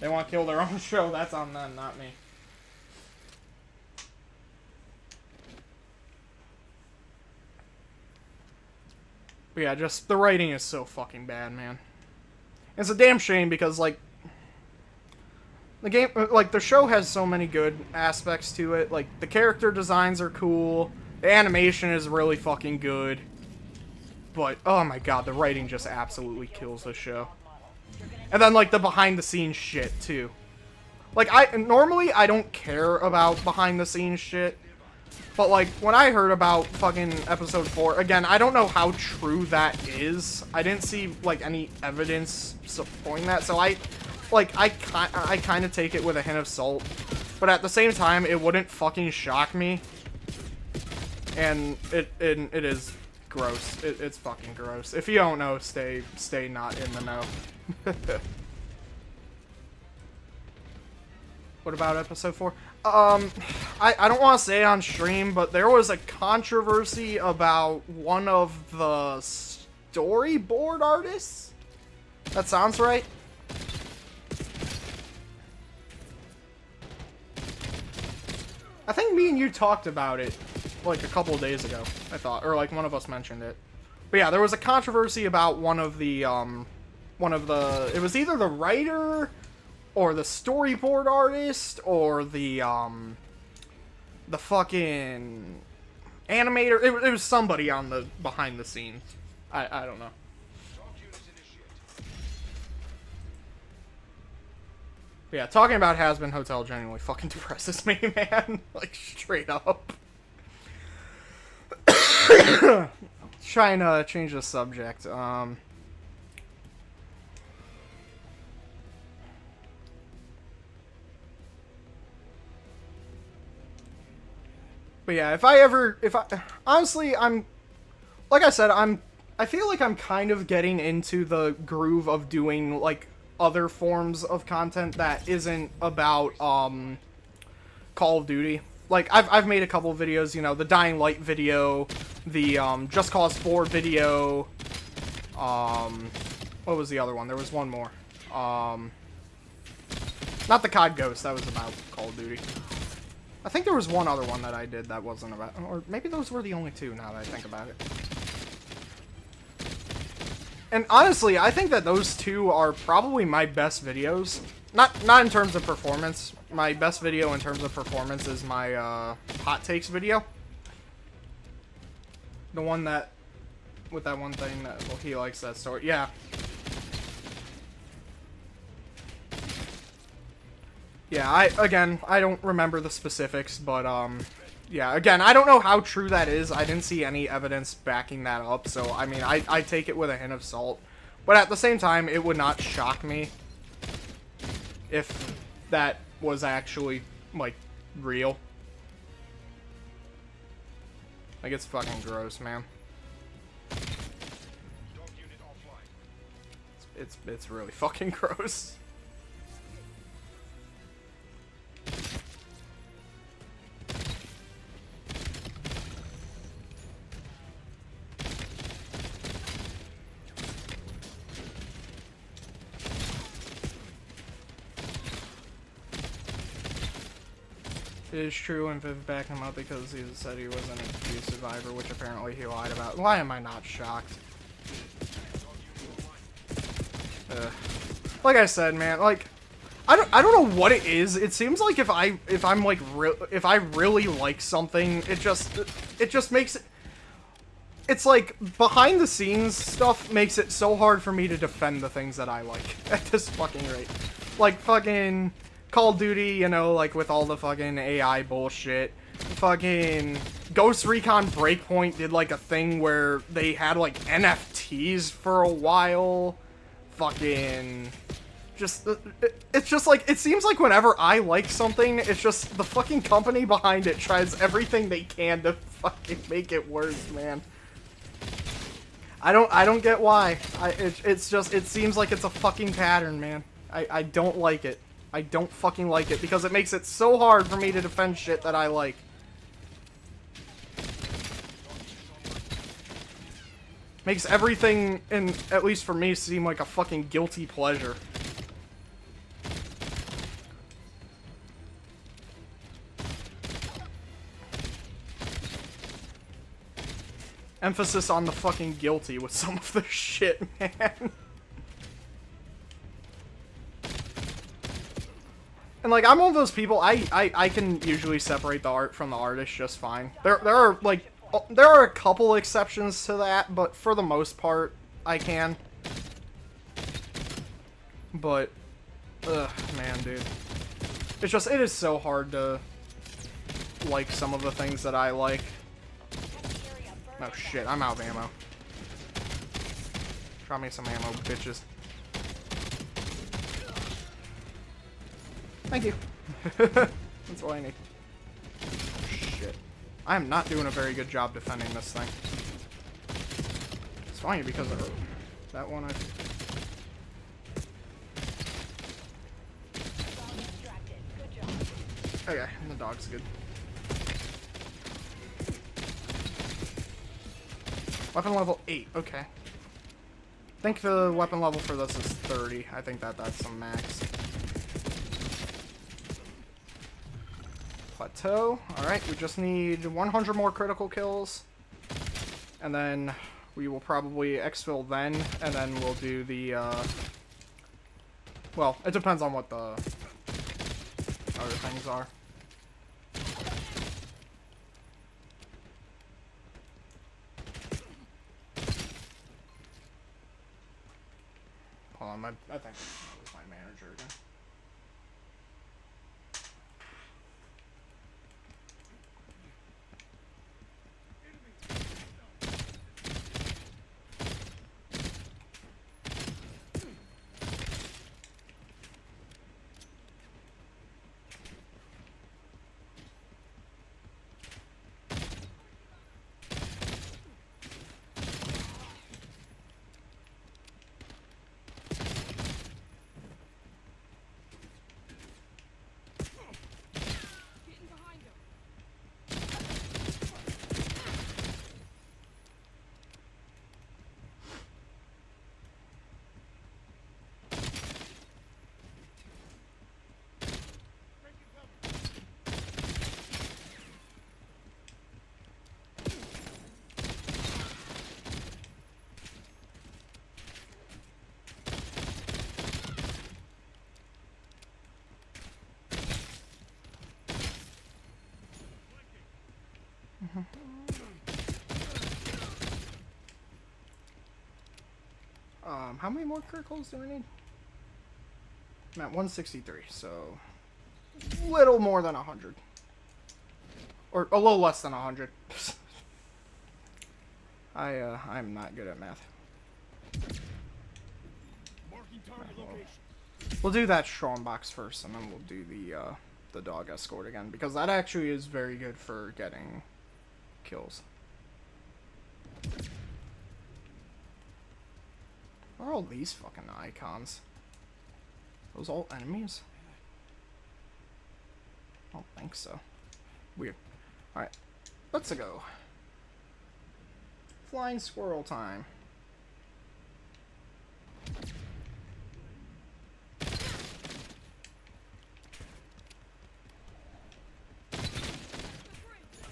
They want to kill their own show, that's on them, not me. But yeah, just, the writing is so fucking bad, man. It's a damn shame because, like, the game, like, the show has so many good aspects to it. Like, the character designs are cool. The animation is really fucking good. But, oh my god, the writing just absolutely kills the show. And then, like, the behind-the-scenes shit, too. Like, normally, I don't care about behind-the-scenes shit. But, like, when I heard about fucking episode 4, again, I don't know how true that is. I didn't see, like, any evidence supporting that, so I kind of take it with a hint of salt. But at the same time, it wouldn't fucking shock me. And it is gross. It's fucking gross. If you don't know, stay not in the know. What about episode 4? I don't want to say on stream, but there was a controversy about one of the storyboard artists? That sounds right? I think me and you talked about it, like, a couple of days ago, I thought. Or, like, one of us mentioned it. But yeah, there was a controversy about one of the, it was either the writer, or the storyboard artist, or the fucking, animator. It was somebody on the behind the scenes. I don't know. But yeah, talking about Has-Been Hotel genuinely fucking depresses me, man. Like, straight up. Trying to change the subject. But yeah, honestly, like I said, I feel like I'm kind of getting into the groove of doing, like, other forms of content that isn't about, Call of Duty. Like, I've made a couple videos, you know, the Dying Light video, the, Just Cause 4 video, what was the other one? There was one more. Not the COD Ghost, that was about Call of Duty. I think there was one other one that I did that wasn't about, or maybe those were the only two now that I think about it. And honestly, I think that those two are probably my best videos. Not in terms of performance. My best video in terms of performance is my hot takes video. The one that, with that one thing that, well, he likes that story. Yeah. Yeah, I don't remember the specifics, but, yeah, again, I don't know how true that is. I didn't see any evidence backing that up, so, I mean, I take it with a hint of salt. But at the same time, it would not shock me if that was actually, like, real. Like, it's fucking gross, man. It's really fucking gross. It is true, and Viv backed him up because he said he was an abuse survivor, which apparently he lied about. Why am I not shocked? Like I said, man, like, I don't know what it is. It seems like if I really like something, it just makes it. It's like behind the scenes stuff makes it so hard for me to defend the things that I like at this fucking rate. Like fucking Call of Duty, you know, like with all the fucking AI bullshit. Fucking Ghost Recon Breakpoint did like a thing where they had like NFTs for a while. Fucking it's just like, it seems like whenever I like something, it's just the fucking company behind it tries everything they can to fucking make it worse, man. I don't get why. It's just, it seems like it's a fucking pattern, man. I don't like it. I don't fucking like it because it makes it so hard for me to defend shit that I like. Makes everything, at least for me, seem like a fucking guilty pleasure. Emphasis on the fucking guilty with some of the shit, man. And like, I'm one of those people, I can usually separate the art from the artist just fine. There are a couple exceptions to that, but for the most part, I can. But, ugh, man, dude. It's just, it is so hard to like some of the things that I like. Oh shit, I'm out of ammo. Drop me some ammo, bitches. Thank you. That's all I need. Shit. I am not doing a very good job defending this thing. It's funny because of that one. Okay, the dog's good. Weapon level 8, okay. I think the weapon level for this is 30. I think that's some max. Plateau. Alright, we just need 100 more critical kills. And then we will probably exfil then, and then we'll do the, well, it depends on what the other things are. Hold on, I think it was my manager again. How many more criticals do I need? I'm at 163, so little more than 100. Or a little less than 100. I'm not good at math. Marking target location. We'll do that strongbox first, and then we'll do the dog escort again, because that actually is very good for getting kills. What are all these fucking icons? Those all enemies? I don't think so. Weird. Alright, let's go. Flying squirrel time.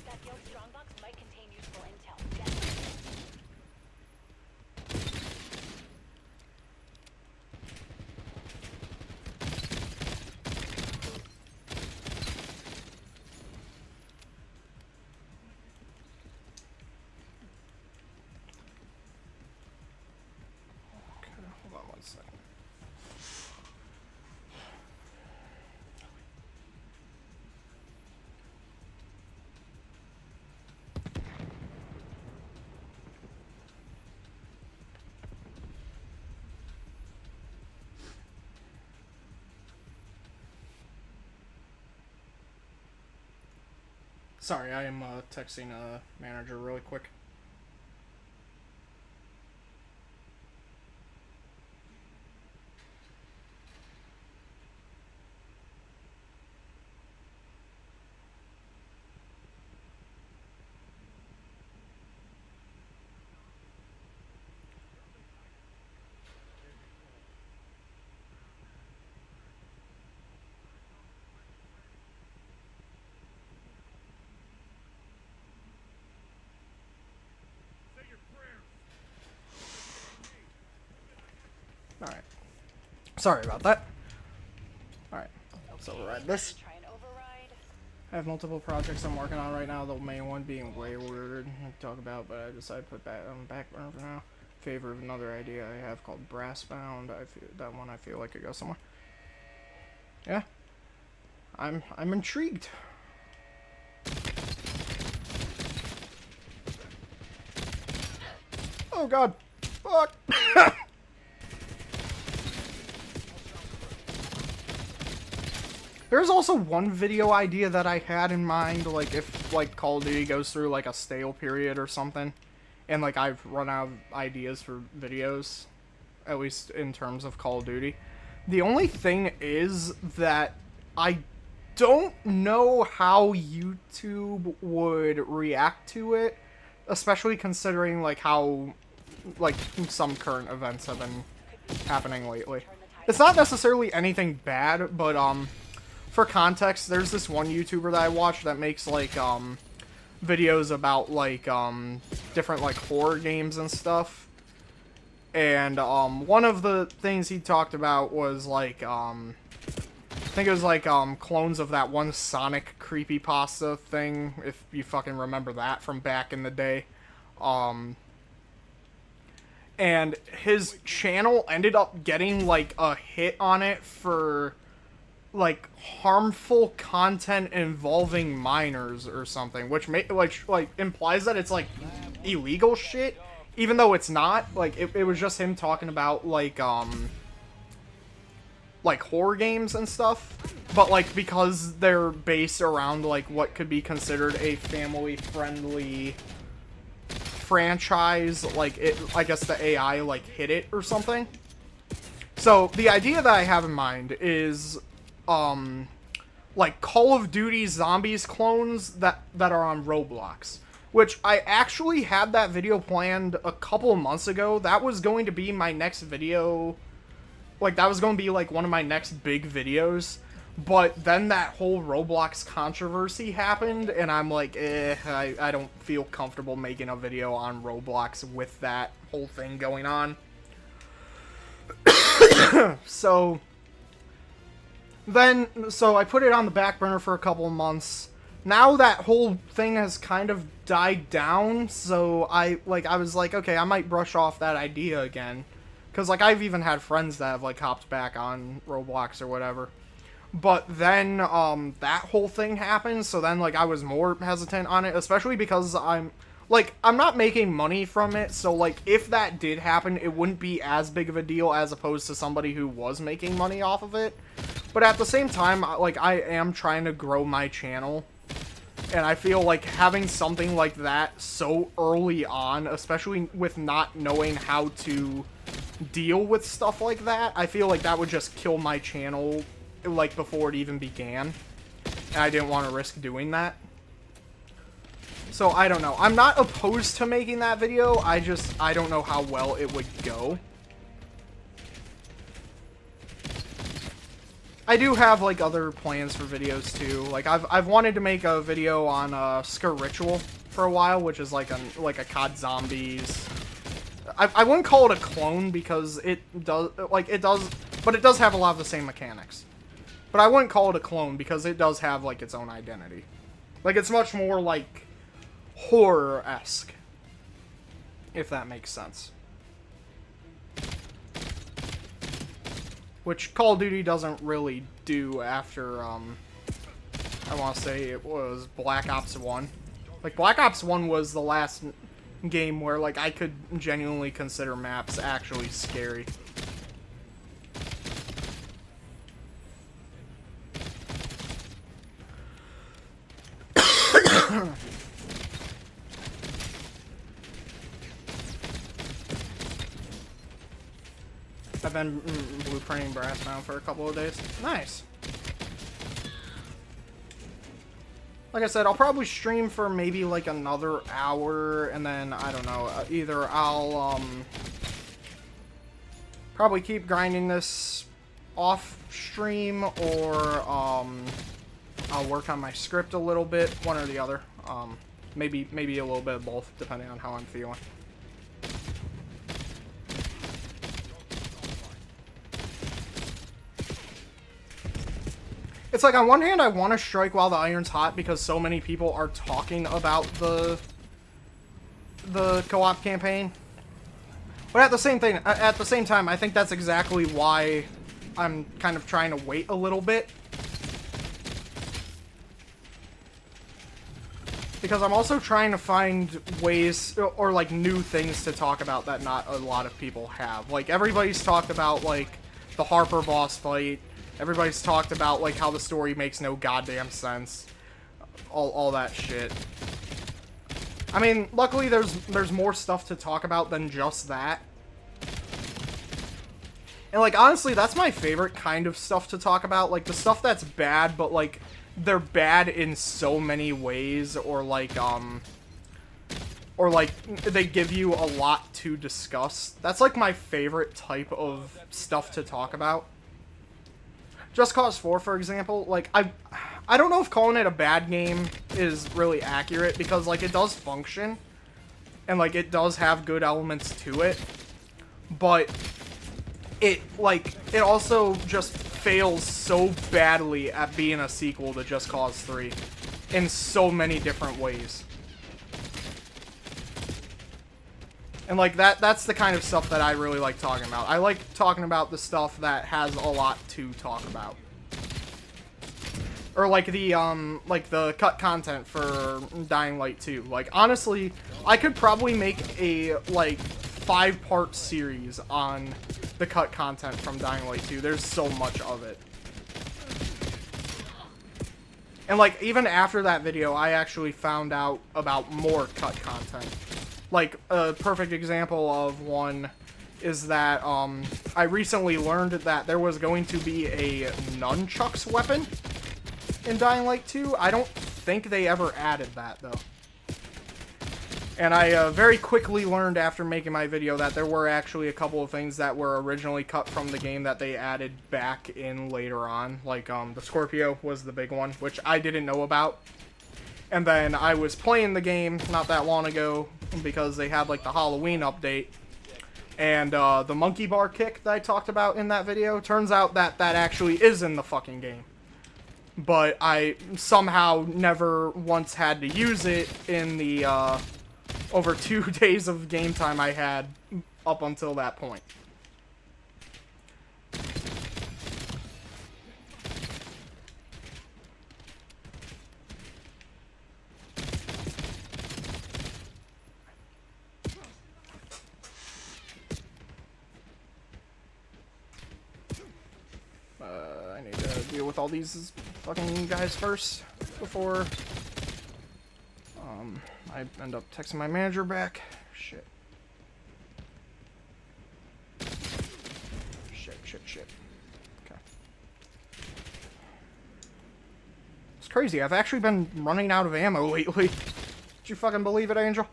That guild strongbox might contain useful intel. Yes. Okay, hold on one second. Sorry, I am texting a manager really quick. Say your prayers. Alright. Sorry about that. Alright, let's override this. Try and override. I have multiple projects I'm working on right now, the main one being way weird to talk about, but I decided to put that on the back burner for now. Favor of another idea I have called Brassbound. That one I feel like could go somewhere. Yeah. I'm intrigued. Oh god. Fuck. There's also one video idea that I had in mind, like if like Call of Duty goes through like a stale period or something, and like I've run out of ideas for videos, at least in terms of Call of Duty. The only thing is that I don't know how YouTube would react to it, especially considering like how like some current events have been happening lately. It's not necessarily anything bad, but for context, there's this one YouTuber that I watch that makes like videos about like different like horror games and stuff. And one of the things he talked about was like I think it was like clones of that one Sonic creepypasta thing, if you fucking remember that from back in the day. and his channel ended up getting like a hit on it for like harmful content involving minors or something, which like implies that it's like illegal shit, even though it's not. Like it was just him talking about like horror games and stuff, but like because they're based around like what could be considered a family friendly franchise, like I guess the AI like hit it or something. So the idea that I have in mind is like Call of Duty Zombies clones that are on Roblox, which I actually had that video planned a couple of months ago. That was going to be my next video. Like, that was going to be, like, one of my next big videos. But then that whole Roblox controversy happened, and I'm like, I don't feel comfortable making a video on Roblox with that whole thing going on. So I put it on the back burner for a couple of months. Now that whole thing has kind of died down, so I was like, okay, I might brush off that idea again. Because, like, I've even had friends that have, like, hopped back on Roblox or whatever. But then, that whole thing happened, so then, like, I was more hesitant on it, especially because I'm not making money from it, so, like, if that did happen, it wouldn't be as big of a deal as opposed to somebody who was making money off of it. But at the same time, like, I am trying to grow my channel, and I feel like having something like that so early on, especially with not knowing how to deal with stuff like that, I feel like that would just kill my channel, like, before it even began. And I didn't want to risk doing that. So, I don't know. I'm not opposed to making that video, I don't know how well it would go. I do have, like, other plans for videos, too. Like, I've wanted to make a video on, Scar Ritual for a while, which is, like a COD Zombies. I wouldn't call it a clone because it does have a lot of the same mechanics. But I wouldn't call it a clone because it does have, like, its own identity. Like, it's much more, like, horror-esque. If that makes sense. Which Call of Duty doesn't really do after, I want to say it was Black Ops 1. Like, Black Ops 1 was the last game where, like, I could genuinely consider maps actually scary. I've been blueprinting brass now for a couple of days. Nice. Like I said, I'll probably stream for maybe like another hour, and then, I don't know, either I'll, probably keep grinding this off stream, or, I'll work on my script a little bit, one or the other. Maybe a little bit of both, depending on how I'm feeling. It's like, on one hand, I want to strike while the iron's hot because so many people are talking about the co-op campaign. But at the same time, I think that's exactly why I'm kind of trying to wait a little bit. Because I'm also trying to find ways, or like new things to talk about that not a lot of people have. Like, everybody's talked about, like, the Harper boss fight. Everybody's talked about, like, how the story makes no goddamn sense. All that shit. I mean, luckily there's more stuff to talk about than just that. And, like, honestly, that's my favorite kind of stuff to talk about. Like, the stuff that's bad, but, like, they're bad in so many ways, or, like, they give you a lot to discuss. That's, like, my favorite type of stuff to talk about. Just Cause 4, for example, like, I don't know if calling it a bad game is really accurate, because, like, it does function, and, like, it does have good elements to it, but it also just fails so badly at being a sequel to Just Cause 3 in so many different ways. And, like, that's the kind of stuff that I really like talking about. I like talking about the stuff that has a lot to talk about. Or, like, the cut content for Dying Light 2. Like, honestly, I could probably make a, like, 5-part series on the cut content from Dying Light 2. There's so much of it. And, like, even after that video, I actually found out about more cut content. Like, a perfect example of one is that, I recently learned that there was going to be a nunchucks weapon in Dying Light 2. I don't think they ever added that, though. And I very quickly learned after making my video that there were actually a couple of things that were originally cut from the game that they added back in later on. Like, the Scorpio was the big one, which I didn't know about. And then I was playing the game not that long ago because they had, like, the Halloween update. And the monkey bar kick that I talked about in that video, turns out that that actually is in the fucking game. But I somehow never once had to use it in the over 2 days of game time I had up until that point. I need to deal with all these fucking guys first before I end up texting my manager back. Shit. Shit. Okay. It's crazy. I've actually been running out of ammo lately. Did you fucking believe it, Angel?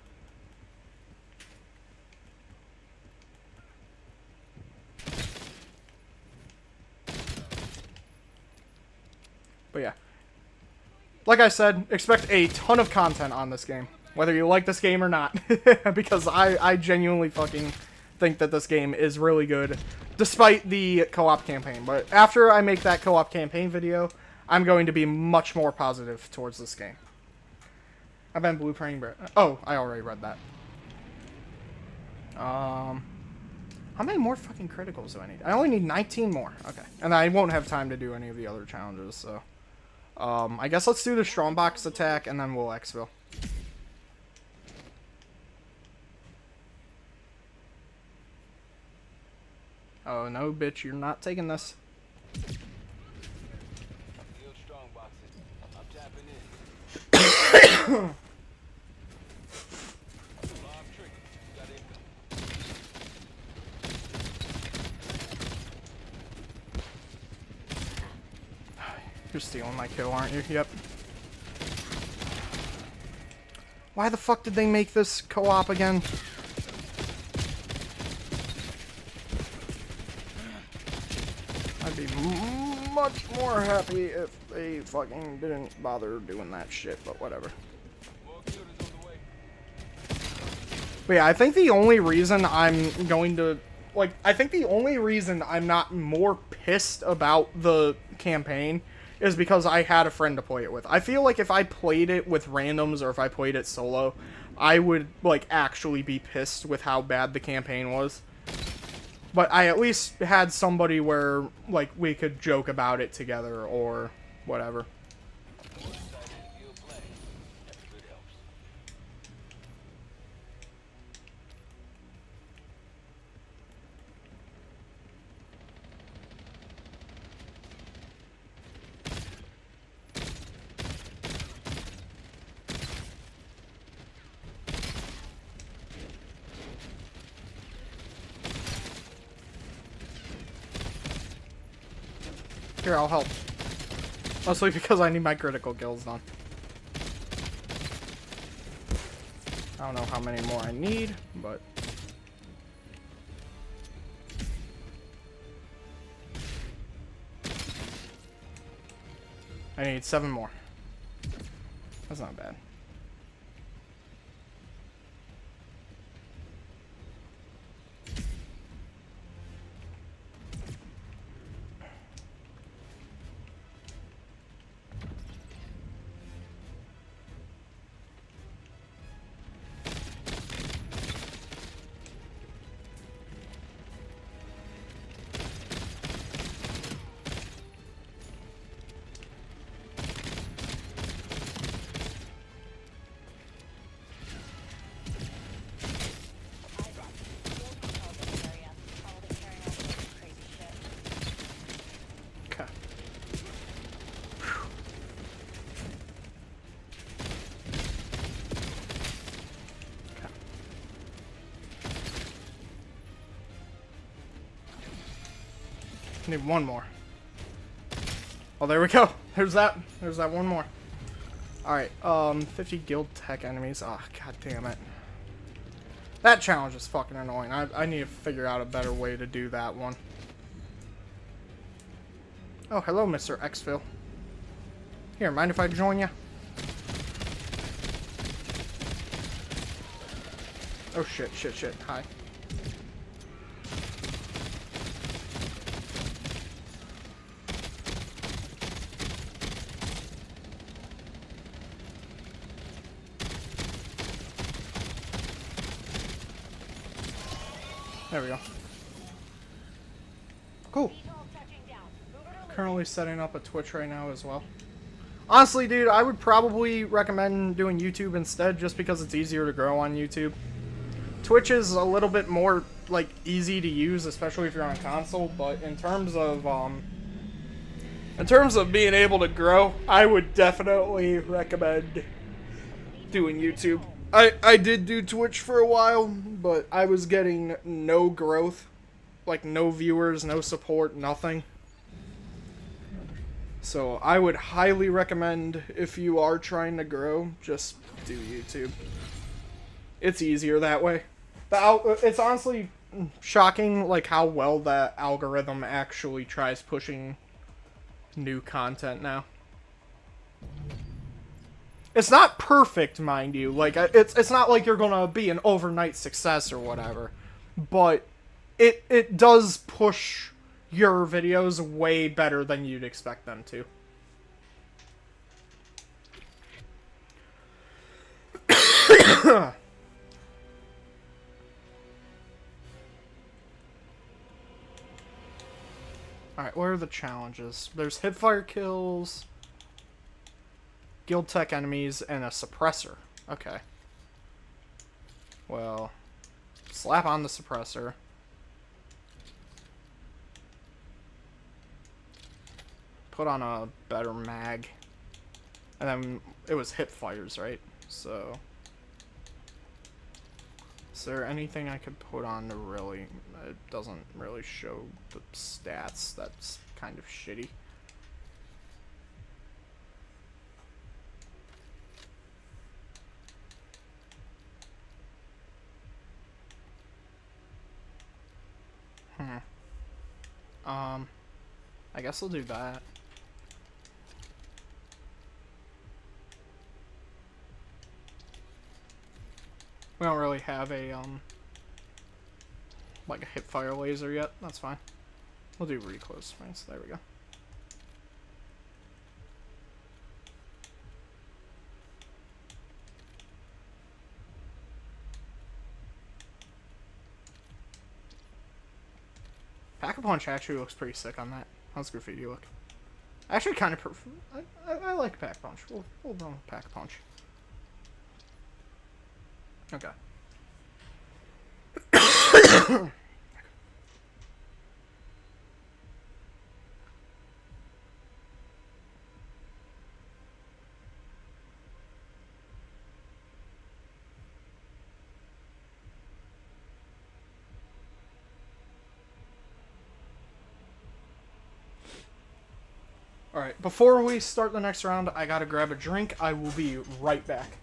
But yeah. Like I said, expect a ton of content on this game. Whether you like this game or not. Because I genuinely fucking think that this game is really good. Despite the co-op campaign. But after I make that co-op campaign video, I'm going to be much more positive towards this game. I've been blueprinting... Oh, I already read that. How many more fucking criticals do I need? I only need 19 more. Okay. And I won't have time to do any of the other challenges, so... I guess let's do the strongbox attack, and then we'll exfil. Oh, no, bitch, you're not taking this. Yield strong boxes. I'm tapping in. Bomb trigger. Got income. You're stealing my kill, aren't you? Yep. Why the fuck did they make this co-op again? I'd be much more happy if they fucking didn't bother doing that shit, but whatever. More killers on the way. But yeah, I think the only reason I'm going to... Like, I think the only reason I'm not more pissed about the campaign is because I had a friend to play it with. I feel like if I played it with randoms or if I played it solo, I would, like, actually be pissed with how bad the campaign was. But I at least had somebody where, like, we could joke about it together or whatever. More excited if you'll play. Every bit helps. Here, I'll help. Mostly because I need my critical kills done. I don't know how many more I need, but... I need 7 more. That's not bad. Need one more. Oh, there we go. There's that. There's that one more. Alright, 50 guild tech enemies. Oh, god damn it. That challenge is fucking annoying. I need to figure out a better way to do that one. Oh, hello, Mr. Xville. Here, mind if I join you? Oh, shit. Hi. There we go. Cool. Currently setting up a Twitch right now as well. Honestly, dude, I would probably recommend doing YouTube instead just because it's easier to grow on YouTube. Twitch is a little bit more, like, easy to use, especially if you're on console, but in terms of being able to grow, I would definitely recommend doing YouTube. I did do Twitch for a while, but I was getting no growth. Like, no viewers, no support, nothing. So, I would highly recommend, if you are trying to grow, just do YouTube. It's easier that way. It's honestly shocking, like, how well that algorithm actually tries pushing new content now. It's not perfect, mind you. Like, it's not like you're gonna be an overnight success or whatever. But it does push your videos way better than you'd expect them to. Alright, what are the challenges? There's hipfire kills, guild tech enemies, and a suppressor. Okay. Well, slap on the suppressor. Put on a better mag. And then it was hipfires, right? So, is there anything I could put on to really... It doesn't really show the stats. That's kind of shitty. I guess I'll do that. We don't really have a, like a hipfire laser yet. That's fine. We'll do reclose springs. There we go. Pack-a-Punch actually looks pretty sick on that. How's graffiti look? I actually kind of I like Pack-a-Punch. We'll run with Pack-a-Punch. Okay. Alright, before we start the next round, I gotta grab a drink. I will be right back.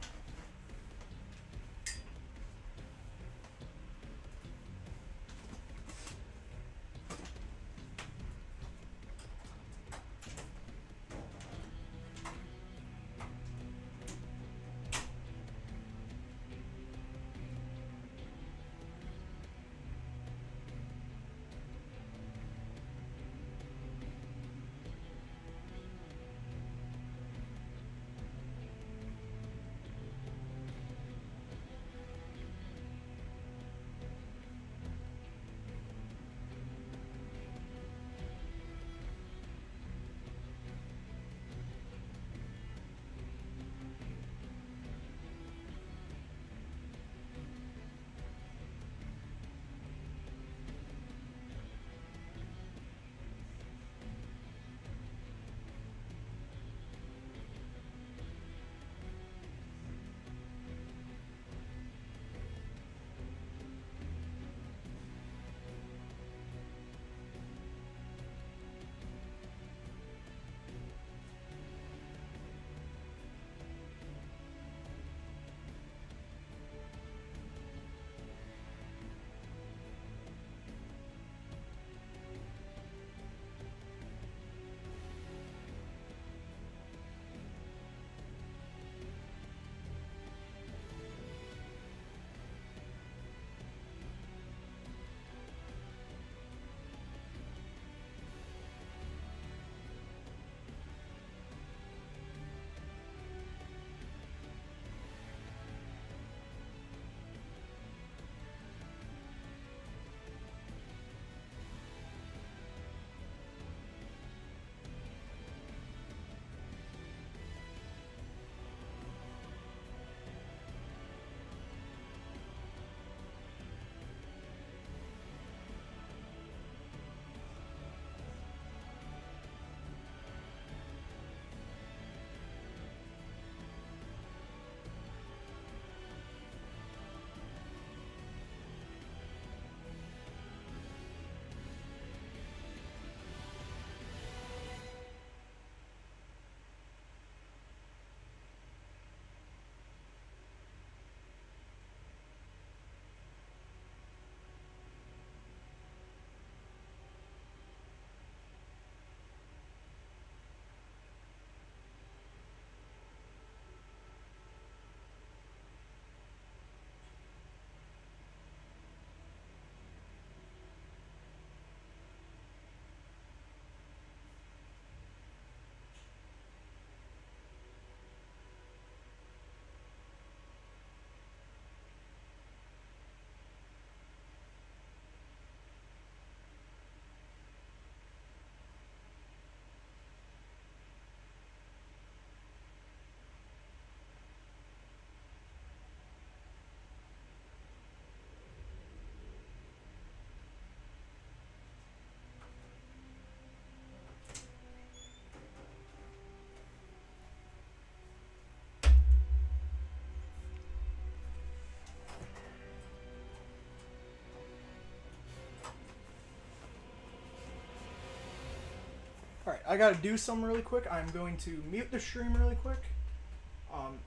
Alright, I gotta do something really quick. I'm going to mute the stream really quick.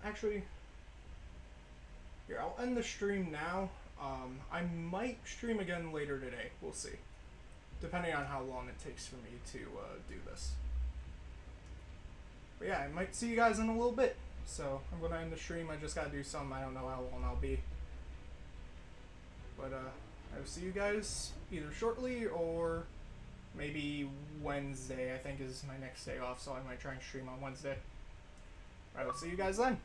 Actually, here, I'll end the stream now. I might stream again later today. We'll see. Depending on how long it takes for me to do this. But yeah, I might see you guys in a little bit. So, I'm gonna end the stream. I just gotta do something. I don't know how long I'll be. But, I will see you guys either shortly or maybe Wednesday, I think, is my next day off. So I might try and stream on Wednesday. Alright, I'll see you guys then.